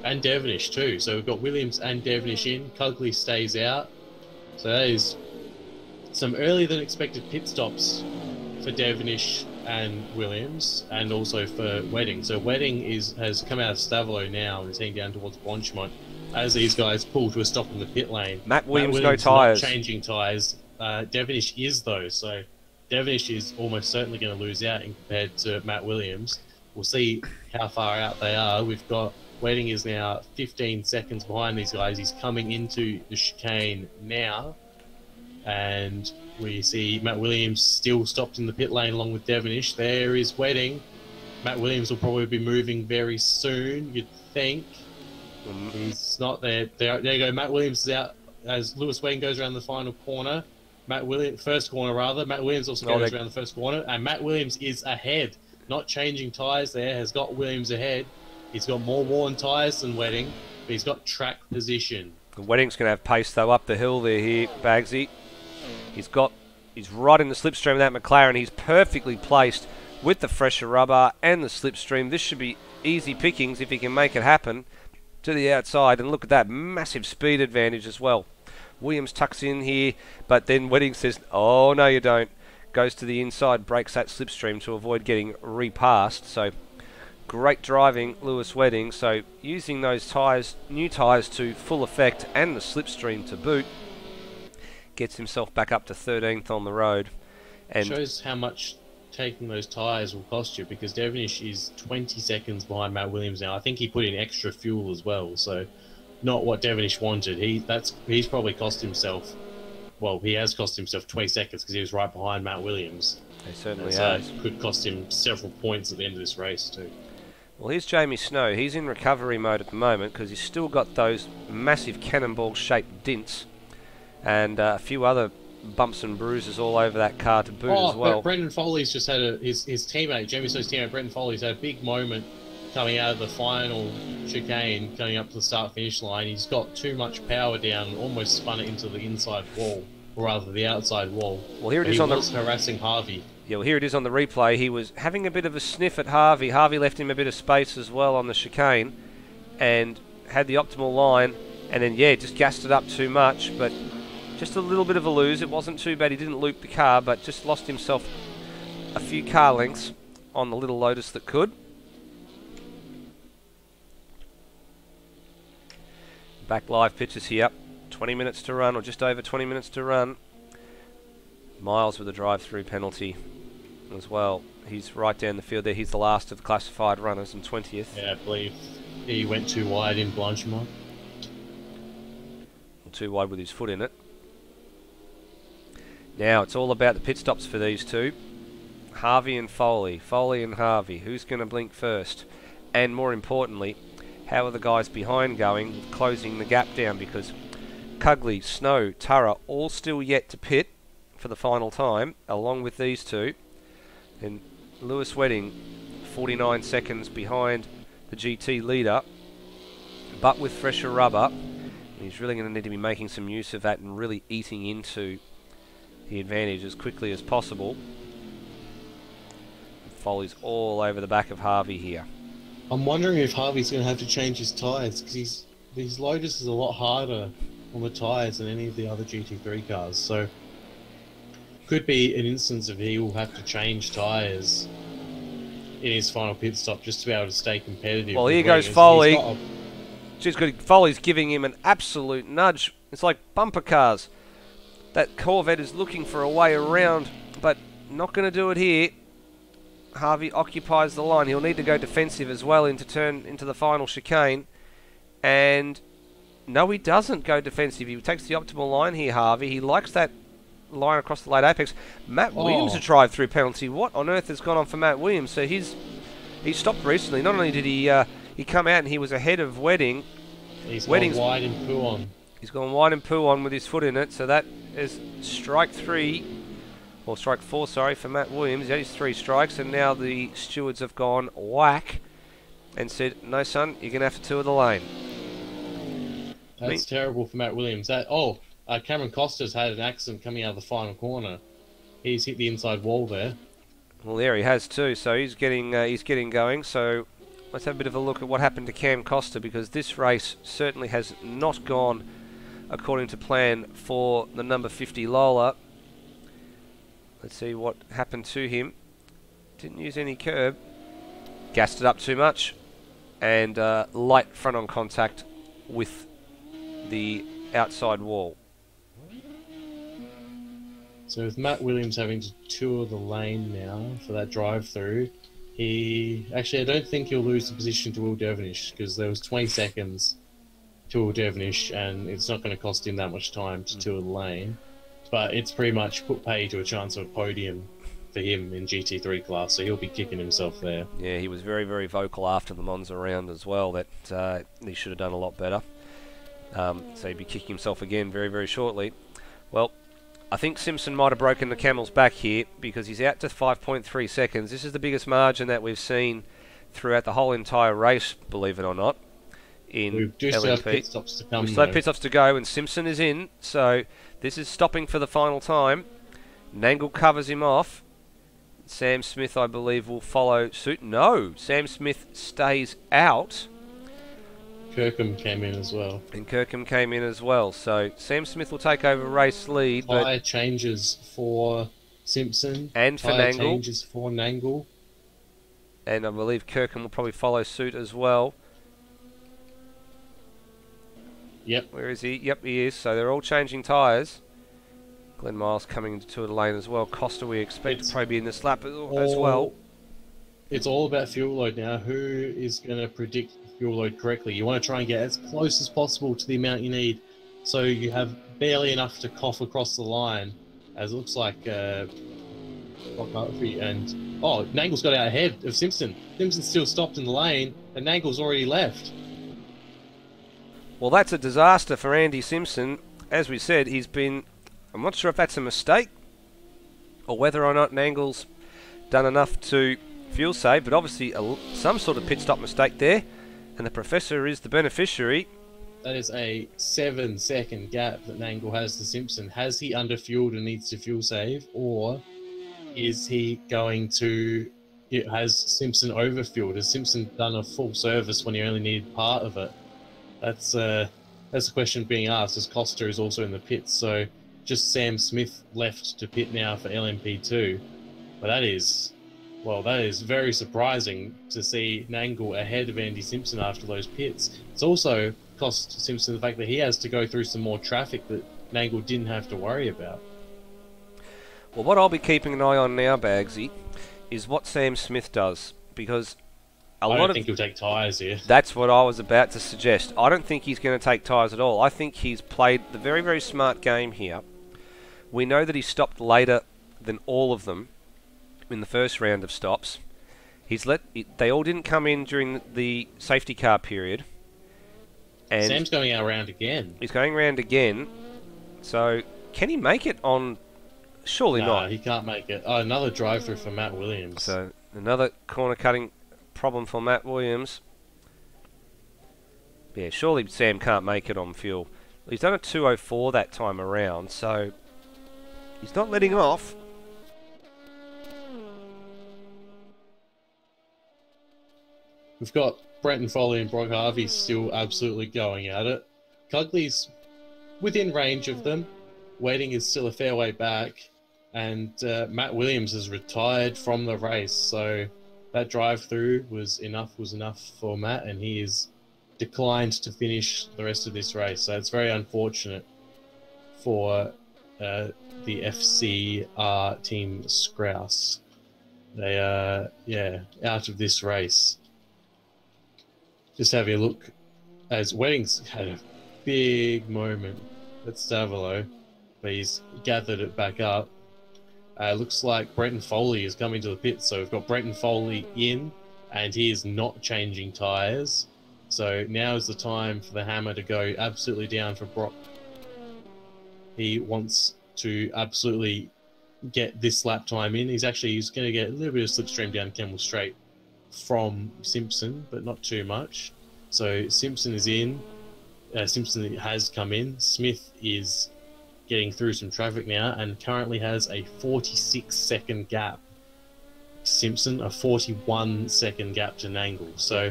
And Devonish too. So we've got Williams and Devonish in. Cugley stays out. So that is some earlier than expected pit stops for Devonish and Williams, and also for Wedding. So Wedding has come out of Stavelo now and is heading down towards Blanchemont as these guys pull to a stop in the pit lane. Matt Williams no tyres. Not changing tyres. Devonish is though, so Devonish is almost certainly going to lose out in compared to Matt Williams. We'll see how far out they are. We've got Wedding is now 15 seconds behind these guys. He's coming into the chicane now, and we see Matt Williams still stopped in the pit lane along with Devonish. There is Wedding. Matt Williams will probably be moving very soon, you'd think. He's not there. There you go. Matt Williams is out as Lewis Wedding goes around the final corner. First corner rather. Matt Williams also goes around the first corner, and Matt Williams is ahead. Not changing tyres there, has got Williams ahead. He's got more worn tyres than Wedding, but he's got track position. The Wedding's going to have pace though up the hill there here, Bagsy. He's right in the slipstream of that McLaren. He's perfectly placed with the fresher rubber and the slipstream. This should be easy pickings if he can make it happen to the outside. And look at that massive speed advantage as well. Williams tucks in here, but then Wedding says, oh no you don't. Goes to the inside, breaks that slipstream to avoid getting repassed. So great driving, Lewis Wedding. So using those tyres, new tyres to full effect and the slipstream to boot, gets himself back up to 13th on the road. And shows how much taking those tyres will cost you, because Devonish is 20 seconds behind Matt Williams now. I think he put in extra fuel as well, so not what Devonish wanted. He's probably cost himself. Well, he has cost himself 20 seconds because he was right behind Matt Williams. He certainly has. has. Could cost him several points at the end of this race too. Well, here's Jamie Snow. He's in recovery mode at the moment because he's still got those massive cannonball-shaped dints and a few other bumps and bruises all over that car to boot as well. But Brendan Foley's just had his teammate, Jamie Snow's teammate, Brendan Foley's had a big moment coming out of the final chicane, going up to the start-finish line. He's got too much power down and almost spun it into the inside wall, or rather the outside wall. Well, here it is he on was harassing Harvey. Yeah, well, here it is on the replay. He was having a bit of a sniff at Harvey. Harvey left him a bit of space as well on the chicane and had the optimal line. And then, yeah, just gassed it up too much. But just a little bit of a lose. It wasn't too bad. He didn't loop the car, but just lost himself a few car lengths on the little Lotus that could. Back live pitches here. 20 minutes to run, or just over 20 minutes to run. Miles with a drive-through penalty as well. He's right down the field there. He's the last of the classified runners and 20th. Yeah, I believe he went too wide in Blanchimont. Too wide with his foot in it. Now it's all about the pit stops for these two. Harvey and Foley. Foley and Harvey. Who's going to blink first? And more importantly, how are the guys behind going, closing the gap down? Because Cugley, Snow, Turra all still yet to pit for the final time, along with these two. And Lewis Wedding, 49 seconds behind the GT leader, but with fresher rubber. He's really going to need to be making some use of that and really eating into the advantage as quickly as possible. Foley's all over the back of Harvey here. I'm wondering if Harvey's going to have to change his tyres, because his Lotus is a lot harder on the tyres than any of the other GT3 cars, so could be an instance of he will have to change tyres in his final pit stop just to be able to stay competitive. Well, here goes Foley. Foley's giving him an absolute nudge. It's like bumper cars. That Corvette is looking for a way around, but not going to do it here. Harvey occupies the line. He'll need to go defensive as well into the final chicane. And no, he doesn't go defensive. He takes the optimal line here, Harvey. He likes that line across the late apex. Matt Williams, a drive-through penalty. What on earth has gone on for Matt Williams? So he's stopped recently. Not only did he come out and he was ahead of Wedding. He's gone wide in Pouon. He's gone wide in Pouon with his foot in it. So that is strike 3, or strike 4, sorry, for Matt Williams. That is 3 strikes, and now the stewards have gone whack and said, no, son, you're going to have to tour the lane. That's terrible for Matt Williams. Cameron Costa's had an accident coming out of the final corner. He's hit the inside wall there. Well, there he has too. So he's getting going. So let's have a bit of a look at what happened to Cam Costa, because this race certainly has not gone according to plan for the number 50 Lola. Let's see what happened to him. Didn't use any curb. Gassed it up too much, and light front-on contact with the outside wall. So with Matt Williams having to tour the lane now for that drive-through, I don't think he'll lose the position to Will Devonish, because there was 20 seconds to Will Devonish, and it's not going to cost him that much time to tour the lane. But it's pretty much put pay to a chance of a podium for him in GT3 class, so he'll be kicking himself there. Yeah, he was very, very vocal after the Monza round as well, that he should have done a lot better. So he'd be kicking himself again very, very shortly. Well, I think Simpson might have broken the camel's back here, because he's out to 5.3 seconds. This is the biggest margin that we've seen throughout the whole entire race, believe it or not, in we do still have pit stops to come. We still have pit stops to go, and Simpson is in, so this is stopping for the final time. Nangle covers him off. Sam Smith, I believe, will follow suit. No, Sam Smith stays out. Kirkham came in as well. And Kirkham came in as well. So Sam Smith will take over race lead. Tyre changes for Simpson. And for Tyre Nangle. changes for Nangle. And I believe Kirkham will probably follow suit as well. Yep. Where is he? Yep, he is. So they're all changing tyres. Glenn Miles coming into tour the lane as well. Costa, we expect to probably be in this lap as well. It's all about fuel load now. Who is going to predict fuel load correctly? You want to try and get as close as possible to the amount you need, so you have barely enough to cough across the line, as it looks like Brock Harvey, and Nangle's got out ahead of Simpson. Simpson's still stopped in the lane, and Nangle's already left. Well, that's a disaster for Andy Simpson. As we said, he's been... I'm not sure if that's a mistake or whether or not Nangle's done enough to fuel save, but obviously some sort of pit stop mistake there, and the Professor is the beneficiary. That is a 7-second gap that Nangle has to Simpson. Has he underfueled and needs to fuel save, or is he going to... Has Simpson overfueled? Has Simpson done a full service when he only needed part of it? That's the question being asked, as Costa is also in the pits. So just Sam Smith left to pit now for LMP2. But that is very surprising to see Nangle ahead of Andy Simpson after those pits. It's also cost Simpson the fact that he has to go through some more traffic that Nangle didn't have to worry about. Well, what I'll be keeping an eye on now, Bagsy, is what Sam Smith does, because I don't think he'll take tyres here. That's what I was about to suggest. I don't think he's going to take tyres at all. I think he's played the very, very smart game here. We know that he stopped later than all of them in the first round of stops. They all didn't come in during the safety car period. And Sam's going around again. He's going around again. So, can he make it on... Surely not. No, he can't make it. Oh, another drive-through for Matt Williams. So, another corner-cutting problem for Matt Williams. Yeah, surely Sam can't make it on fuel. He's done a 2:04 that time around, so he's not letting off. We've got Brenton Foley and Brock Harvey still absolutely going at it. Cugley's within range of them. Waiting is still a fair way back. And Matt Williams has retired from the race, so that drive-through was enough for Matt, and he is declined to finish the rest of this race. So it's very unfortunate for the FCR team Scrouse. They are, out of this race. Just having a look, as Weddings had a big moment at Stavolo, but he's gathered it back up. Looks like Brenton Foley is coming to the pits, so we've got Brenton Foley in, and he is not changing tyres. So now is the time for the hammer to go absolutely down for Brock. He wants to absolutely get this lap time in. He's going to get a little bit of slipstream down Kemmel Straight from Simpson, but not too much. So Simpson is in. Simpson has come in. Smith is getting through some traffic now and currently has a 46-second gap to Simpson, a 41-second gap to Nangle. So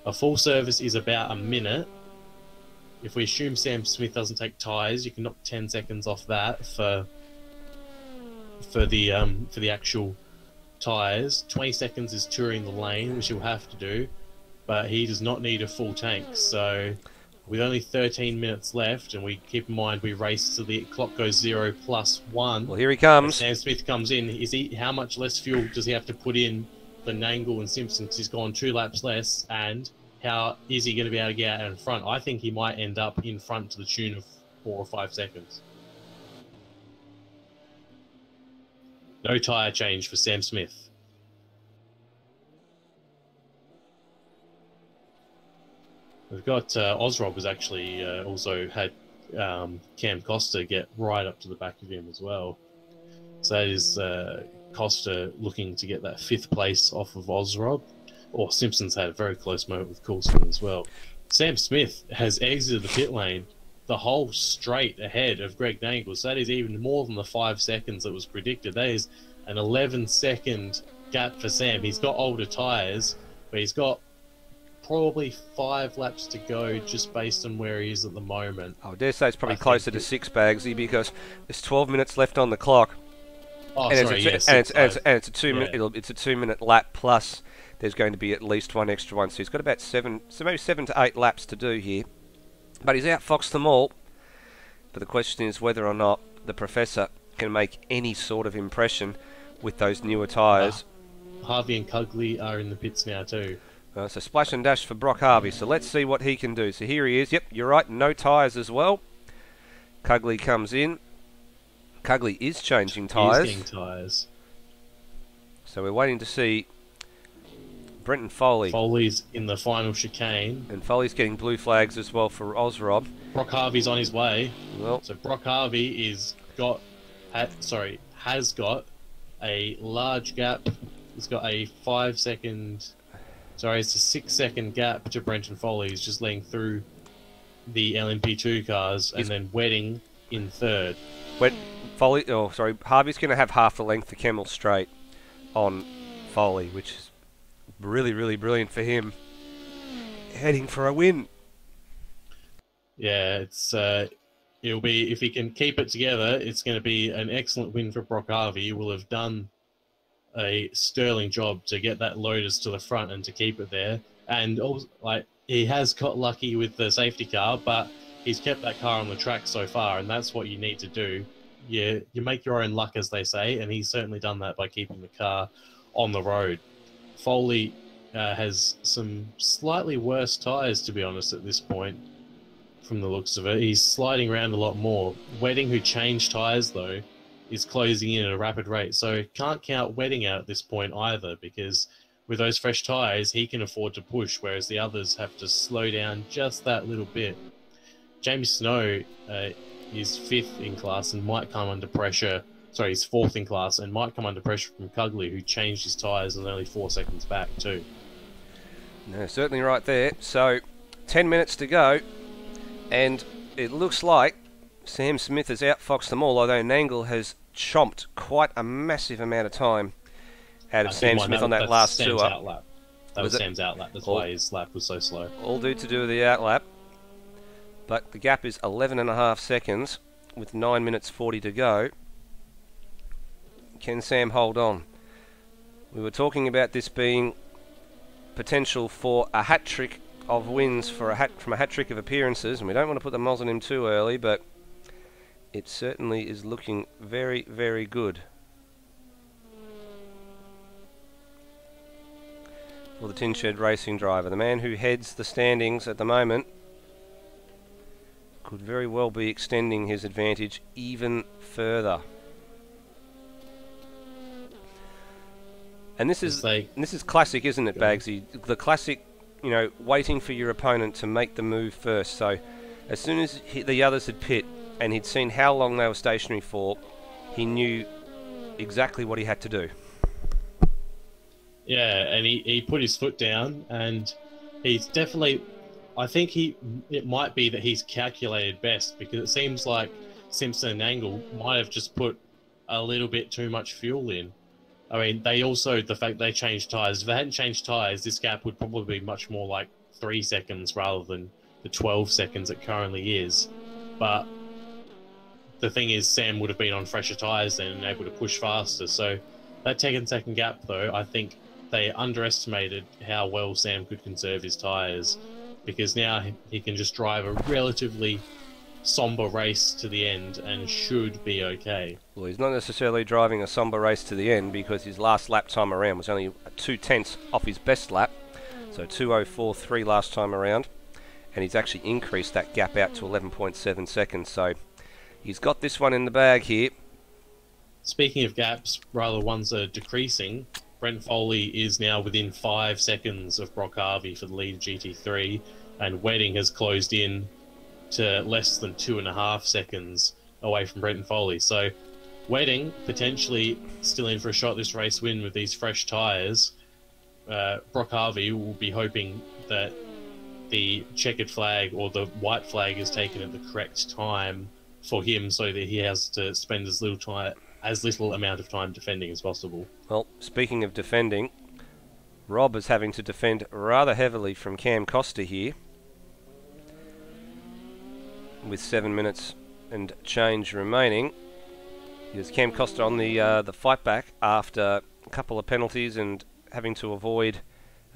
a full service is about a minute. If we assume Sam Smith doesn't take tyres, you can knock 10 seconds off that for the actual tyres. 20 seconds is touring the lane, which he'll have to do, but he does not need a full tank. So with only 13 minutes left, and we keep in mind we race till the clock goes 0+1. Well, here he comes. Sam Smith comes in. How much less fuel does he have to put in for Nangle and Simpson? Because he's gone 2 laps less, and how is he going to be able to get out in front? I think he might end up in front to the tune of 4 or 5 seconds. No tyre change for Sam Smith. We've got Osrob has actually also had Cam Costa get right up to the back of him as well. So that is Costa looking to get that 5th place off of Osrob. Or Simpson's had a very close moment with Coulson as well. Sam Smith has exited the pit lane the whole straight ahead of Greg Nangle. So that is even more than the 5 seconds that was predicted. That is an 11-second gap for Sam. He's got older tyres, but he's got probably 5 laps to go just based on where he is at the moment. I dare say it's probably closer to 6, Bagsy, because there's 12 minutes left on the clock. Oh, and sorry, it's a 2 minute lap plus there's going to be at least one extra one. So he's got about 7 to 8 laps to do here. But he's outfoxed them all. But the question is whether or not the Professor can make any sort of impression with those newer tyres. Harvey and Cugley are in the pits now too. So splash and dash for Brock Harvey. So let's see what he can do. So here he is. Yep, you're right. No tyres as well. Cugley comes in. Cugley is changing tyres. He's getting tyres. So we're waiting to see Brenton Foley. Foley's in the final chicane. And Foley's getting blue flags as well for Ozrob. Brock Harvey's on his way. Well, So Brock Harvey has got a large gap. He's got a 5 second... Sorry, it's a 6 second gap to Brenton Foley. He's just laying through the LMP2 cars, and then Wedding in third. Harvey's going to have half the length for Kemmel Straight on Foley, which is really, really brilliant for him. Heading for a win. Yeah, it'll be, if he can keep it together, it's going to be an excellent win for Brock Harvey. He will have done a sterling job to get that Lotus to the front and to keep it there. And also, he has got lucky with the safety car, but he's kept that car on the track so far, and that's what you need to do. You make your own luck, as they say, and he's certainly done that by keeping the car on the road. Foley has some slightly worse tyres, to be honest, at this point, from the looks of it. He's sliding around a lot more. Wedding, who changed tyres, though, is closing in at a rapid rate, so can't count Wedding out at this point either, because with those fresh tyres, he can afford to push, whereas the others have to slow down just that little bit. Jamie Snow is fifth in class and might come under pressure. Sorry, he's fourth in class and might come under pressure from Cugley, who changed his tyres and only 4 seconds back too. No, certainly right there. So, 10 minutes to go, and it looks like Sam Smith has outfoxed them all, although Nangle has chomped quite a massive amount of time out of Sam Smith on that last tour. That was Sam's outlap. That's why his lap was so slow. All due to do with the outlap. But the gap is 11.5 seconds with 9 minutes 40 to go. Can Sam hold on? We were talking about this being potential for a hat-trick of wins from a hat-trick of appearances, and we don't want to put the moz on him too early, but it certainly is looking very, very good for the Tin Shed Racing driver. The man who heads the standings at the moment could very well be extending his advantage even further. And this is classic, isn't it, Bagsy? The classic, waiting for your opponent to make the move first. So as soon as the others had pit and he'd seen how long they were stationary for, he knew exactly what he had to do. Yeah, and he put his foot down, and he's definitely... I think it might be that he's calculated best, because it seems like Simpson and Angle might have just put a little bit too much fuel in. I mean, the fact they changed tyres, if they hadn't changed tyres, this gap would probably be much more like 3 seconds rather than the 12 seconds it currently is. But the thing is, Sam would have been on fresher tyres then and able to push faster. So that 10-second gap, though, I think they underestimated how well Sam could conserve his tyres, because now he can just drive a relatively somber race to the end and should be okay. Well, he's not necessarily driving a somber race to the end, because his last lap time around was only 2/10 off his best lap, so 2:04.3 last time around, and he's actually increased that gap out to 11.7 seconds, so he's got this one in the bag here. Speaking of gaps, rather ones that are decreasing, Brent Foley is now within 5 seconds of Brock Harvey for the lead GT3, and Wedding has closed in to less than 2.5 seconds away from Brenton Foley. So Wedding potentially still in for a shot this race win with these fresh tyres. Brock Harvey will be hoping that the checkered flag or the white flag is taken at the correct time for him, so that he has to spend as little amount of time defending as possible. Well, speaking of defending, Rob is having to defend rather heavily from Cam Costa here, with 7 minutes and change remaining. Here's Cam Costa on the fight back after a couple of penalties and having to avoid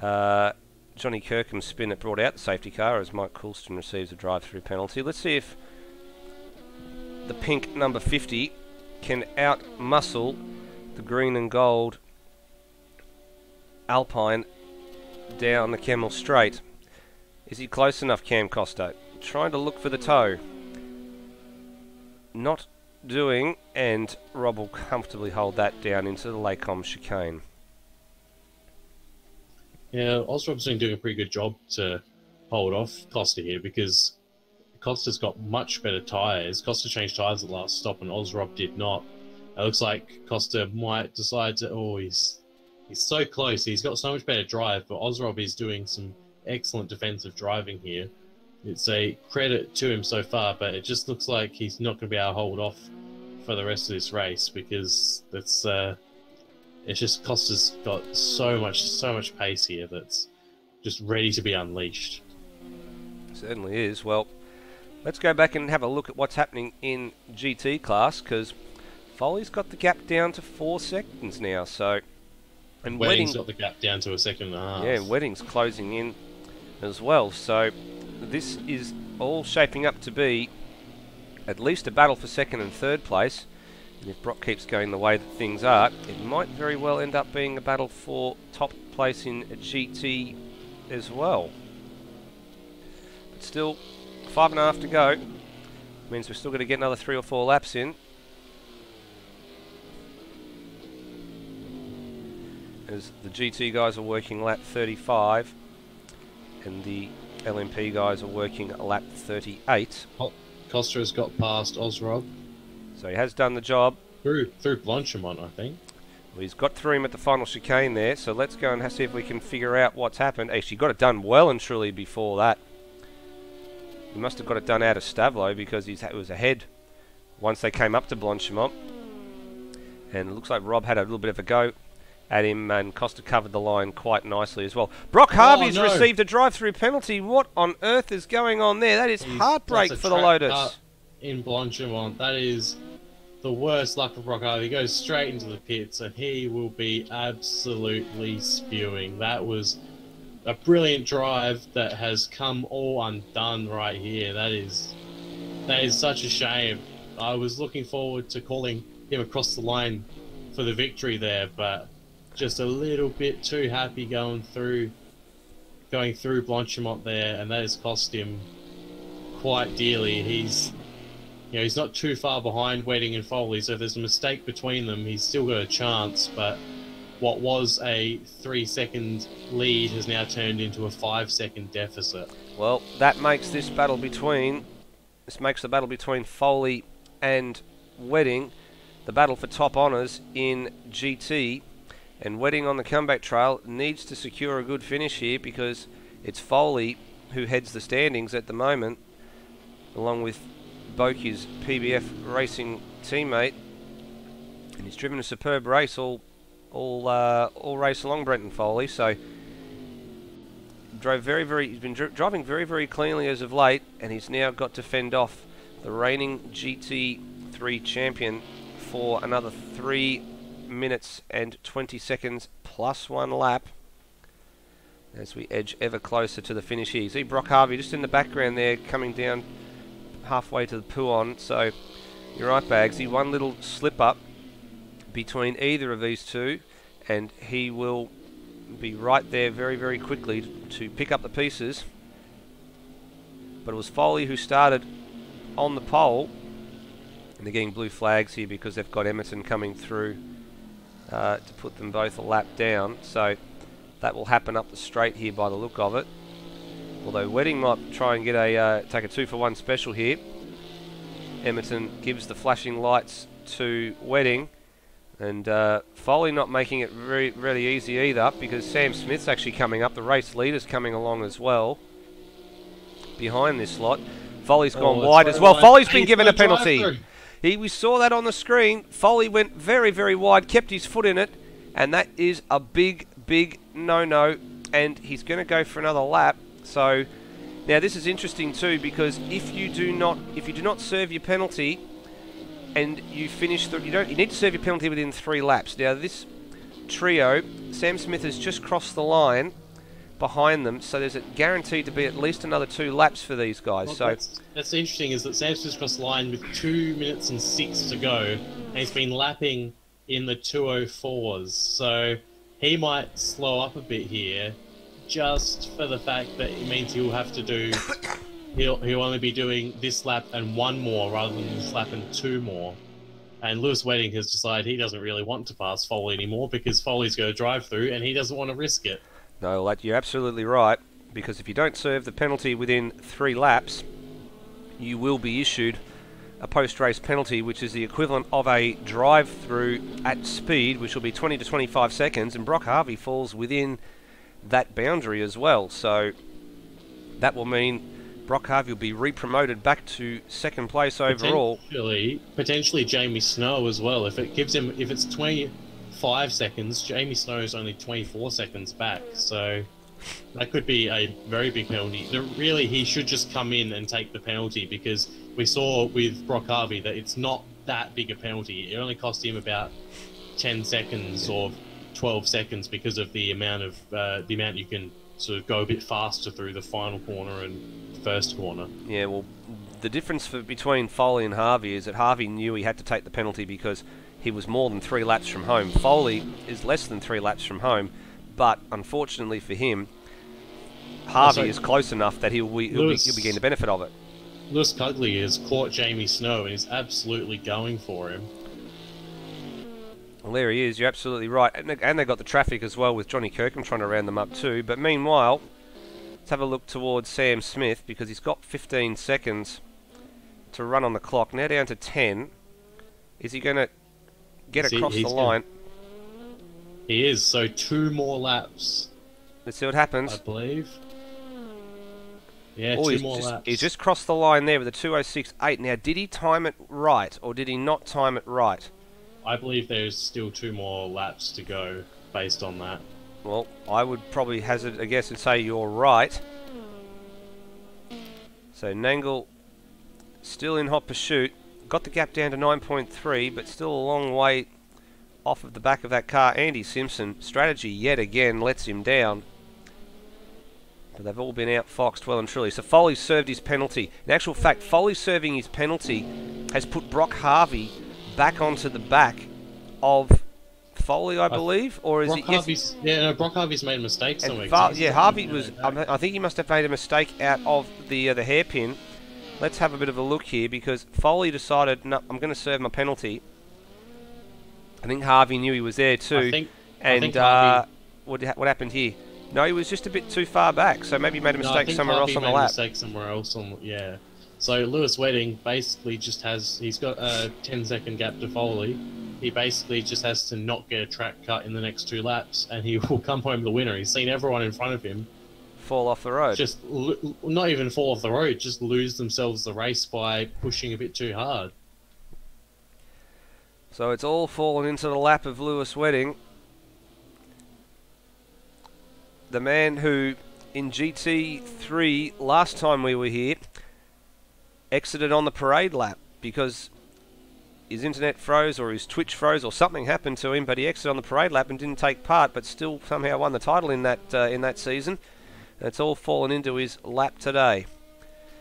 Johnny Kirkham's spin that brought out the safety car, as Mike Coulston receives a drive-through penalty. Let's see if the pink number 50 can out-muscle the green and gold Alpine down the Kemmel Straight. Is he close enough, Cam Costa? Trying to look for the toe. Not doing, and Rob will comfortably hold that down into the Lacombe chicane. Yeah, Osrob's been doing a pretty good job to hold off Costa here because Costa's got much better tyres. Costa changed tyres at the last stop and Osrob did not. It looks like Costa might decide to... Oh, he's so close. He's got so much better drive, but Osrob is doing some excellent defensive driving here. It's a credit to him so far, but it just looks like he's not going to be able to hold off for the rest of this race because it's just Costa's got so much pace here that's just ready to be unleashed. Certainly is. Well, let's go back and have a look at what's happening in GT class, because Foley's got the gap down to 4 seconds now. So, and Wedding's got the gap down to 1.5 seconds. Yeah, Wedding's closing in as well. So this is all shaping up to be at least a battle for second and third place. And if Brock keeps going the way that things are, it might very well end up being a battle for top place in GT as well. But still, 5.5 to go. Means we're still going to get another 3 or 4 laps in. As the GT guys are working lap 35 and the LMP guys are working lap 38. Costa has got past Osrob. So he has done the job. Through Blanchimont, I think. Well, he's got through him at the final chicane there, so let's go and see if we can figure out what's happened. Actually, got it done well and truly before that. He must have got it done out of Stavlo because he was ahead once they came up to Blanchimont. And it looks like Rob had a little bit of a go at him, and Costa covered the line quite nicely as well. Brock Harvey's received a drive-through penalty. What on earth is going on there? That is heartbreak for the Lotus. In Blanchimont, that is the worst luck for Brock Harvey. He goes straight into the pits, and he will be absolutely spewing. That was a brilliant drive that has come all undone right here. That is such a shame. I was looking forward to calling him across the line for the victory there, but just a little bit too happy going through Blanchimont there, and that has cost him quite dearly. He's not too far behind Wedding and Foley, so if there's a mistake between them, he's still got a chance, but what was a 3-second lead has now turned into a 5-second deficit. Well, that makes the battle between Foley and Wedding the battle for top honours in GT, and Wedding on the comeback trail needs to secure a good finish here because it's Foley who heads the standings at the moment, along with Boki's PBF racing teammate, and he's driven a superb race all race along, Brenton Foley. So he's been driving very cleanly as of late, and he's now got to fend off the reigning GT3 champion for another 3 minutes and 20 seconds plus 1 lap as we edge ever closer to the finish here. You see Brock Harvey just in the background there, coming down halfway to the Puon. So you're right, Bagsy, one little slip up between either of these two and he will be right there very quickly to pick up the pieces. But it was Foley who started on the pole, and they're getting blue flags here because they've got Emerton coming through to put them both a lap down. So that will happen up the straight here by the look of it. Although Wedding might try and get take a 2-for-1 special here. Emerton gives the flashing lights to Wedding, and Foley not making it really easy either because Sam Smith's actually coming up. The race leader's coming along as well behind this lot. Foley's gone wide as well. Foley's been given a penalty. We saw that on the screen. Foley went very wide, kept his foot in it, and that is a big no-no, and he's going to go for another lap. So now this is interesting too, because if you do not serve your penalty and you finish you need to serve your penalty within 3 laps. Now this trio, Sam Smith has just crossed the line behind them, so there's guaranteed to be at least another 2 laps for these guys. Well, so that's interesting, is that Sam Smith's crossed the line with 2 minutes and 6 to go, and he's been lapping in the 2:04s. So he might slow up a bit here, just for the fact that it means he'll have to do. He'll only be doing this lap and 1 more rather than this lap and 2 more. And Lewis Wedding has decided he doesn't really want to pass Foley anymore because Foley's going to drive through and he doesn't want to risk it. No, well, you're absolutely right, because if you don't serve the penalty within 3 laps, you will be issued a post-race penalty, which is the equivalent of a drive-through at speed, which will be 20 to 25 seconds, and Brock Harvey falls within that boundary as well. So that will mean Brock Harvey will be re-promoted back to 2nd place overall. Potentially Jamie Snow as well. If it's 25 seconds, Jamie Snow is only 24 seconds back, so that could be a very big penalty. Really, he should just come in and take the penalty, because we saw with Brock Harvey that it's not that big a penalty. It only cost him about 10 seconds or 12 seconds because of the amount you can sort of go a bit faster through the final corner and first corner. Yeah, well, the difference between Foley and Harvey is that Harvey knew he had to take the penalty because he was more than 3 laps from home. Foley is less than 3 laps from home, but unfortunately for him, Harvey is close enough that he'll be getting the benefit of it. Lewis Cugley has caught Jamie Snow and is absolutely going for him. Well, there he is. You're absolutely right. And they've got the traffic as well, with Johnny Kirkham trying to round them up too. But meanwhile, let's have a look towards Sam Smith, because he's got 15 seconds to run on the clock. Now down to 10. Is he going to get across the line? He is. So 2 more laps. Let's see what happens. I believe. Yeah, oh, 2 more laps. He's just crossed the line there with a 2:06.8. Now, did he time it right, or did he not time it right? I believe there's still 2 more laps to go based on that. Well, I would probably hazard a guess and say you're right. So Nangle still in hot pursuit. Got the gap down to 9.3, but still a long way off of the back of that car. Andy Simpson, strategy yet again, lets him down. But they've all been outfoxed well and truly. So Foley served his penalty. In actual fact, Foley serving his penalty has put Brock Harvey back onto the back of Foley, I believe, or is Brock it? Harvey's, yeah, no, Brock Harvey's made a mistake somewhere. Yeah, Harvey was. I think he must have made a mistake out of the hairpin. Let's have a bit of a look here, because Foley decided, no, I'm going to serve my penalty. I think Harvey knew he was there too. I think Harvey, what happened here? No, he was just a bit too far back, so maybe he made a mistake somewhere else on the lap. Mistake somewhere else on, yeah. So Lewis Wedding basically just he's got a 10-second gap to Foley. He basically just has to not get a track cut in the next 2 laps, and he will come home the winner. He's seen everyone in front of him fall off the road. Just not even fall off the road, just lose themselves the race by pushing a bit too hard. So it's all fallen into the lap of Lewis Wedding. The man who, in GT3, last time we were here, exited on the parade lap because his internet froze or his Twitch froze or something happened to him, but he exited on the parade lap and didn't take part, but still somehow won the title in that season. And it's all fallen into his lap today.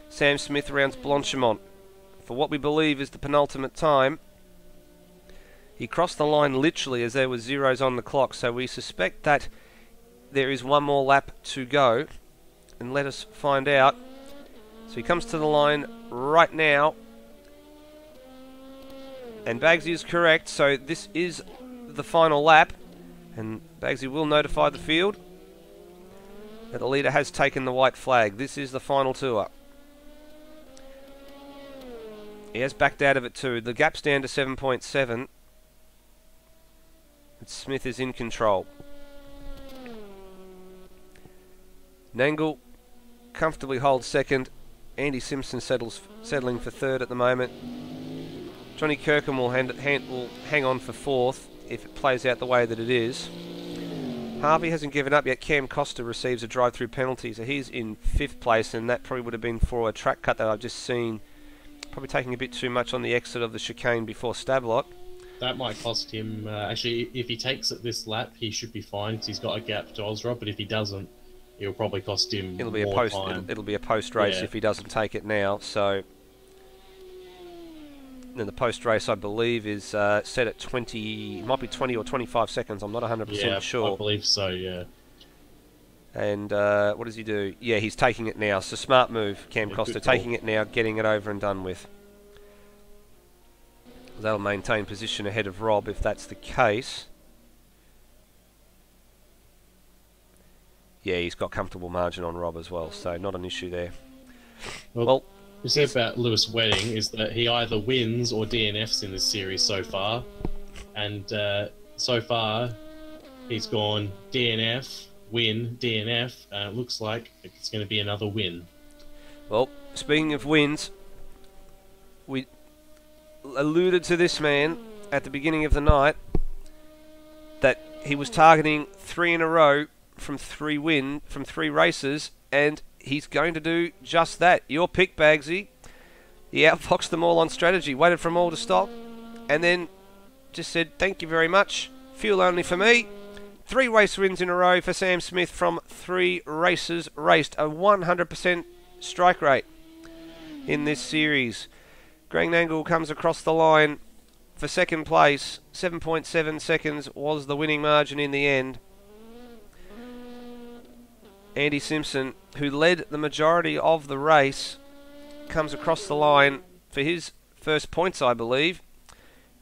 Sam Smith rounds Blanchimont for what we believe is the penultimate time. He crossed the line literally as there were zeros on the clock, so we suspect that there is 1 more lap to go, and let us find out. So he comes to the line right now, and Bagsy is correct, so this is the final lap, and Bagsy will notify the field that the leader has taken the white flag. This is the final tour. He has backed out of it too. The gap's down to 7.7. Smith is in control. Nangle comfortably holds 2nd. Andy Simpson settling for 3rd at the moment. Johnny Kirkham will hang on for 4th if it plays out the way that it is. Harvey hasn't given up yet. Cam Costa receives a drive-through penalty, so he's in 5th place, and that probably would have been for a track cut that I've just seen. Probably taking a bit too much on the exit of the chicane before Stablock. That might cost him... actually, if he takes it this lap, he should be fine, because he's got a gap to Osrod, but if he doesn't, it'll probably cost him it'll be more a post time. It'll be a post-race if he doesn't take it now, so... Then the post-race, I believe, is set at 20... Might be 20 or 25 seconds, I'm not 100% sure. I believe so, yeah. And what does he do? Yeah, he's taking it now. So smart move, Cam Costa, taking it now, getting it over and done with. That'll maintain position ahead of Rob if that's the case. yeah, he's got comfortable margin on Rob as well, so not an issue there. Well, you said about Lewis Wedding is that he either wins or DNFs in this series so far, and so far he's gone DNF, win, DNF, and it looks like it's going to be another win. Well, speaking of wins, we alluded to this man at the beginning of the night that he was targeting 3 in a row from 3 races, and he's going to do just that. Your pick, Bagsy. He outfoxed them all on strategy, waited for them all to stop, and then just said, thank you very much, fuel only for me. 3 race wins in a row for Sam Smith from 3 races raced, a 100% strike rate in this series. Greg Nangle comes across the line for second place. 7.7 seconds was the winning margin in the end. Andy Simpson, who led the majority of the race, comes across the line for his first points, I believe.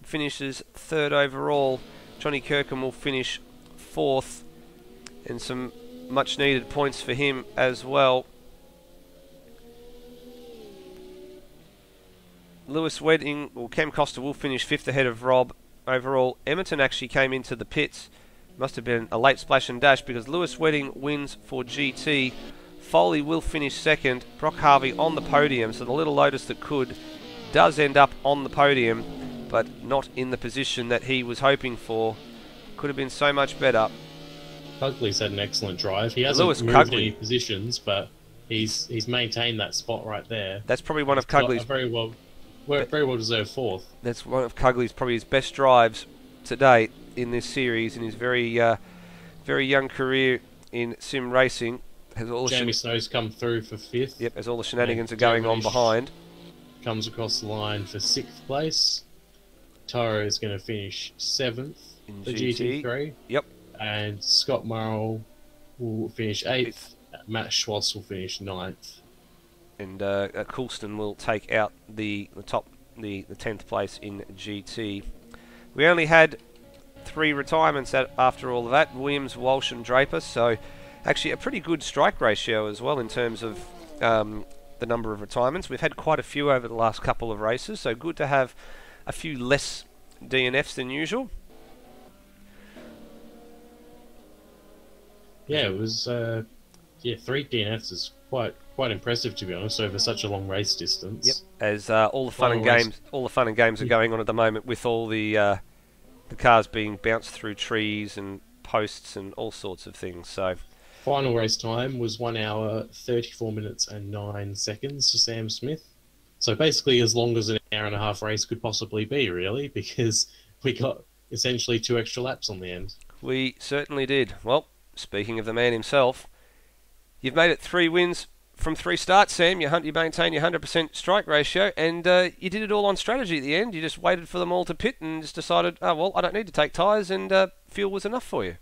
Finishes 3rd overall. Johnny Kirkham will finish 4th, and some much needed points for him as well. Lewis Wedding, or Cam Costa, will finish 5th ahead of Rob overall. Emerton actually came into the pits. Must have been a late splash and dash because Lewis Wedding wins for GT. Foley will finish 2nd. Brock Harvey on the podium, so the little Lotus that could does end up on the podium, but not in the position that he was hoping for. Could have been so much better. Cugley's had an excellent drive. He hasn't moved any positions, but he's maintained that spot right there. That's probably one of Cugley's very well deserved 4th. That's one of Cugley's probably his best drives to date in this series in his very young career in sim racing. Has all Jamie Snow's come through for 5th. Yep, as all the shenanigans are going on behind. Comes across the line for 6th place. Taro is going to finish 7th in the GT3. Yep. And Scott Murrell will finish 8th. Matt Schwartz will finish 9th. And Coulston will take out the 10th place in GT. We only had 3 retirements after all of that: Williams, Walsh and Draper, so actually a pretty good strike ratio as well in terms of the number of retirements. We've had quite a few over the last couple of races, so good to have a few less DNFs than usual. Yeah, it was 3 DNFs is quite impressive, to be honest, over such a long race distance. Yep. As all the fun and games are going on at the moment, with all the cars being bounced through trees and posts and all sorts of things. So final race time was 1 hour 34 minutes and 9 seconds for Sam Smith. So basically as long as an hour and a half race could possibly be, really, because we got essentially 2 extra laps on the end. We certainly did. Well, speaking of the man himself, you've made it 3 wins from 3 starts, Sam. You maintain your 100% strike ratio, and you did it all on strategy at the end. You just waited for them all to pit and just decided, oh, well, I don't need to take tyres, and fuel was enough for you.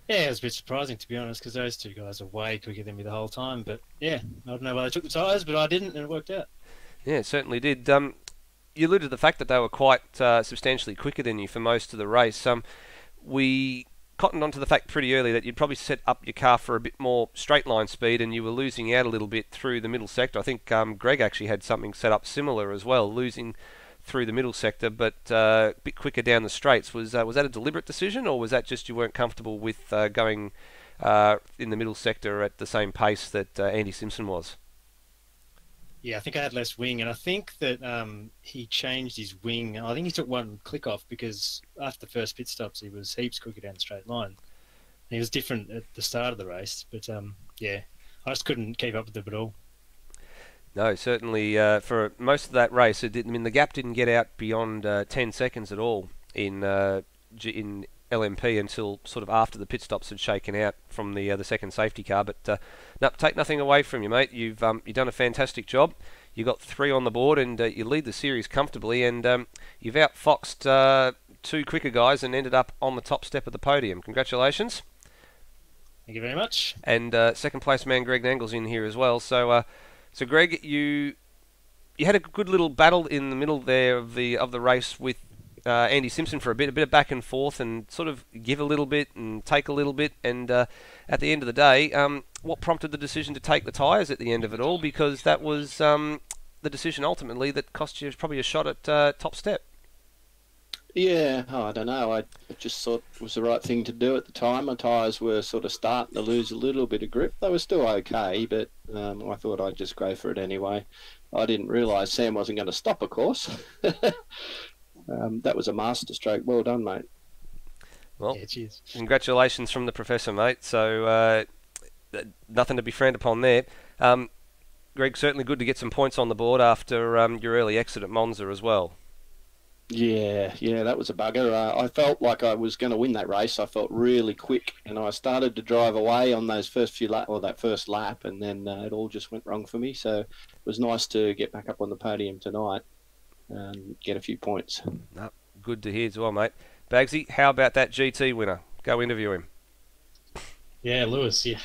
Yeah, it was a bit surprising, to be honest, because those 2 guys are way quicker than me the whole time. But, yeah, I don't know why they took the tyres, but I didn't, and it worked out. Yeah, it certainly did. You alluded to the fact that they were quite substantially quicker than you for most of the race. We cottoned onto the fact pretty early that you'd probably set up your car for a bit more straight line speed, and you were losing out a little bit through the middle sector. I think Greg actually had something set up similar as well, losing through the middle sector, but a bit quicker down the straights. Was that a deliberate decision, or was that just you weren't comfortable with going in the middle sector at the same pace that Andy Simpson was? Yeah, I think I had less wing, and I think that he changed his wing. I think he took 1 click off because after the first pit stops, he was heaps quicker down the straight line. And he was different at the start of the race, but yeah, I just couldn't keep up with it at all. No, certainly for most of that race, the gap didn't get out beyond 10 seconds at all in LMP until sort of after the pit stops had shaken out from the second safety car. But no, take nothing away from you, mate. You've done a fantastic job. You got 3 on the board, and you lead the series comfortably. And you've outfoxed 2 quicker guys and ended up on the top step of the podium. Congratulations. Thank you very much. And second place man Greg Nangle's in here as well. So Greg, you had a good little battle in the middle there of the race with Andy Simpson for a bit of back and forth, and sort of give a little bit and take a little bit. And at the end of the day, what prompted the decision to take the tyres at the end of it all? Because that was the decision ultimately that cost you probably a shot at top step. Yeah, I don't know. I just thought it was the right thing to do at the time. My tyres were sort of starting to lose a little bit of grip. They were still okay, but I thought I'd just go for it anyway. I didn't realise Sam wasn't going to stop, of course. That was a masterstroke. Well done, mate. Well, Yeah, cheers. Congratulations from the professor, mate. So nothing to be frowned upon there. Greg, certainly good to get some points on the board after your early exit at Monza as well. Yeah, that was a bugger. I felt like I was going to win that race. I felt really quick, and I started to drive away on those first few that first lap, and then it all just went wrong for me. So it was nice to get back up on the podium tonight and get a few points. No, good to hear as well, mate. Bagsy, how about that GT winner? Go interview him. Yeah, Lewis. Yeah,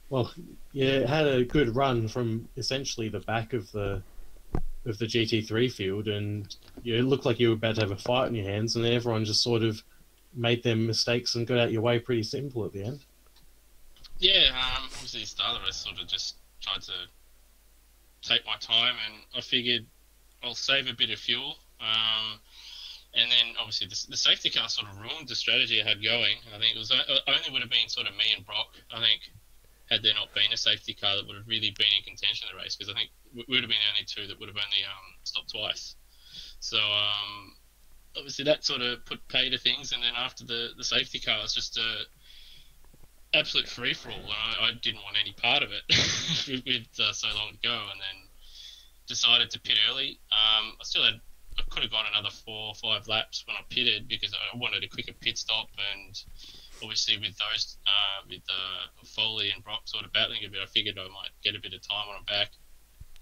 well, yeah, had a good run from essentially the back of the GT3 field, and it looked like you were about to have a fight in your hands, and everyone just sort of made their mistakes and got out your way pretty simple at the end. Yeah, obviously the start of it, I sort of just tried to take my time, and I figured I'll save a bit of fuel. And then obviously the safety car sort of ruined the strategy I had going. I think it was only would have been sort of me and Brock. I think had there not been a safety car that would have really been in contention in the race, because I think we would have been the only two that would have only stopped twice. So obviously that sort of put pay to things, and then after the safety car, it was just a absolute free-for-all, and I didn't want any part of it with so long to go, and then decided to pit early. I could have gone another 4 or 5 laps when I pitted, because I wanted a quicker pit stop, and obviously with those, with Foley and Brock sort of battling a bit, I figured I might get a bit of time on them back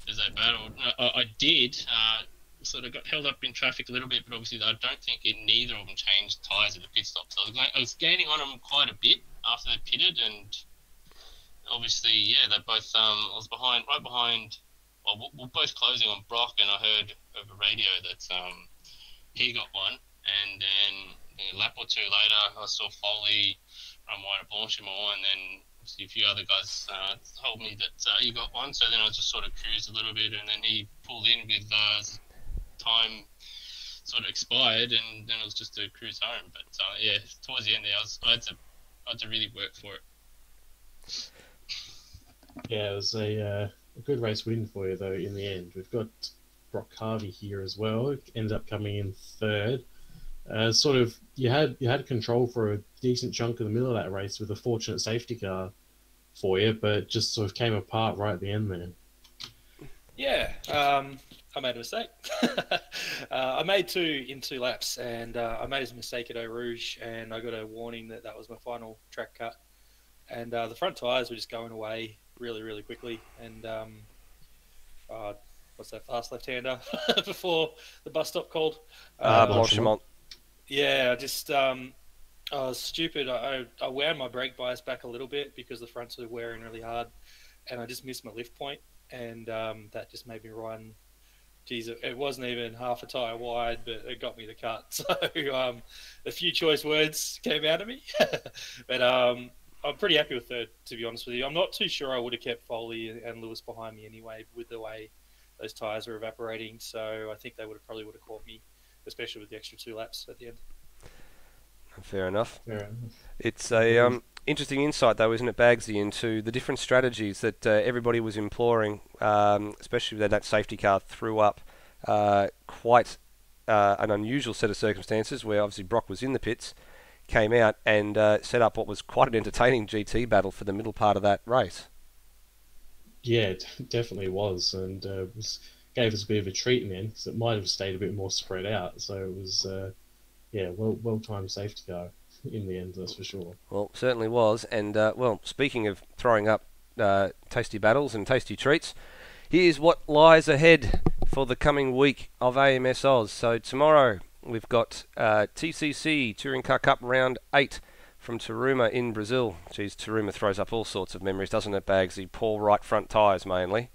as they battled. I did, sort of got held up in traffic a little bit, but obviously I don't think neither of them changed tyres at the pit stop. So I was gaining on them quite a bit after they pitted, and obviously, yeah, they both, I was right behind, well, we're both closing on Brock, and I heard over radio that he got one, and then a lap or two later, I saw Foley run wide at Blanchimont, and then obviously a few other guys told me that he got one, so then I just sort of cruised a little bit, and then he pulled in with time sort of expired, and then it was just a cruise home. But yeah, towards the end there, I had to really work for it. Yeah, it was a good race win for you, though, in the end. We've got Brock Harvey here as well. Ended up coming in third. Sort of, you had control for a decent chunk of the middle of that race with a fortunate safety car for you, but just sort of came apart right at the end there. Yeah, I made a mistake. I made 2 in 2 laps, and I made a mistake at Eau Rouge, and I got a warning that was my final track cut. And the front tyres were just going away really, really quickly. And what's that fast left-hander before the bus stop called? Blanchimont. Yeah, I was stupid. I wound my brake bias back a little bit because the fronts were wearing really hard, and I just missed my lift point, and that just made me run. Geez, it wasn't even half a tyre wide, but it got me the cut. So a few choice words came out of me, but I'm pretty happy with third, to be honest with you. I'm not too sure I would have kept Foley and Lewis behind me anyway, with the way those tyres are evaporating. So I think they probably would have caught me, especially with the extra 2 laps at the end. Fair enough. It's a interesting insight, though, isn't it, Bagsy, into the different strategies that everybody was employing, especially when that safety car threw up quite an unusual set of circumstances, where obviously Brock was in the pits, came out and set up what was quite an entertaining GT battle for the middle part of that race. Yeah, it definitely was, and gave us a bit of a treat in the end, because it might have stayed a bit more spread out. So it was, well-timed safety car in the end, that's for sure. Well, certainly was. And, speaking of throwing up tasty battles and tasty treats, here's what lies ahead for the coming week of AMS Oz. So tomorrow we've got TCC Touring Car Cup Round 8 from Taruma in Brazil. Geez, Taruma throws up all sorts of memories, doesn't it, Bagsy? Poor right front tyres mainly.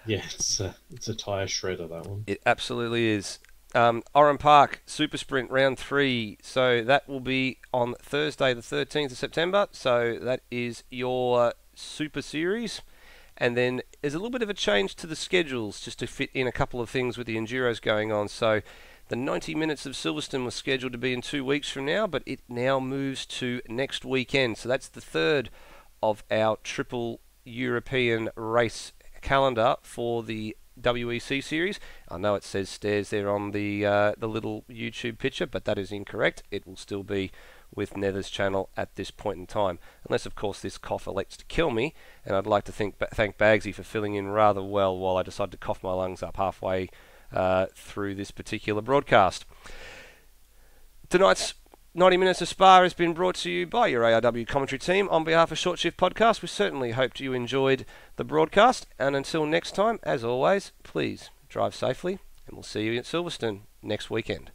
Yeah, it's a tyre shredder, that one. It absolutely is. Oran Park Super Sprint Round 3. So that will be on Thursday the 13th of September. So that is your Super Series. And then there's a little bit of a change to the schedules just to fit in a couple of things with the Enduros going on. So the 90 minutes of Silverstone was scheduled to be in 2 weeks from now, but it now moves to next weekend. So that's the third of our triple European race calendar for the WEC series. I know it says Stairs there on the little YouTube picture, but that is incorrect. It will still be with Nether's channel at this point in time, unless of course this cough elects to kill me, and I'd like to thank Bagsy for filling in rather well while I decide to cough my lungs up halfway through this particular broadcast. Tonight's 90 Minutes of Spa has been brought to you by your ARW commentary team on behalf of Short Shift Podcast. We certainly hoped you enjoyed the broadcast, and until next time, as always, please drive safely, and we'll see you at Silverstone next weekend.